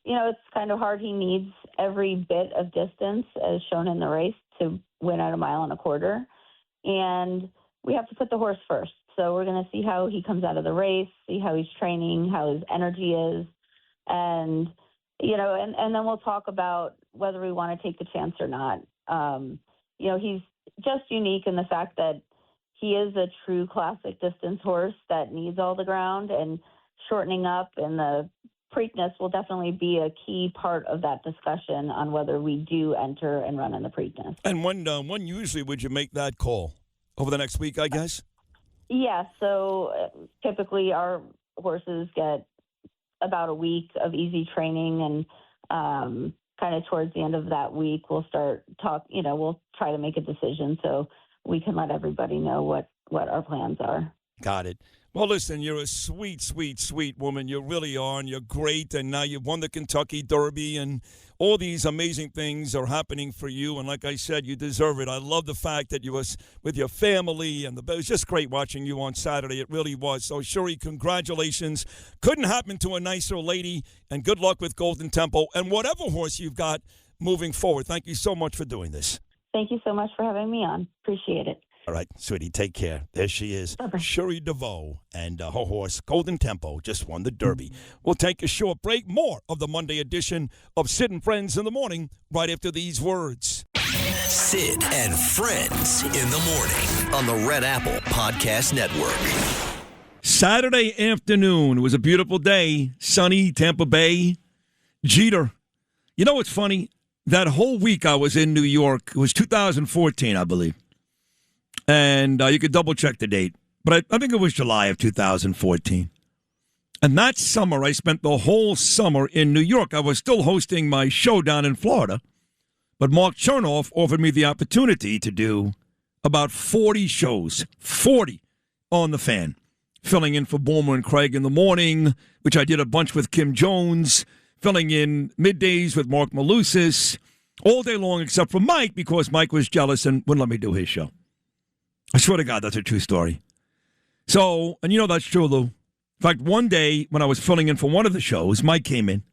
S9: It's kind of hard. He needs every bit of distance, as shown in the race, to win at 1.25 miles. And we have to put the horse first. So we're going to see how he comes out of the race, see how he's training, how his energy is. And then we'll talk about whether we want to take the chance or not. He's just unique in the fact that he is a true classic distance horse that needs all the ground, and shortening up in the Preakness will definitely be a key part of that discussion on whether we do enter and run in the Preakness.
S16: And when usually would you make that call? Over the next week, I guess?
S9: Yeah, so typically our horses get about a week of easy training, and kind of towards the end of that week, we'll we'll try to make a decision so we can let everybody know what our plans are.
S16: Got it. Well, listen, you're a sweet, sweet, sweet woman. You really are, and you're great. And now you've won the Kentucky Derby, and all these amazing things are happening for you. And like I said, you deserve it. I love the fact that you was with your family, and it was just great watching you on Saturday. It really was. So, Cherie, congratulations. Couldn't happen to a nicer lady, and good luck with Golden Tempo and whatever horse you've got moving forward. Thank you so much for doing this.
S9: Thank you so much for having me on. Appreciate it.
S16: All right, sweetie, take care. There she is, Cherie DeVaux, and her horse, Golden Tempo, just won the Derby. We'll take a short break. More of the Monday edition of Sid and Friends in the Morning right after these words.
S2: Sid and Friends in the Morning on the Red Apple Podcast Network.
S16: Saturday afternoon. It was a beautiful day. Sunny, Tampa Bay. Jeter. You know what's funny? That whole week I was in New York. It was 2014, I believe. And you could double-check the date. But I think it was July of 2014. And that summer, I spent the whole summer in New York. I was still hosting my show down in Florida. But Mark Chernoff offered me the opportunity to do about 40 shows. 40 on the Fan. Filling in for Boomer and Craig in the morning, which I did a bunch with Kim Jones. Filling in middays with Mark Malusis. All day long except for Mike, because Mike was jealous and wouldn't let me do his show. I swear to God, that's a true story. So, and you know that's true, Lou. In fact, one day when I was filling in for one of the shows, Mike came in,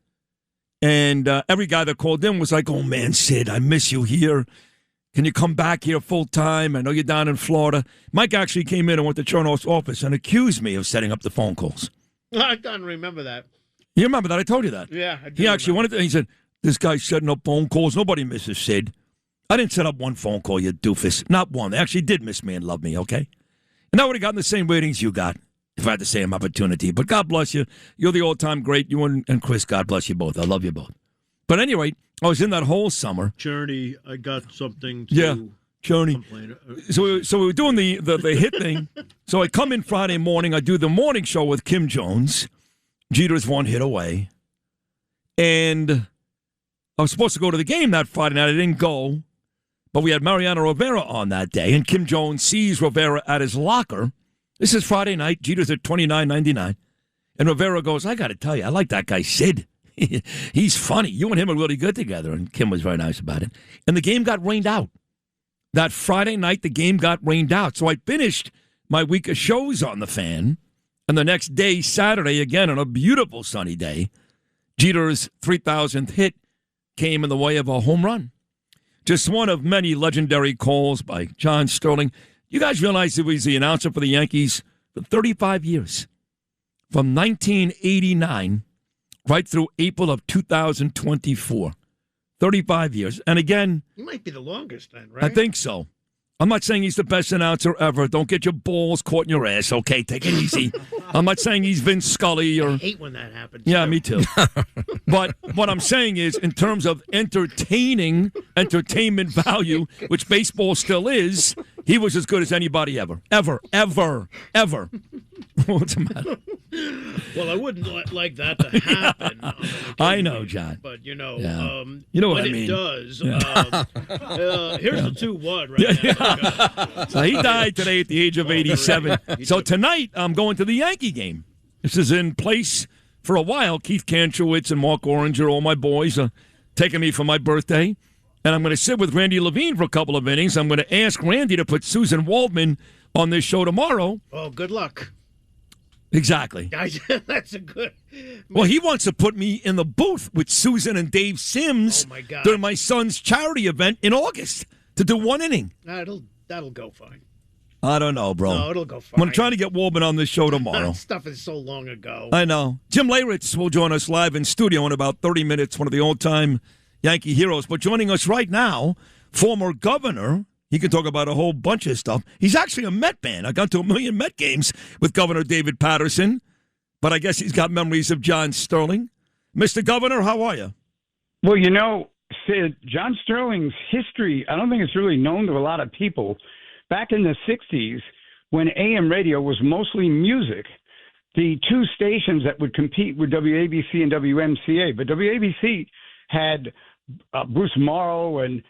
S16: and every guy that called in was like, "Oh, man, Sid, I miss you here. Can you come back here full time? I know you're down in Florida." Mike actually came in and went to Chernoff's office and accused me of setting up the phone calls.
S21: I don't remember that.
S16: You remember that? I told you that.
S21: Yeah, I do.
S16: He actually wanted to, he said, "This guy's setting up phone calls. Nobody misses Sid." I didn't set up one phone call, you doofus. Not one. They actually did miss me and love me, okay? And I would have gotten the same ratings you got if I had the same opportunity. But God bless you. You're the all-time great. You and Chris, God bless you both. I love you both. But anyway, I was in that whole summer.
S21: Journey, I got something to complain.
S16: So we were doing the hit thing. So I come in Friday morning. I do the morning show with Kim Jones. Jeter's one hit away. And I was supposed to go to the game that Friday night. I didn't go. But we had Mariano Rivera on that day, and Kim Jones sees Rivera at his locker. This is Friday night. Jeter's at $29.99. And Rivera goes, I got to tell you, I like that guy, Sid. He's funny. You and him are really good together. And Kim was very nice about it. And the game got rained out. That Friday night, the game got rained out. So I finished my week of shows on the Fan. And the next day, Saturday, again, on a beautiful sunny day, Jeter's 3,000th hit came in the way of a home run. Just one of many legendary calls by John Sterling. You guys realize he was the announcer for the Yankees for 35 years. From 1989 right through April of 2024. 35 years. And again...
S21: He might be the longest then, right?
S16: I think so. I'm not saying he's the best announcer ever. Don't get your balls caught in your ass, okay? Take it easy. I'm not saying he's Vince Scully or...
S21: I hate when that happens.
S16: Yeah, me too. But what I'm saying is, in terms of entertainment value, which baseball still is, he was as good as anybody ever. Ever. What's the matter?
S21: Well, I wouldn't like that to happen.
S16: I know, John.
S21: But, you know,
S16: you know what
S21: when
S16: I mean.
S21: It does, here's the 2-1 right now.
S16: So he died today at the age of 87. So tonight, I'm going to the Yankee game. This is in place for a while. Keith Kantrowitz and Mark Oranger, all my boys, are taking me for my birthday. And I'm going to sit with Randy Levine for a couple of innings. I'm going to ask Randy to put Susan Waldman on this show tomorrow.
S21: Oh, good luck.
S16: Exactly.
S21: That's a good...
S16: Well, he wants to put me in the booth with Susan and Dave Sims during my son's charity event in August to do one inning.
S21: That'll go fine.
S16: I don't know, bro.
S21: No, it'll go fine.
S16: I'm going to try to get Waldman on this show tomorrow.
S21: That stuff is so long ago.
S16: I know. Jim Leyritz will join us live in studio in about 30 minutes, one of the old-time Yankee heroes. But joining us right now, former governor... He can talk about a whole bunch of stuff. He's actually a Met fan. I got to 1 million Met games with Governor David Paterson, but I guess he's got memories of John Sterling. Mr. Governor, how are you?
S10: Well, you know, Sid, John Sterling's history, I don't think it's really known to a lot of people. Back in the 60s, when AM radio was mostly music, the two stations that would compete were WABC and WMCA. But WABC had Bruce Morrow and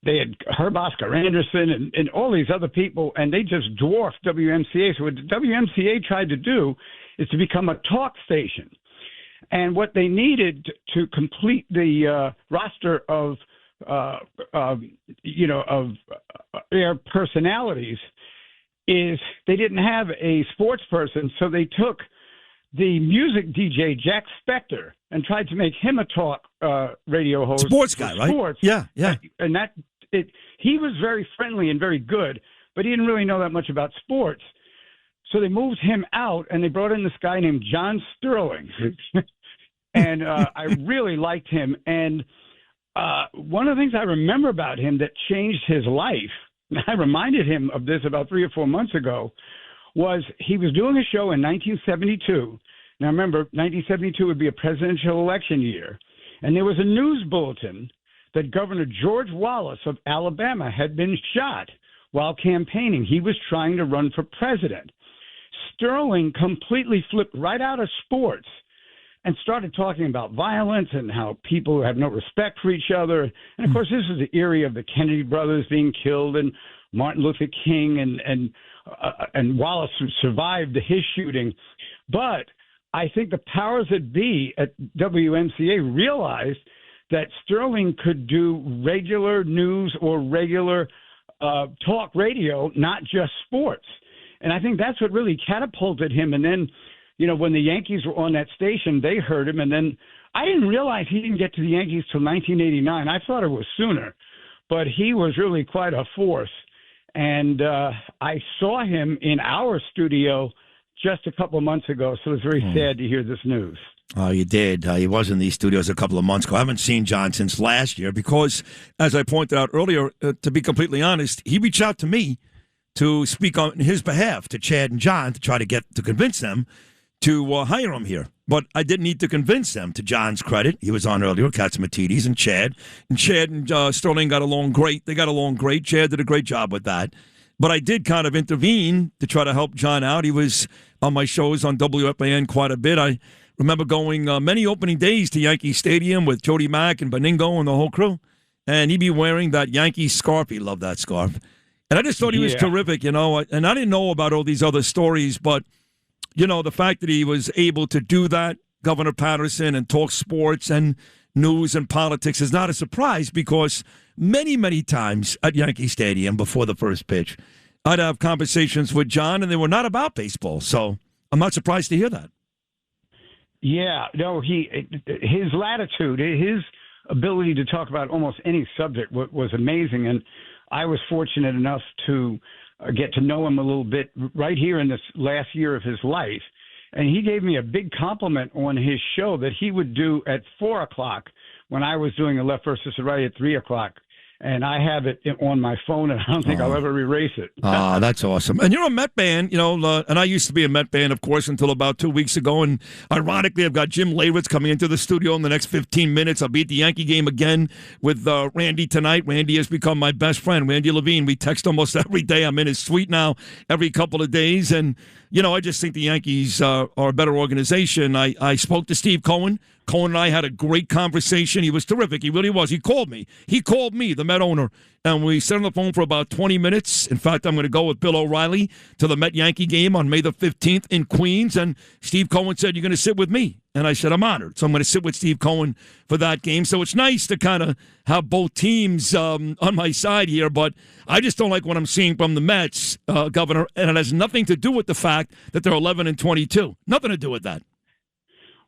S10: they had Herb Oscar Anderson and all these other people, and they just dwarfed WMCA. So what WMCA tried to do is to become a talk station. And what they needed to complete the roster of air personalities is they didn't have a sports person, so they took the music DJ Jack Spector and tried to make him a talk radio host.
S16: Sports guy, right?
S10: Sports.
S16: Yeah.
S10: And he was very friendly and very good, but he didn't really know that much about sports. So they moved him out, and they brought in this guy named John Sterling. And I really liked him. And one of the things I remember about him that changed his life, and I reminded him of this about 3 or 4 months ago, was he was doing a show in 1972. Now, remember, 1972 would be a presidential election year. And there was a news bulletin that Governor George Wallace of Alabama had been shot while campaigning. He was trying to run for president. Sterling completely flipped right out of sports and started talking about violence and how people have no respect for each other. And, of course, this is the era of the Kennedy brothers being killed and Martin Luther King and Wallace survived his shooting. But I think the powers that be at WMCA realized that Sterling could do regular news or regular talk radio, not just sports. And I think that's what really catapulted him. And then, when the Yankees were on that station, they heard him. And then I didn't realize he didn't get to the Yankees till 1989. I thought it was sooner. But he was really quite a force. And I saw him in our studio just a couple of months ago. So it's very sad to hear this news.
S16: Oh, you did. He was in these studios a couple of months ago. I haven't seen John since last year because, as I pointed out earlier, to be completely honest, he reached out to me to speak on his behalf to Chad and John to try to convince them to hire him here. But I didn't need to convince them, to John's credit. He was on earlier, Catsimatidis and Chad. And Chad and Sterling got along great. They got along great. Chad did a great job with that. But I did kind of intervene to try to help John out. He was on my shows on WFAN quite a bit. I remember going many opening days to Yankee Stadium with Jody Mack and Beningo and the whole crew. And he'd be wearing that Yankee scarf. He loved that scarf. And I just thought he was terrific, And I didn't know about all these other stories, but, the fact that he was able to do that, Governor Paterson, and talk sports and news and politics is not a surprise because many, many times at Yankee Stadium before the first pitch, I'd have conversations with John, and they were not about baseball. So I'm not surprised to hear that.
S10: Yeah, no, his latitude, his ability to talk about almost any subject was amazing, and I was fortunate enough to get to know him a little bit right here in this last year of his life. And he gave me a big compliment on his show that he would do at 4 o'clock when I was doing the left versus the right at 3 o'clock. And I have it on my phone, and I don't think I'll ever erase it.
S16: That's awesome. And you're a Met fan, and I used to be a Met fan, of course, until about 2 weeks ago. And ironically, I've got Jim Leyritz coming into the studio in the next 15 minutes. I'll be at the Yankee game again with Randy tonight. Randy has become my best friend, Randy Levine. We text almost every day. I'm in his suite now every couple of days. And, I just think the Yankees are a better organization. I spoke to Steve Cohen. Cohen and I had a great conversation. He was terrific. He really was. He called me, the Met owner, and we sat on the phone for about 20 minutes. In fact, I'm going to go with Bill O'Reilly to the Met-Yankee game on May the 15th in Queens, and Steve Cohen said, "You're going to sit with me." And I said, "I'm honored." So I'm going to sit with Steve Cohen for that game. So it's nice to kind of have both teams on my side here, but I just don't like what I'm seeing from the Mets, Governor, and it has nothing to do with the fact that they're 11-22. Nothing to do with that.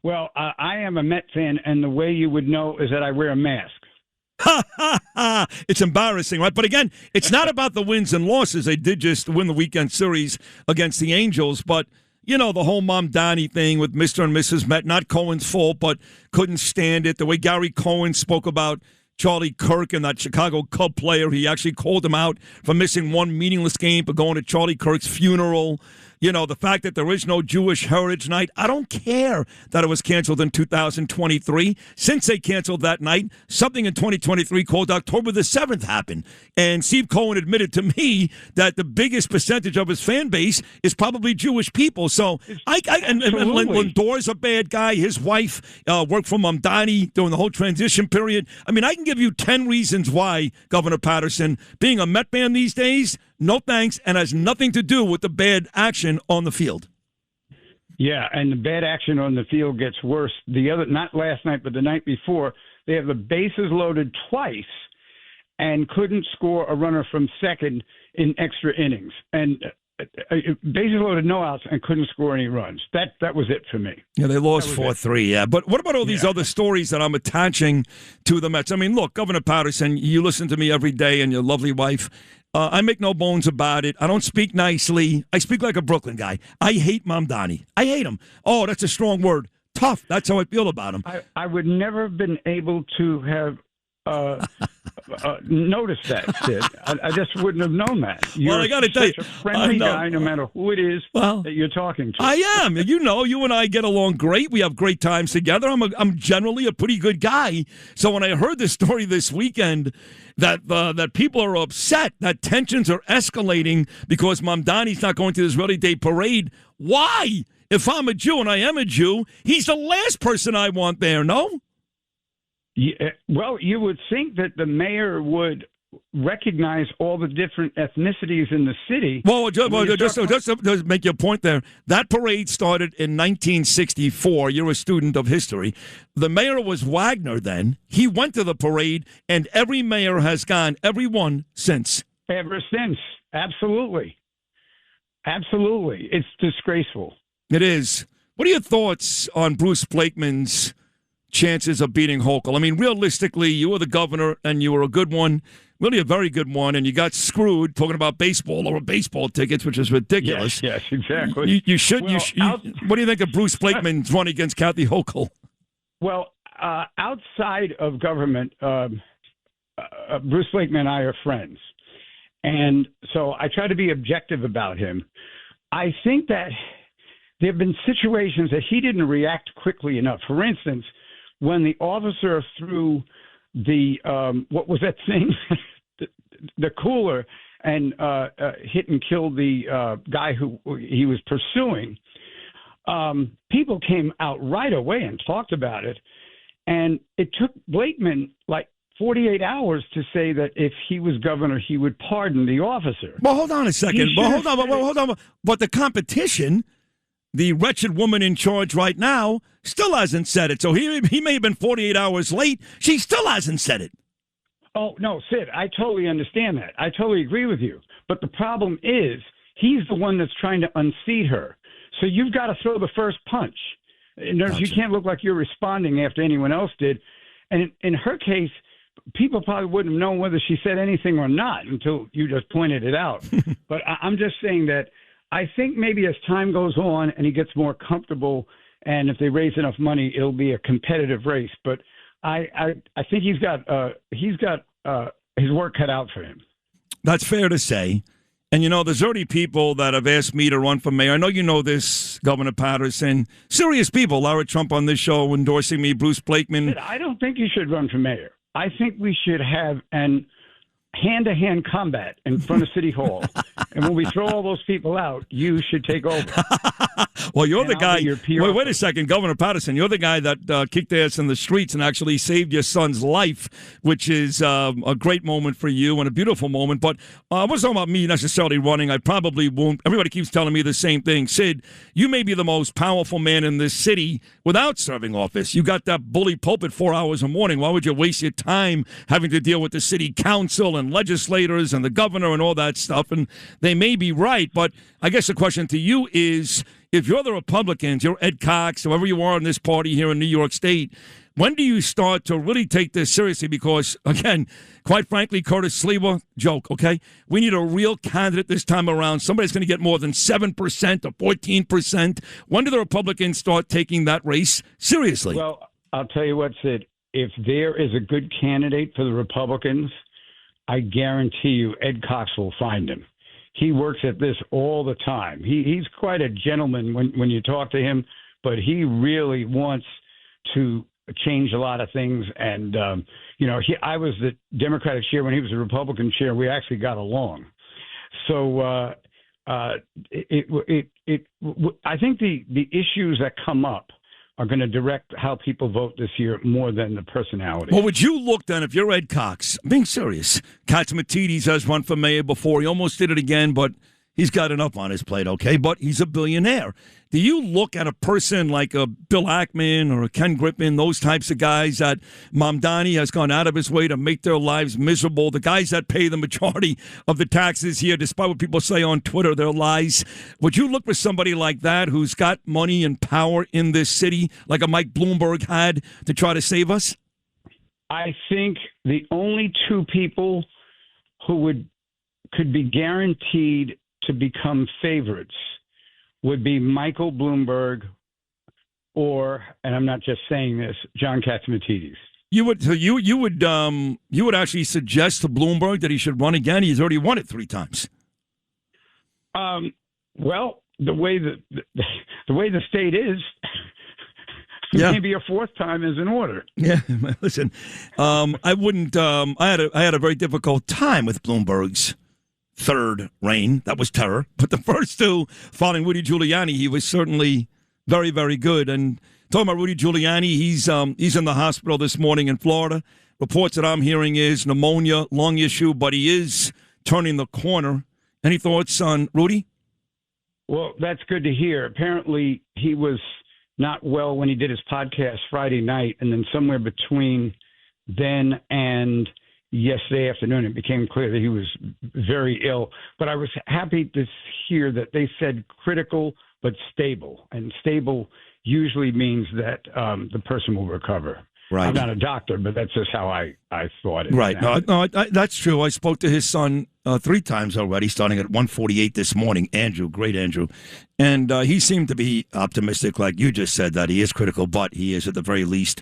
S10: Well, I am a Met fan, and the way you would know is that I wear a mask.
S16: It's embarrassing, right? But again, it's not about the wins and losses. They did just win the weekend series against the Angels, but the whole Mamdani thing with Mr. and Mrs. Met, not Cohen's fault, but couldn't stand it. The way Gary Cohen spoke about Charlie Kirk and that Chicago Cub player, he actually called him out for missing one meaningless game for going to Charlie Kirk's funeral. The fact that there is no Jewish Heritage Night, I don't care that it was canceled in 2023. Since they canceled that night, something in 2023 called October the 7th happened. And Steve Cohen admitted to me that the biggest percentage of his fan base is probably Jewish people. So, and Lindor's a bad guy. His wife worked for Mamdani during the whole transition period. I mean, I can give you 10 reasons why, Governor Paterson, being a Met fan these days, no thanks, and has nothing to do with the bad action on the field.
S10: Yeah, and the bad action on the field gets worse. Not last night, but the night before, they have the bases loaded twice and couldn't score a runner from second in extra innings. And bases loaded, no outs, and couldn't score any runs. That was it for me.
S16: Yeah, they lost 4-3, yeah. But what about all these other stories that I'm attaching to the Mets? I mean, look, Governor Paterson, you listen to me every day and your lovely wife. I make no bones about it. I don't speak nicely. I speak like a Brooklyn guy. I hate Mamdani. I hate him. Oh, that's a strong word. Tough. That's how I feel about him.
S10: I would never have been able to have noticed that, Sid. I just wouldn't have known that. You're
S16: I got to tell you,
S10: a friendly guy, no matter who it is that you're talking to.
S16: I am. You and I get along great. We have great times together. I'm generally a pretty good guy. So when I heard this story this weekend that people are upset, that tensions are escalating because Mamdani's not going to the Israeli Day parade, why? If I'm a Jew, and I am a Jew, he's the last person I want there, no?
S10: Yeah, well, you would think that the mayor would recognize all the different ethnicities in the city.
S16: Well, just to make your point there, that parade started in 1964. You're a student of history. The mayor was Wagner then. He went to the parade, and every mayor has gone, every one since.
S10: Ever since. Absolutely. Absolutely. It's disgraceful.
S16: It is. What are your thoughts on Bruce Blakeman's chances of beating Hochul? I mean, realistically, you were the governor, and you were a good one, really a very good one, and you got screwed talking about baseball or baseball tickets, which is ridiculous.
S10: Yes, exactly.
S16: You should. What do you think of Bruce Blakeman's run against Kathy Hochul?
S10: Well, outside of government, Bruce Blakeman and I are friends, and so I try to be objective about him. I think that there have been situations that he didn't react quickly enough. For instance, when the officer threw the what was that thing, the cooler, and hit and killed the guy who he was pursuing, people came out right away and talked about it. And it took Blakeman like 48 hours to say that if he was governor, he would pardon the officer.
S16: Well, hold on a second. Hold on. But the competition, the wretched woman in charge right now still hasn't said it. So he may have been 48 hours late. She still hasn't said it.
S10: Oh, no, Sid, I totally understand that. I totally agree with you. But the problem is he's the one that's trying to unseat her. So you've got to throw the first punch. You can't look like you're responding after anyone else did. And in her case, people probably wouldn't have known whether she said anything or not until you just pointed it out. But I'm just saying that I think maybe as time goes on and he gets more comfortable, and if they raise enough money, it'll be a competitive race. But I think he's got his work cut out for him.
S16: That's fair to say. And, there's already people that have asked me to run for mayor. I know you know this, Governor Paterson. Serious people. Lara Trump on this show endorsing me, Bruce Blakeman.
S10: I don't think you should run for mayor. I think we should have an hand-to-hand combat in front of City Hall. And when we throw all those people out, you should take over.
S16: Well, you're the guy. Wait a second, Governor Paterson. You're the guy that kicked ass in the streets and actually saved your son's life, which is a great moment for you and a beautiful moment. But I wasn't talking about me necessarily running. I probably won't. Everybody keeps telling me the same thing. Sid, you may be the most powerful man in this city without serving office. You got that bully pulpit 4 hours a morning. Why would you waste your time having to deal with the city council and legislators and the governor and all that stuff? And they may be right, but I guess the question to you is, if you're the Republicans, you're Ed Cox, whoever you are in this party here in New York State, when do you start to really take this seriously? Because, again, quite frankly, Curtis Sliwa, joke, okay? We need a real candidate this time around. Somebody's going to get more than 7% or 14%. When do the Republicans start taking that race seriously?
S10: Well, I'll tell you what, Sid. If there is a good candidate for the Republicans, I guarantee you Ed Cox will find him. He works at this all the time. He's quite a gentleman when you talk to him, but he really wants to change a lot of things. And, I was the Democratic chair when he was the Republican chair. We actually got along. So I think the issues that come up are going to direct how people vote this year more than the personality.
S16: Well, would you look then, if you're Ed Cox, I'm being serious, Catsimatidis has run for mayor before. He almost did it again, but he's got enough on his plate, okay? But he's a billionaire. Do you look at a person like a Bill Ackman or a Ken Griffin, those types of guys that Mamdani has gone out of his way to make their lives miserable, the guys that pay the majority of the taxes here, despite what people say on Twitter, their lies? Would you look for somebody like that who's got money and power in this city, like a Mike Bloomberg had, to try to save us?
S10: I think the only two people who could be guaranteed to become favorites would be Michael Bloomberg or, and I'm not just saying this, John Catsimatidis.
S16: You would actually suggest to Bloomberg that he should run again? He's already won it 3 times.
S10: Well, the way the state is, maybe a 4th time is in order.
S16: Yeah, listen, I wouldn't. I had a very difficult time with Bloomberg's 3rd reign. That was terror. But the first 2, following Rudy Giuliani, he was certainly very, very good. And talking about Rudy Giuliani, he's in the hospital this morning in Florida. Reports that I'm hearing is pneumonia, lung issue, but he is turning the corner. Any thoughts on Rudy?
S10: Well, that's good to hear. Apparently, he was not well when he did his podcast Friday night, and then somewhere between then and yesterday afternoon, it became clear that he was very ill. But I was happy to hear that they said critical but stable. And stable usually means that the person will recover.
S16: Right.
S10: I'm not a doctor, but that's just how I thought it.
S16: Right. No, that's true. I spoke to his son 3 times already, starting at 1:48 this morning. Andrew, great Andrew. And he seemed to be optimistic, like you just said, that he is critical, but he is at the very least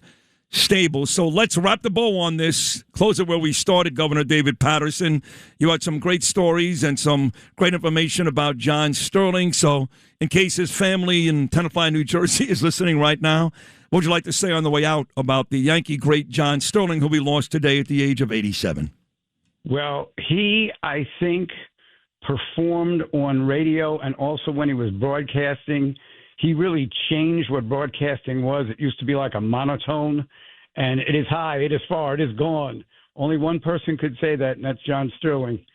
S16: stable. So let's wrap the bow on this. Close it where we started, Governor David Paterson. You had some great stories and some great information about John Sterling. So in case his family in Tenafly, New Jersey is listening right now, what would you like to say on the way out about the Yankee great John Sterling, who we lost today at the age of 87?
S10: Well, he, I think, performed on radio and also when he was broadcasting. He really changed what broadcasting was. It used to be like a monotone, and it is high, it is far, it is gone. Only one person could say that, and that's John Sterling.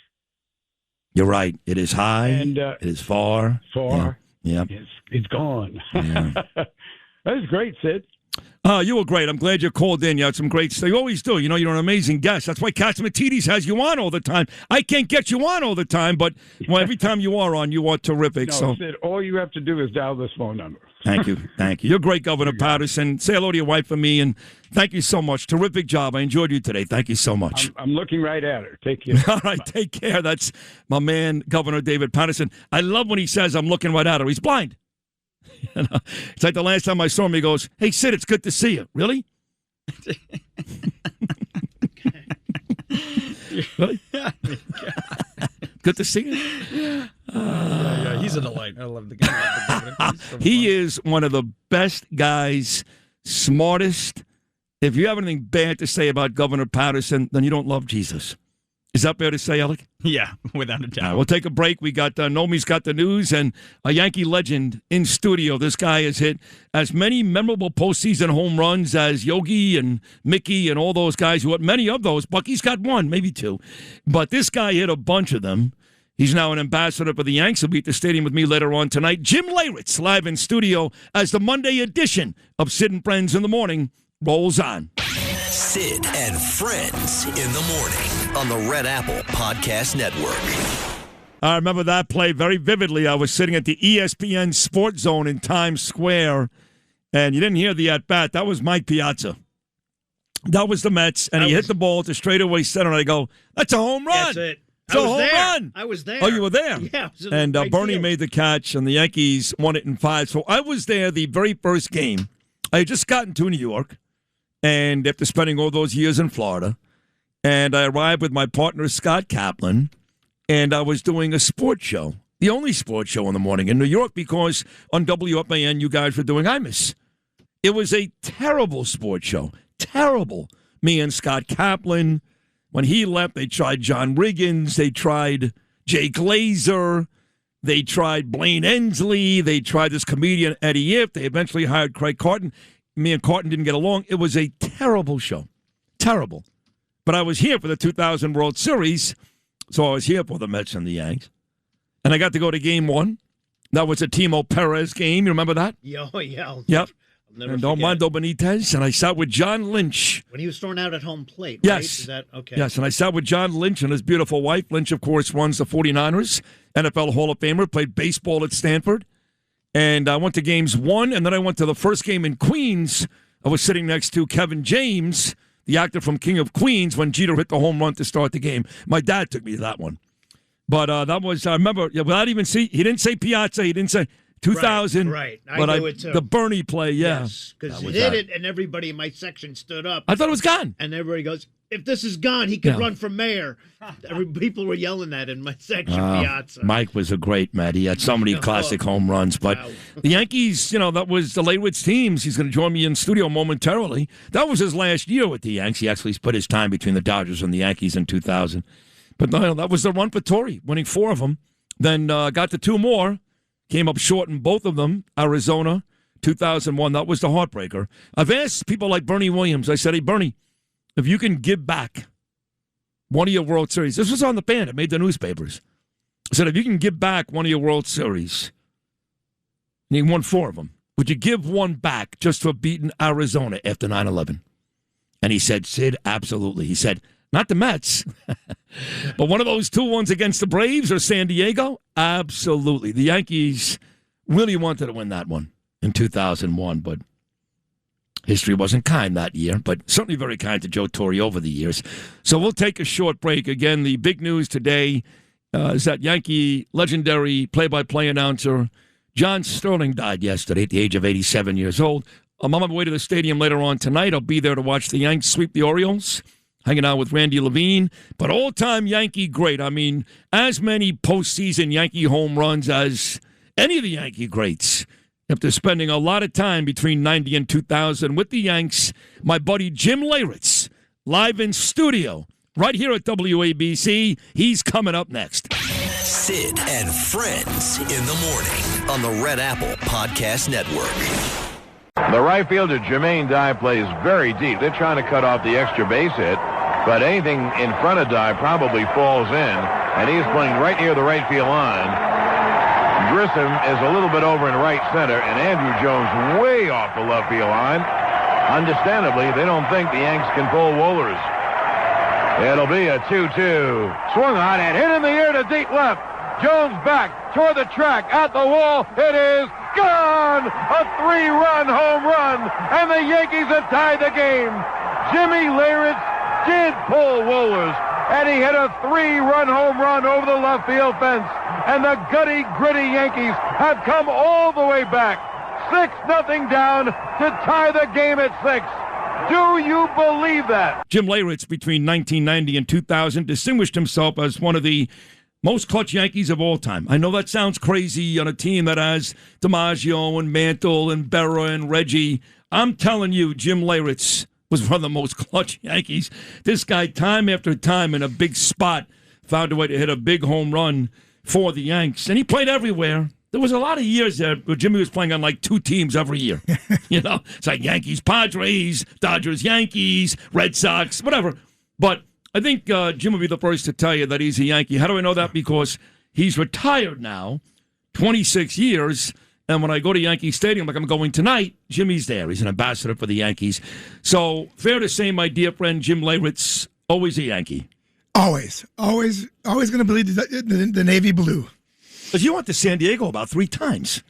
S16: You're right. It is high, and it is far.
S10: Far.
S16: Yeah.
S10: It's gone.
S16: Yeah.
S10: That was great, Sid.
S16: You were great. I'm glad you called in. You had some great stuff. You always do. You know, you're an amazing guest. That's why Catsimatidis has you on all the time. I can't get you on all the time, but every time you are on, you are terrific.
S10: No, Sid, all you have to do is dial this phone number.
S16: Thank you. Thank you. You're great, Governor Paterson. Say hello to your wife for me, and thank you so much. Terrific job. I enjoyed you today. Thank you so much.
S10: I'm looking right at her. Take care.
S16: All right, take care. That's my man, Governor David Paterson. I love when he says, I'm looking right at her. He's blind. You know, it's like the last time I saw him, he goes, hey, Sid, it's good to see you. Really? Really? Good to see you.
S1: Yeah, he's a delight. I love the guy.
S16: He is one of the best guys, smartest. If you have anything bad to say about Governor Paterson, then you don't love Jesus. Is that fair to say, Alec?
S1: Yeah, without a doubt.
S16: All right, we'll take a break. We got Nomi's got the news and a Yankee legend in studio. This guy has hit as many memorable postseason home runs as Yogi and Mickey and all those guys who hit many of those. Bucky's got one, maybe two. But this guy hit a bunch of them. He's now an ambassador for the Yanks. He'll be at the stadium with me later on tonight. Jim Leyritz live in studio as the Monday edition of Sid and Friends in the Morning rolls on.
S2: Sid and Friends in the Morning on the Red Apple Podcast Network.
S16: I remember that play very vividly. I was sitting at the ESPN Sports Zone in Times Square, and you didn't hear the at-bat. That was Mike Piazza. That was the Mets, and he hit the ball to straightaway center, and I go, that's a home run.
S21: That's it.
S16: It's a home run.
S21: I was there.
S16: Oh, you were there?
S21: Yeah. It was in
S16: and
S21: the right
S16: Bernie
S21: field.
S16: made the catch, and the Yankees won it in 5. So I was there the very first game. I had just gotten to New York, and after spending all those years in Florida, and I arrived with my partner, Scott Kaplan, and I was doing a sports show, the only sports show in the morning in New York, because on WFAN you guys were doing Imus. It was a terrible sports show. Terrible. Me and Scott Kaplan. When he left, they tried John Riggins. They tried Jay Glazer. They tried Blaine Ensley. They tried this comedian, Eddie If. They eventually hired Craig Carton. Me and Carton didn't get along. It was a terrible show. Terrible. But I was here for the 2000 World Series, so I was here for the Mets and the Yanks. And I got to go to Game 1. That was a Timo Perez game. You remember that?
S21: Yeah, yeah.
S16: Yep.
S21: Never
S16: And
S21: forget
S16: Armando Benitez. And I sat with John Lynch.
S21: when he was thrown out at home plate, right?
S16: Yes.
S21: Is that okay?
S16: Yes, and I sat with John Lynch and his beautiful wife. Lynch, of course, runs the 49ers, NFL Hall of Famer, played baseball at Stanford. And I went to games 1, and then I went to the first game in Queens. I was sitting next to Kevin James, the actor from King of Queens, when Jeter hit the home run to start the game. My dad took me to that one. But that was, I remember, without even he didn't say Piazza, he didn't say 2000.
S21: Right. I
S16: But
S21: knew it too.
S16: the Bernie play, yeah.
S21: Yes, because
S16: That
S21: he
S16: was
S21: hit
S16: that.
S21: it, and everybody in my section stood up.
S16: I thought it was gone.
S21: And everybody goes, if this is gone, he could
S16: Yeah.
S21: run for mayor. People were yelling that in my section, Piazza.
S16: Mike was a great man. He had so many classic home runs. But the Yankees, that was the Leyritz teams. He's going to join me in studio momentarily. That was his last year with the Yanks. He actually split his time between the Dodgers and the Yankees in 2000. But no, that was the run for Torrey, winning 4 of them. Then got to 2 more. Came up short in both of them. Arizona, 2001. That was the heartbreaker. I've asked people like Bernie Williams. I said, hey, Bernie, if you can give back one of your World Series. This was on the fan. It made the newspapers. I said, if you can give back one of your World Series, and he won 4 of them, would you give one back just for beating Arizona after 9/11? And he said, Sid, absolutely. He said, not the Mets, but one of those 2 ones against the Braves or San Diego? Absolutely. The Yankees really wanted to win that one in 2001, but history wasn't kind that year, but certainly very kind to Joe Torre over the years. So we'll take a short break. Again, the big news today is that Yankee legendary play-by-play announcer John Sterling died yesterday at the age of 87 years old. I'm on my way to the stadium later on tonight. I'll be there to watch the Yanks sweep the Orioles, hanging out with Randy Levine. But all-time Yankee great. I mean, as many postseason Yankee home runs as any of the Yankee greats. After spending a lot of time between 90 and 2000 with the Yanks, my buddy Jim Leyritz, live in studio, right here at WABC. He's coming up next.
S2: Sid and Friends in the Morning on the Red Apple Podcast Network.
S12: The right fielder, Jermaine Dye, plays very deep. They're trying to cut off the extra base hit, but anything in front of Dye probably falls in, and he's playing right near the right field line. Grissom is a little bit over in right center, and Andrew Jones way off the left field line. Understandably, they don't think the Yanks can pull Wohlers. It'll be a 2-2. Swung on and hit in the air to deep left. Jones back toward the track at the wall. It is gone! A 3-run home run, and the Yankees have tied the game. Jimmy Leyritz did pull Wohlers, and he hit a 3-run home run over the left field fence. And the gritty Yankees have come all the way back. 6-0 down to tie the game at 6. Do you believe that?
S16: Jim Leyritz, between 1990 and 2000, distinguished himself as one of the most clutch Yankees of all time. I know that sounds crazy on a team that has DiMaggio and Mantle and Berra and Reggie. I'm telling you, Jim Leyritz was one of the most clutch Yankees. This guy, time after time, in a big spot, found a way to hit a big home run for the Yanks. And he played everywhere. There was a lot of years there where Jimmy was playing on like 2 teams every year. It's like Yankees, Padres, Dodgers, Yankees, Red Sox, whatever. But I think Jim will be the first to tell you that he's a Yankee. How do I know that? Because he's retired now, 26 years. And when I go to Yankee Stadium, like I'm going tonight, Jimmy's there. He's an ambassador for the Yankees. So fair to say, my dear friend Jim Leyritz, always a Yankee.
S11: Always going to bleed the navy blue.
S16: But you went to San Diego about 3 times.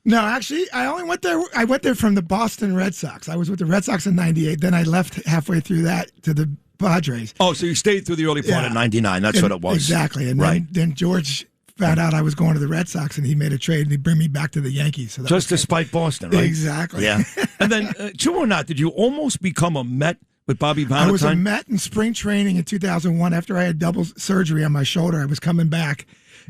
S11: No, actually, I only went there. I went there from the Boston Red Sox. I was with the Red Sox in '98. Then I left halfway through that to the Padres.
S16: Oh, so you stayed through the early part of '99. That's what it was.
S11: Exactly. And then George found out I was going to the Red Sox, and he made a trade, and he bring me back to the Yankees. So
S16: just to spite Boston, right?
S11: Exactly.
S16: Yeah. And then, true or not, did you almost become a Met with Bobby Valentine?
S11: I was a Met in spring training in 2001. After I had double surgery on my shoulder, I was coming back,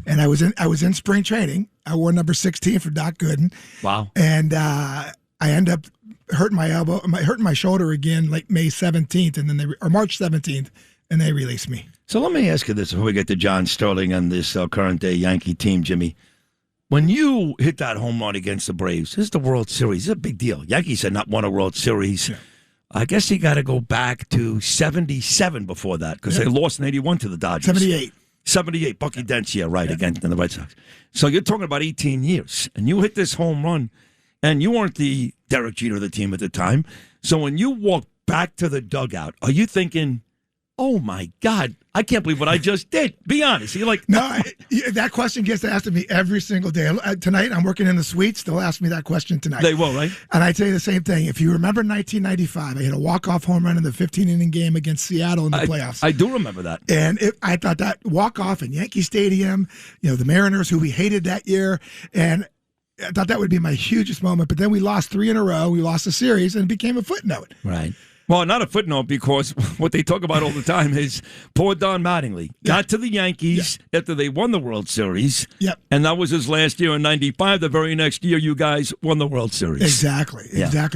S11: and I was in spring training. I wore number 16 for Doc Gooden.
S16: Wow.
S11: And I ended up hurting my shoulder again, like May 17th, and then or March 17th, and they released me.
S16: So let me ask you this before we get to John Sterling and this current day Yankee team, Jimmy. When you hit that home run against the Braves, this is the World Series. It's a big deal. Yankees had not won a World Series. Yeah. I guess you got to go back to 77 before that because they lost in 81 to the Dodgers. 78, Bucky Dent, against the Red Sox. So you're talking about 18 years, and you hit this home run, and you weren't the Derek Jeter of the team at the time. So when you walk back to the dugout, are you thinking, oh, my God, I can't believe what I just did? Be honest. You're like,
S11: no, that question gets asked of me every single day. Tonight, I'm working in the suites. They'll ask me that question tonight.
S16: They will, right?
S11: And I tell you the same thing. If you remember 1995, I hit a walk-off home run in the 15-inning game against Seattle in the playoffs.
S16: I do remember that.
S11: And I thought that walk-off in Yankee Stadium, the Mariners, who we hated that year, and I thought that would be my hugest moment. But then we lost 3 in a row. We lost the series, and it became a footnote.
S16: Right. Well, not a footnote, because what they talk about all the time is poor Don Mattingly got to the Yankees after they won the World Series.
S11: Yep.
S16: And that was his last year in 95. The very next year, you guys won the World Series.
S11: Exactly.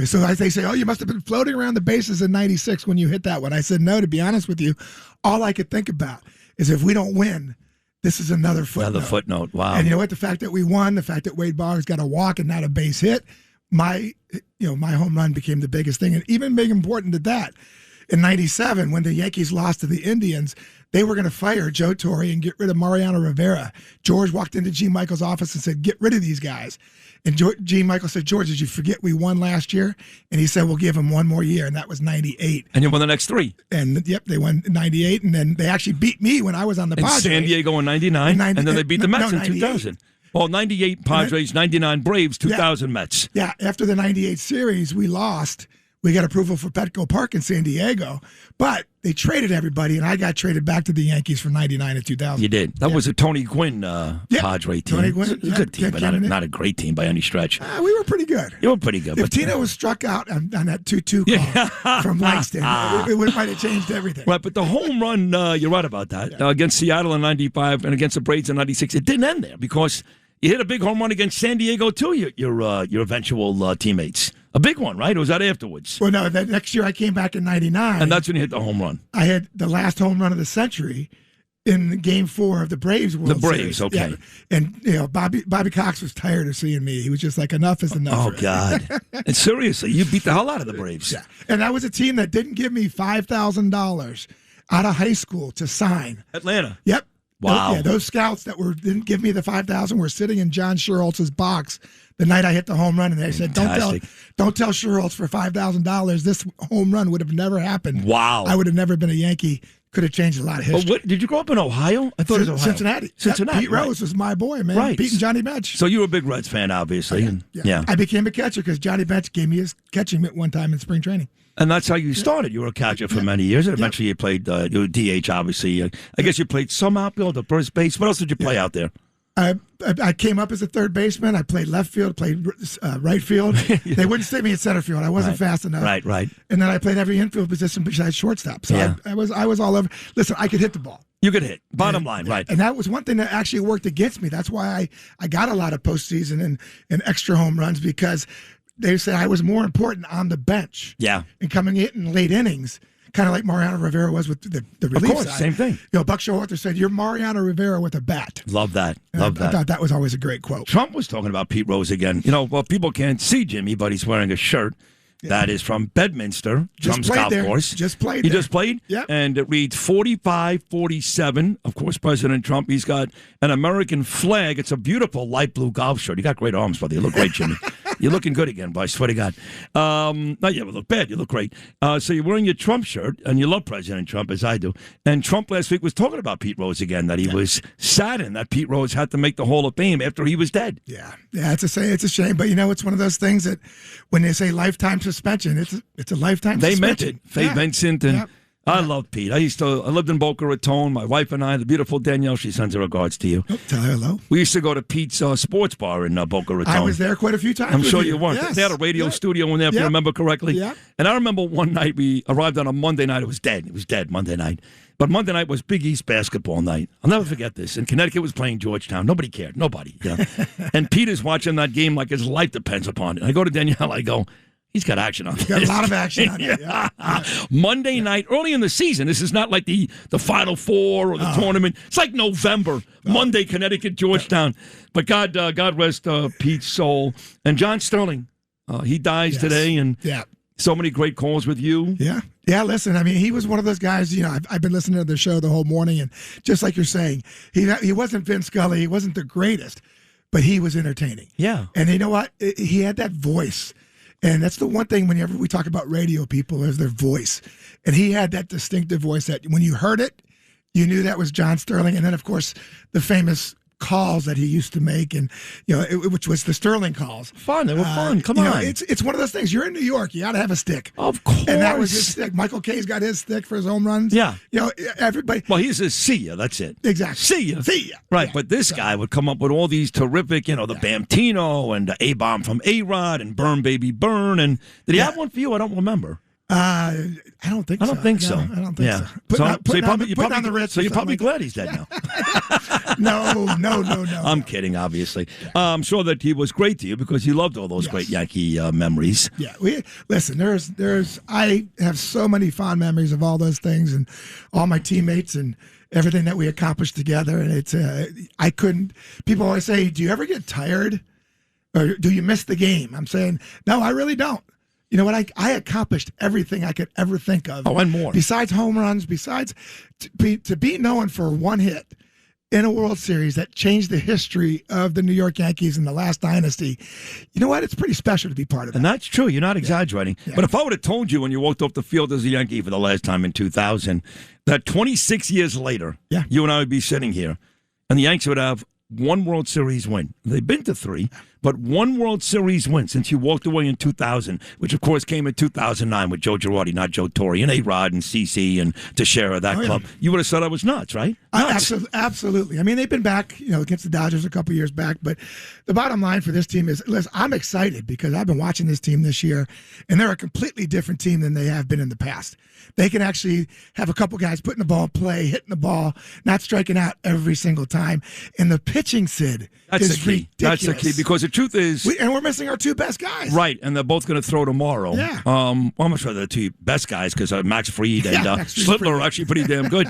S11: So they say, you must have been floating around the bases in 96 when you hit that one. I said, no, to be honest with you, all I could think about is if we don't win, this is another footnote.
S16: Another footnote, wow.
S11: And you know what? The fact that we won, the fact that Wade Boggs got a walk and not a base hit, my home run became the biggest thing. And even big important to that, in 97, when the Yankees lost to the Indians, they were going to fire Joe Torre and get rid of Mariano Rivera. George walked into Gene Michael's office and said, get rid of these guys. And Gene Michael said, George, did you forget we won last year? And he said, we'll give him one more year. And that was 98.
S16: And you won the next 3.
S11: And, they won 98. And then they actually beat me when I was on the Padres.
S16: San Diego in 99. And then they beat the Mets in 2000. Well, 98 Padres, 99 Braves, 2000 Mets.
S11: Yeah, after the 98 series, we lost. We got approval for Petco Park in San Diego, but they traded everybody, and I got traded back to the Yankees from 99 to 2000.
S16: You did. That was a Tony Gwynn Padre team.
S11: Tony Gwynn,
S16: a good team, but not a great team by any stretch.
S11: We were pretty good.
S16: You were pretty good.
S11: If Tino was struck out on that 2-2 call from Langston, it might have changed everything.
S16: Right, but the home run, you're right about that, against Seattle in 95 and against the Braves in 96, it didn't end there because you hit a big home run against San Diego, too, your eventual teammates. A big one, right? Or was that afterwards?
S11: Well, no, that next year I came back in 99.
S16: And that's when you hit the home run.
S11: I had the last home run of the century in Game 4 of the Braves World Series.
S16: Okay.
S11: Yeah. And, Bobby Cox was tired of seeing me. He was just like, enough is enough.
S16: Oh, God. And seriously, you beat the hell out of the Braves.
S11: Yeah. And that was a team that didn't give me $5,000 out of high school to sign.
S16: Atlanta.
S11: Yep.
S16: Wow.
S11: Those scouts that didn't give me the 5,000 were sitting in John Sherholtz's box the night I hit the home run, and they said, "Don't tell Sherholtz for $5,000 this home run would have never happened."
S16: Wow.
S11: I would have never been a Yankee. Could have changed a lot of history.
S16: Did you grow up in Ohio? I thought it was Ohio.
S11: Cincinnati. Pete Rose was my boy, man.
S16: Right.
S11: Pete and Johnny Bench.
S16: So you were a big Reds fan, obviously.
S11: I became a catcher because Johnny Bench gave me his catching mitt one time in spring training.
S16: And that's how you started. You were a catcher for many years, and eventually you played you were DH, obviously. I guess you played some outfield, or first base. What else did you play out there?
S11: I came up as a third baseman. I played left field, played right field. They wouldn't sit me at center field. I wasn't fast enough.
S16: Right.
S11: And then I played every infield position besides shortstop. So I was all over. Listen, I could hit the ball.
S16: You could hit. Bottom line, right.
S11: And that was one thing that actually worked against me. That's why I got a lot of postseason and extra home runs, because they said I was more important on the bench.
S16: Yeah.
S11: And coming in late innings, kind of like Mariano Rivera was with the relief
S16: Of course,
S11: side.
S16: same thing.
S11: Buck Showalter said, "You're Mariano Rivera with a bat."
S16: Love that.
S11: I thought that was always a great quote.
S16: Trump was talking about Pete Rose again. People can't see Jimmy, but he's wearing a shirt that is from Bedminster, Trump's golf course.
S11: Just played
S16: He
S11: there.
S16: just played?
S11: Yep.
S16: And it reads 45-47. Of course, President Trump, he's got an American flag. It's a beautiful light blue golf shirt. You got great arms, brother. You look great, Jimmy. You're looking good again, but I swear to God. Not yet, you look bad. You look great. So you're wearing your Trump shirt, and you love President Trump, as I do. And Trump last week was talking about Pete Rose again, that he was saddened that Pete Rose had to make the Hall of Fame after he was dead.
S11: Yeah, it's a shame. But, it's one of those things that when they say lifetime suspension, it's a lifetime
S16: They
S11: suspension.
S16: meant it. Faye Vincent and I love Pete. I lived in Boca Raton. My wife and I, the beautiful Danielle, she sends her regards to you.
S11: Tell her hello.
S16: We used to go to Pete's sports bar in Boca Raton.
S11: I was there quite a few times.
S16: I'm
S11: with
S16: sure you weren't.
S11: Yes.
S16: They had a radio studio in there, if you remember correctly.
S11: Yeah.
S16: And I remember one night we arrived on a Monday night. It was dead. It was dead Monday night. But Monday night was Big East basketball night. I'll never forget this. And Connecticut was playing Georgetown. Nobody cared. Nobody. And Pete is watching that game like his life depends upon it. And I go to Danielle. I go, he's got action on this.
S11: Got a lot of action on it. Yeah.
S16: Monday night, early in the season. This is not like the Final Four or the tournament. It's like November. Monday, Connecticut, Georgetown. But God rest Pete's soul. And John Sterling, he dies today. And so many great calls with you.
S11: Yeah, listen, I mean, he was one of those guys, I've been listening to the show the whole morning, and just like you're saying, he wasn't Vince Scully, he wasn't the greatest, but he was entertaining.
S16: Yeah.
S11: And you know what? He had that voice. And that's the one thing whenever we talk about radio people is their voice. And he had that distinctive voice that when you heard it, you knew that was John Sterling. And then, of course, the famous calls that he used to make, and which was the Sterling calls.
S16: Fun, they were fun. Come on,
S11: it's one of those things. You're in New York, you got to have a stick.
S16: Of course,
S11: and that was his stick. Michael Kay's got his stick for his home runs.
S16: Yeah,
S11: everybody.
S16: Well, he says "see ya." That's it.
S11: Exactly.
S16: See ya.
S11: See ya.
S16: Right, but this guy would come up with all these terrific, the Bamtino and the A-bomb from A-Rod and Burn Baby Burn. And did he have one for you? I don't remember.
S11: I don't think so.
S16: I don't think so.
S11: I don't think so.
S16: You're
S11: on the Ritz.
S16: So you're probably glad he's dead now.
S11: No.
S16: I'm kidding, obviously. I'm sure that he was great to you because you loved all those great Yankee memories.
S11: Yeah, listen. I have so many fond memories of all those things and all my teammates and everything that we accomplished together. And it's I couldn't. People always say, "Do you ever get tired, or do you miss the game?" I'm saying, no, I really don't. You know what? I accomplished everything I could ever think of.
S16: Oh, and more.
S11: Besides home runs, besides to be known for one hit in a World Series that changed the history of the New York Yankees in the last dynasty. You know what? It's pretty special to be part of that.
S16: And that's true. You're not exaggerating. Yeah. But if I would have told you when you walked off the field as a Yankee for the last time in 2000, that 26 years later, you and I would be sitting here, and the Yankees would have one World Series win. They've been to 3, but one World Series win since you walked away in 2000, which of course came in 2009 with Joe Girardi, not Joe Torre, and A-Rod and CC and Teixeira, that club. You would have said I was nuts, right? Nuts.
S11: Absolutely. I mean, they've been back, against the Dodgers a couple years back, but the bottom line for this team is, listen, I'm excited because I've been watching this team this year, and they're a completely different team than they have been in the past. They can actually have a couple guys putting the ball in play, hitting the ball, not striking out every single time. And the pitching, Sid, is ridiculous.
S16: That's the key, because the truth is...
S11: we're missing our 2 best guys.
S16: Right, and they're both going to throw tomorrow.
S11: Yeah.
S16: I'm not sure they're the 2 best guys, because Max Fried and Schlittler are actually pretty damn good.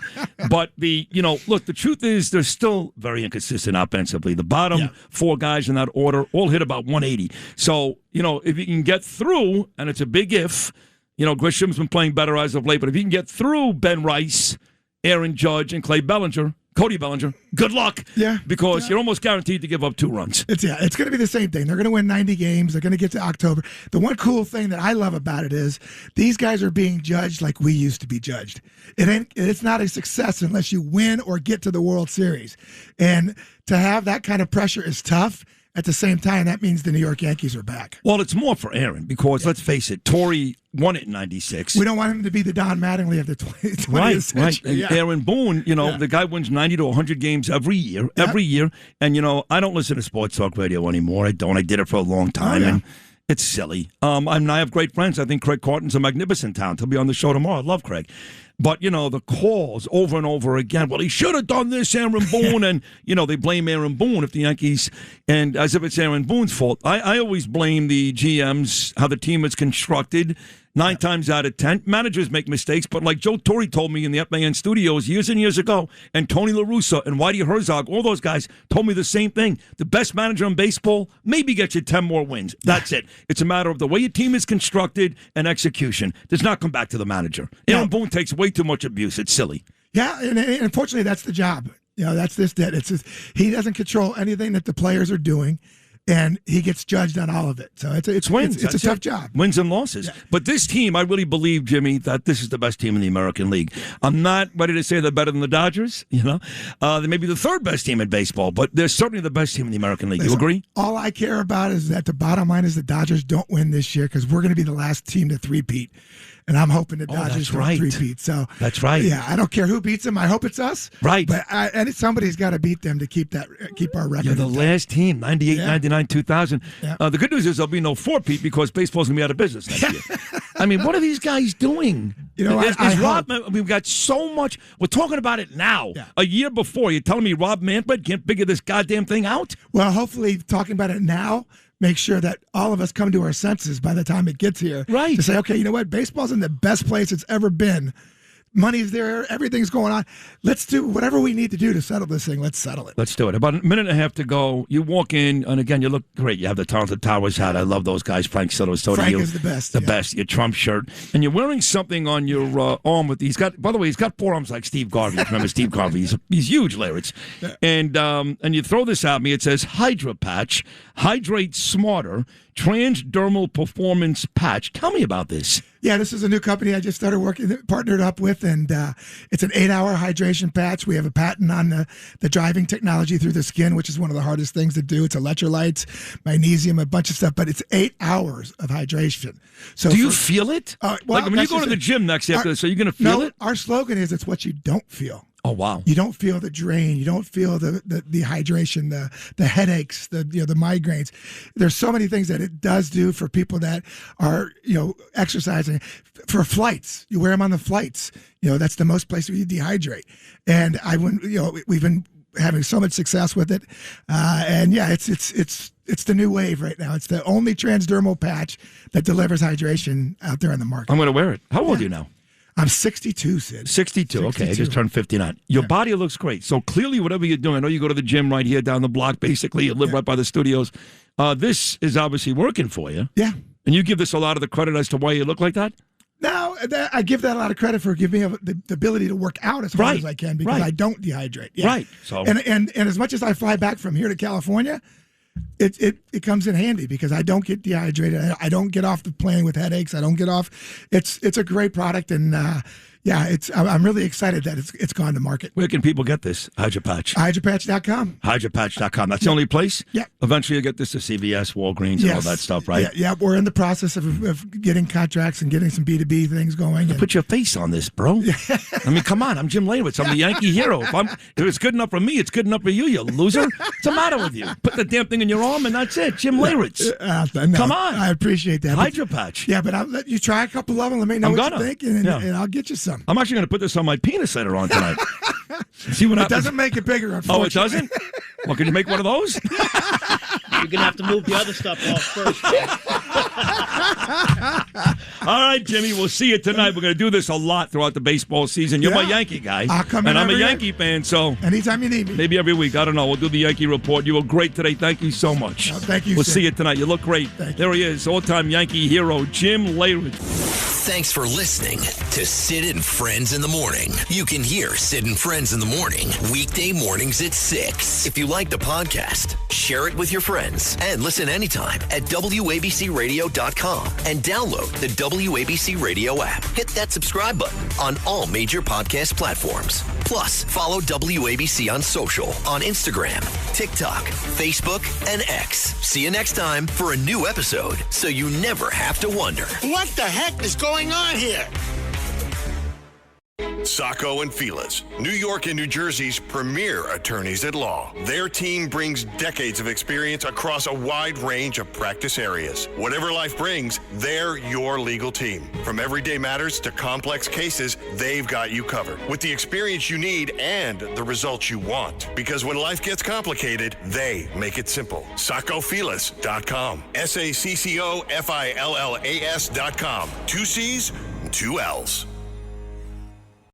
S16: But look, the truth is they're still very inconsistent offensively. The bottom 4 guys in that order all hit about 180. So, if you can get through, and it's a big if... Grisham's been playing better as of late, but if you can get through Ben Rice, Aaron Judge, and Clay Bellinger, Cody Bellinger, good luck.
S11: Yeah.
S16: Because you're almost guaranteed to give up 2 runs.
S11: It's going to be the same thing. They're going to win 90 games. They're going to get to October. The one cool thing that I love about it is these guys are being judged like we used to be judged. It's not a success unless you win or get to the World Series. And to have that kind of pressure is tough. At the same time, that means the New York Yankees are back.
S16: Well, it's more for Aaron because, let's face it, Torrey won it in 96.
S11: We don't want him to be the Don Mattingly of the 20th
S16: Right.
S11: century.
S16: And Aaron Boone, the guy wins 90 to 100 games every year. And, I don't listen to sports talk radio anymore. I don't. I did it for a long time. And it's silly. I have great friends. I think Craig Carton's a magnificent talent. He'll be on the show tomorrow. I love Craig. But, the calls over and over again, well, he should have done this, Aaron Boone. And, they blame Aaron Boone if the Yankees, and as if it's Aaron Boone's fault. I always blame the GMs, how the team is constructed. 9 times out of 10, managers make mistakes, but like Joe Torre told me in the FAN studios years and years ago, and Tony La Russa and Whitey Herzog, all those guys told me the same thing. The best manager in baseball maybe gets you 10 more wins. That's it. It's a matter of the way your team is constructed and execution. Does not come back to the manager. Aaron Boone takes way too much abuse. It's silly.
S11: Yeah, and unfortunately, that's the job. That's that. He doesn't control anything that the players are doing. And he gets judged on all of it. So it's wins. It's a tough job.
S16: Wins and losses. Yeah. But this team, I really believe, Jimmy, that this is the best team in the American League. I'm not ready to say they're better than the Dodgers. They may be the 3rd best team in baseball, but they're certainly the best team in the American League. You agree?
S11: All I care about is that the bottom line is the Dodgers don't win this year because we're going to be the last team to three-peat. And I'm hoping the Dodgers don't three-peat. So
S16: that's right.
S11: Yeah, I don't care who beats them. I hope it's us.
S16: Right.
S11: But somebody's got to beat them to keep our record.
S16: You're the last team, 98, 99, 2000.
S11: Yeah.
S16: The good news is there'll be no 4-peat because baseball's going to be out of business next year. I mean, what are these guys doing? We've got so much. We're talking about it now. Yeah. A year before, you're telling me Rob Manfred can't figure this goddamn thing out?
S11: Well, hopefully talking about it now make sure that all of us come to our senses by the time it gets here.
S16: Right.
S11: To say, okay, you know what? Baseball's in the best place it's ever been. Money's there. Everything's going on. Let's do whatever we need to do to settle this thing. Let's settle it.
S16: Let's do it. About a minute and a half to go. You walk in, and again, you look great. You have the Talented Towers hat. I love those guys. Frank Silva.
S11: Frank is the best.
S16: The best. Your Trump shirt. And you're wearing something on your arm with these. By the way, he's got forearms like Steve Garvey. Remember Steve Garvey? He's huge, Leyritz. And you throw this at me. It says Hydra Patch. Hydrate Smarter. Transdermal Performance Patch. Tell me about this.
S11: Yeah, this is a new company I just started partnered up with, and it's an 8-hour hydration patch. We have a patent on the driving technology through the skin, which is one of the hardest things to do. It's electrolytes, magnesium, a bunch of stuff, but it's 8 hours of hydration. So
S16: do you feel it? Like when you go to the gym next after this, are you going to feel it?
S11: Our slogan is it's what you don't feel.
S16: Oh, wow.
S11: You don't feel the drain. You don't feel the dehydration, the headaches, the migraines. There's so many things that it does do for people that are, exercising. For flights, you wear them on the flights. That's the most place where you dehydrate. And we've been having so much success with it. It's the new wave right now. It's the only transdermal patch that delivers hydration out there on the market.
S16: I'm going to wear it. How old are you now?
S11: I'm 62, Sid.
S16: 62. Okay, I just turned 59. Your body looks great. So clearly, whatever you're doing, I know you go to the gym right here down the block, basically. You live right by the studios. This is obviously working for you.
S11: Yeah.
S16: And you give this a lot of the credit as to why you look like that?
S11: No, I give that a lot of credit for giving me the ability to work out as hard as I can because I don't dehydrate. Yeah.
S16: Right. So.
S11: And as much as I fly back from here to California, it comes in handy because I don't get dehydrated. I don't get off the plane with headaches. I don't get off. It's a great product, and I'm really excited that it's gone to market.
S16: Where can people get this Hydra Patch?
S11: HydraPatch.com.
S16: HydraPatch.com. That's the only place?
S11: Yeah.
S16: Eventually, you get this to CVS, Walgreens, and all that stuff, right?
S11: Yeah. We're in the process of getting contracts and getting some B2B things going.
S16: Put your face on this, bro. I mean, come on. I'm Jim Leyritz. I'm the Yankee hero. If it's good enough for me, it's good enough for you, you loser. What's the matter with you? Put the damn thing in your arm, and that's it. Jim Leyritz.
S11: No,
S16: come on.
S11: I appreciate that.
S16: Hydra Patch.
S11: Yeah, but I'll let you try a couple of them. Let me know what you think, and I'll get you some.
S16: I'm actually going to put this on my penis later on tonight. See what happens.
S11: It doesn't make it bigger, unfortunately.
S16: Oh, it doesn't? Well, can you make one of those?
S21: You're going to have to move the other stuff off first.
S16: All right, Jimmy, we'll see you tonight. We're going to do this a lot throughout the baseball season. You're my Yankee guy.
S11: I'll come in
S16: and I'm a
S11: every
S16: Yankee fan, so...
S11: Anytime you need me.
S16: Maybe every week. I don't know. We'll do the Yankee Report. You were great today. Thank you so much.
S11: Thank you,
S16: We'll
S11: Sid.
S16: see you tonight. You look great. There he is, all-time Yankee hero, Jim Leyritz.
S2: Thanks for listening to Sid and Friends in the Morning. You can hear Sid and Friends in the Morning weekday mornings at 6. If you like the podcast, share it with your friends and listen anytime at WABCRadio.com and download the WABC Radio app. Hit that subscribe button on all major podcast platforms. Plus, follow WABC on social on Instagram, TikTok, Facebook, and X. See you next time for a new episode so you never have to wonder.
S13: What the heck is going on here?
S14: Sacco and Felix, New York and New Jersey's premier attorneys at law. Their team brings decades of experience across a wide range of practice areas. Whatever life brings, they're your legal team. From everyday matters to complex cases, they've got you covered with the experience you need and the results you want. Because when life gets complicated, they make it simple. SaccoFilas.com. SACCOFILLAS.com. 2 C's, 2 L's.